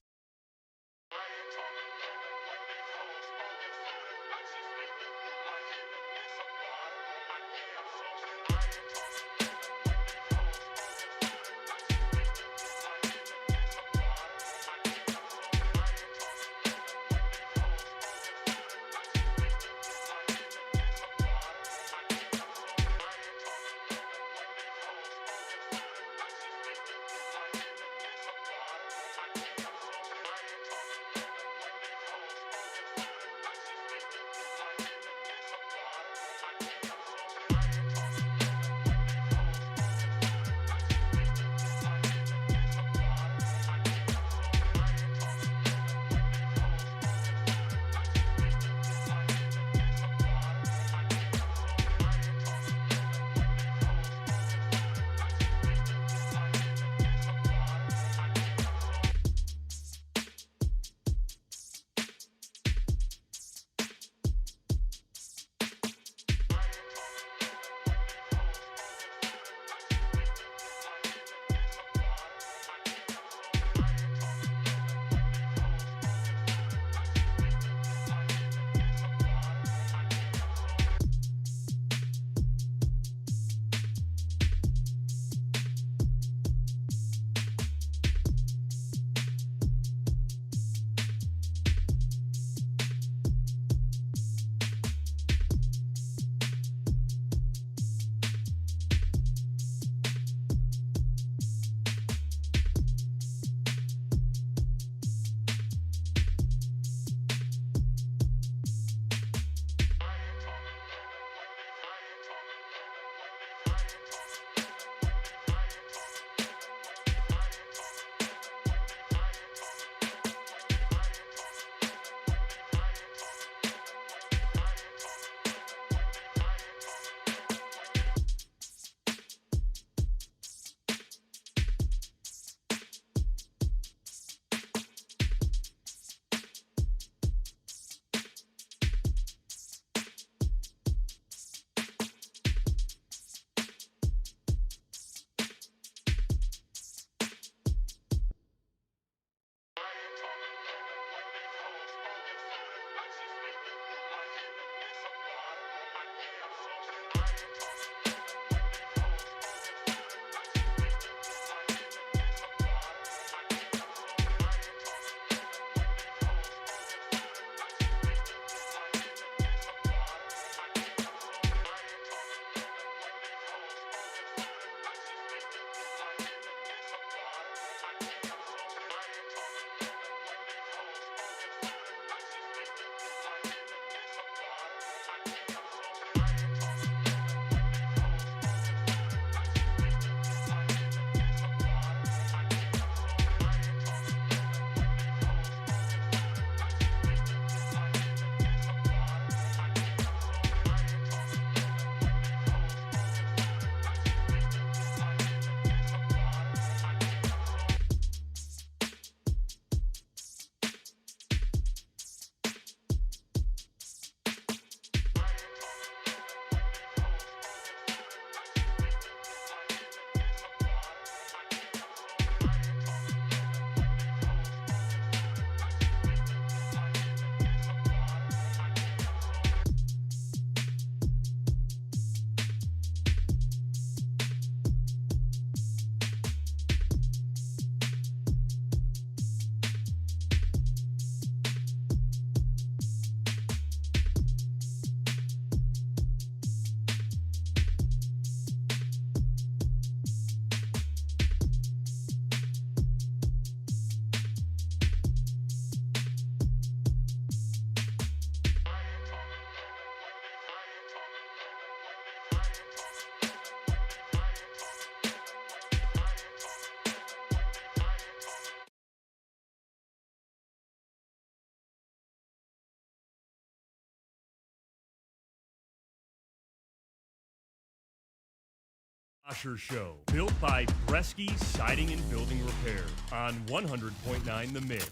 Bosscher Show, built by Bresky Siding and Building Repair on 100.9 The Mid.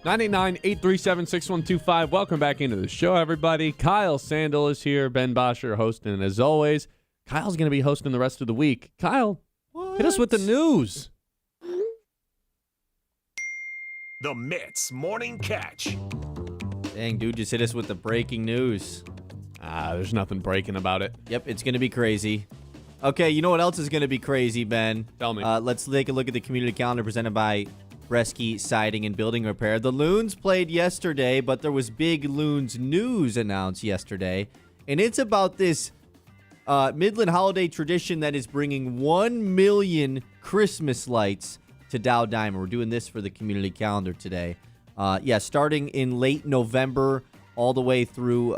Nine 837-6125. Welcome back into the show, everybody. Kyle Sandel is here. Ben Bosscher hosting, and as always, Kyle's going to be hosting the rest of the week. Kyle, hit us with the news. The Mitts Morning Catch. Dang, dude, just hit us with the breaking news. There's nothing breaking about it. Yep, it's going to be crazy. Okay, you know what else is going to be crazy, Ben? Tell me. Let's take a look at the community calendar presented by Bresky Siding and Building Repair. The Loons played yesterday, but there was big Loons news announced yesterday, and it's about this Midland holiday tradition that is bringing 1 million Christmas lights to Dow Diamond. We're doing this for the community calendar today. Starting in late November all the way through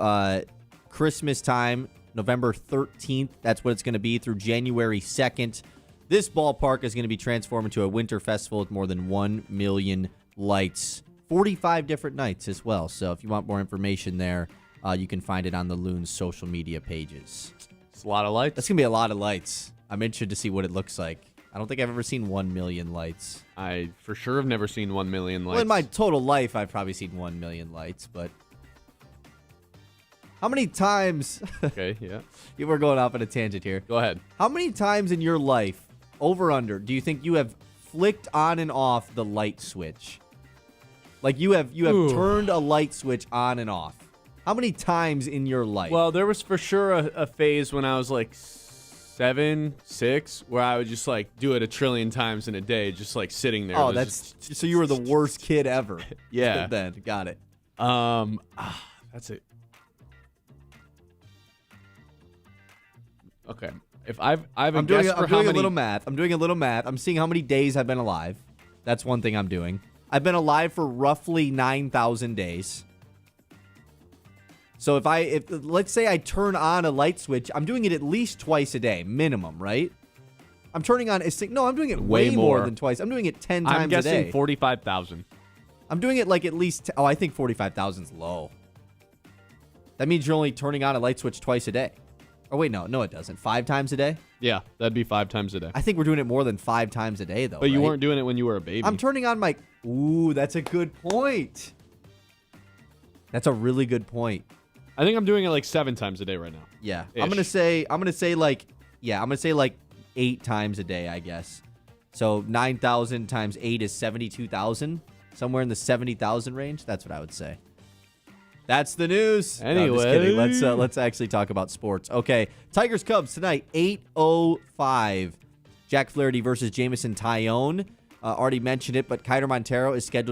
Christmas time, November 13th. That's what it's going to be through January 2nd. This ballpark is going to be transformed into a winter festival with more than 1 million lights. 45 different nights as well. So if you want more information there, you can find it on the Loons social media pages. It's a lot of lights. That's going to be a lot of lights. I'm interested to see what it looks like. I don't think I've ever seen 1 million lights. I for sure have never seen 1 million lights. Well, in my total life, I've probably seen 1 million lights, but how many times... Okay, yeah. We're going off on a tangent here. Go ahead. How many times in your life, over under, do you think you have flicked on and off the light switch? Like you have turned a light switch on and off. How many times in your life? Well, there was for sure a phase when I was like 7, 6, where I would just like do it a trillion times in a day, just like sitting there. Oh, so you were the worst kid ever. Yeah. Then got it. That's it. Okay. If I'm doing a little math. I'm doing a little math. I'm seeing how many days I've been alive. That's one thing I'm doing. I've been alive for roughly 9,000 days. So if let's say I turn on a light switch, I'm doing it at least twice a day, minimum, right? I'm turning on I'm doing it way more than twice. I'm doing it 10 times a day. I'm guessing 45,000. I'm doing it like at least I think 45,000 is low. That means you're only turning on a light switch twice a day. Oh, wait, no, it doesn't. 5 times a day? Yeah, that'd be 5 times a day. I think we're doing it more than 5 times a day, though. But you weren't doing it when you were a baby. I'm turning on my... Ooh, that's a good point. That's a really good point. I think I'm doing it like 7 times a day right now. Yeah. Ish. I'm going to say like 8 times a day, I guess. So 9,000 times 8 is 72,000. Somewhere in the 70,000 range. That's what I would say. That's the news. Anyway, no, just kidding. Let's actually talk about sports. Okay, Tigers Cubs tonight, 8:05. Jack Flaherty versus Jamison Tyone. Already mentioned it, but Kiter Montero is scheduled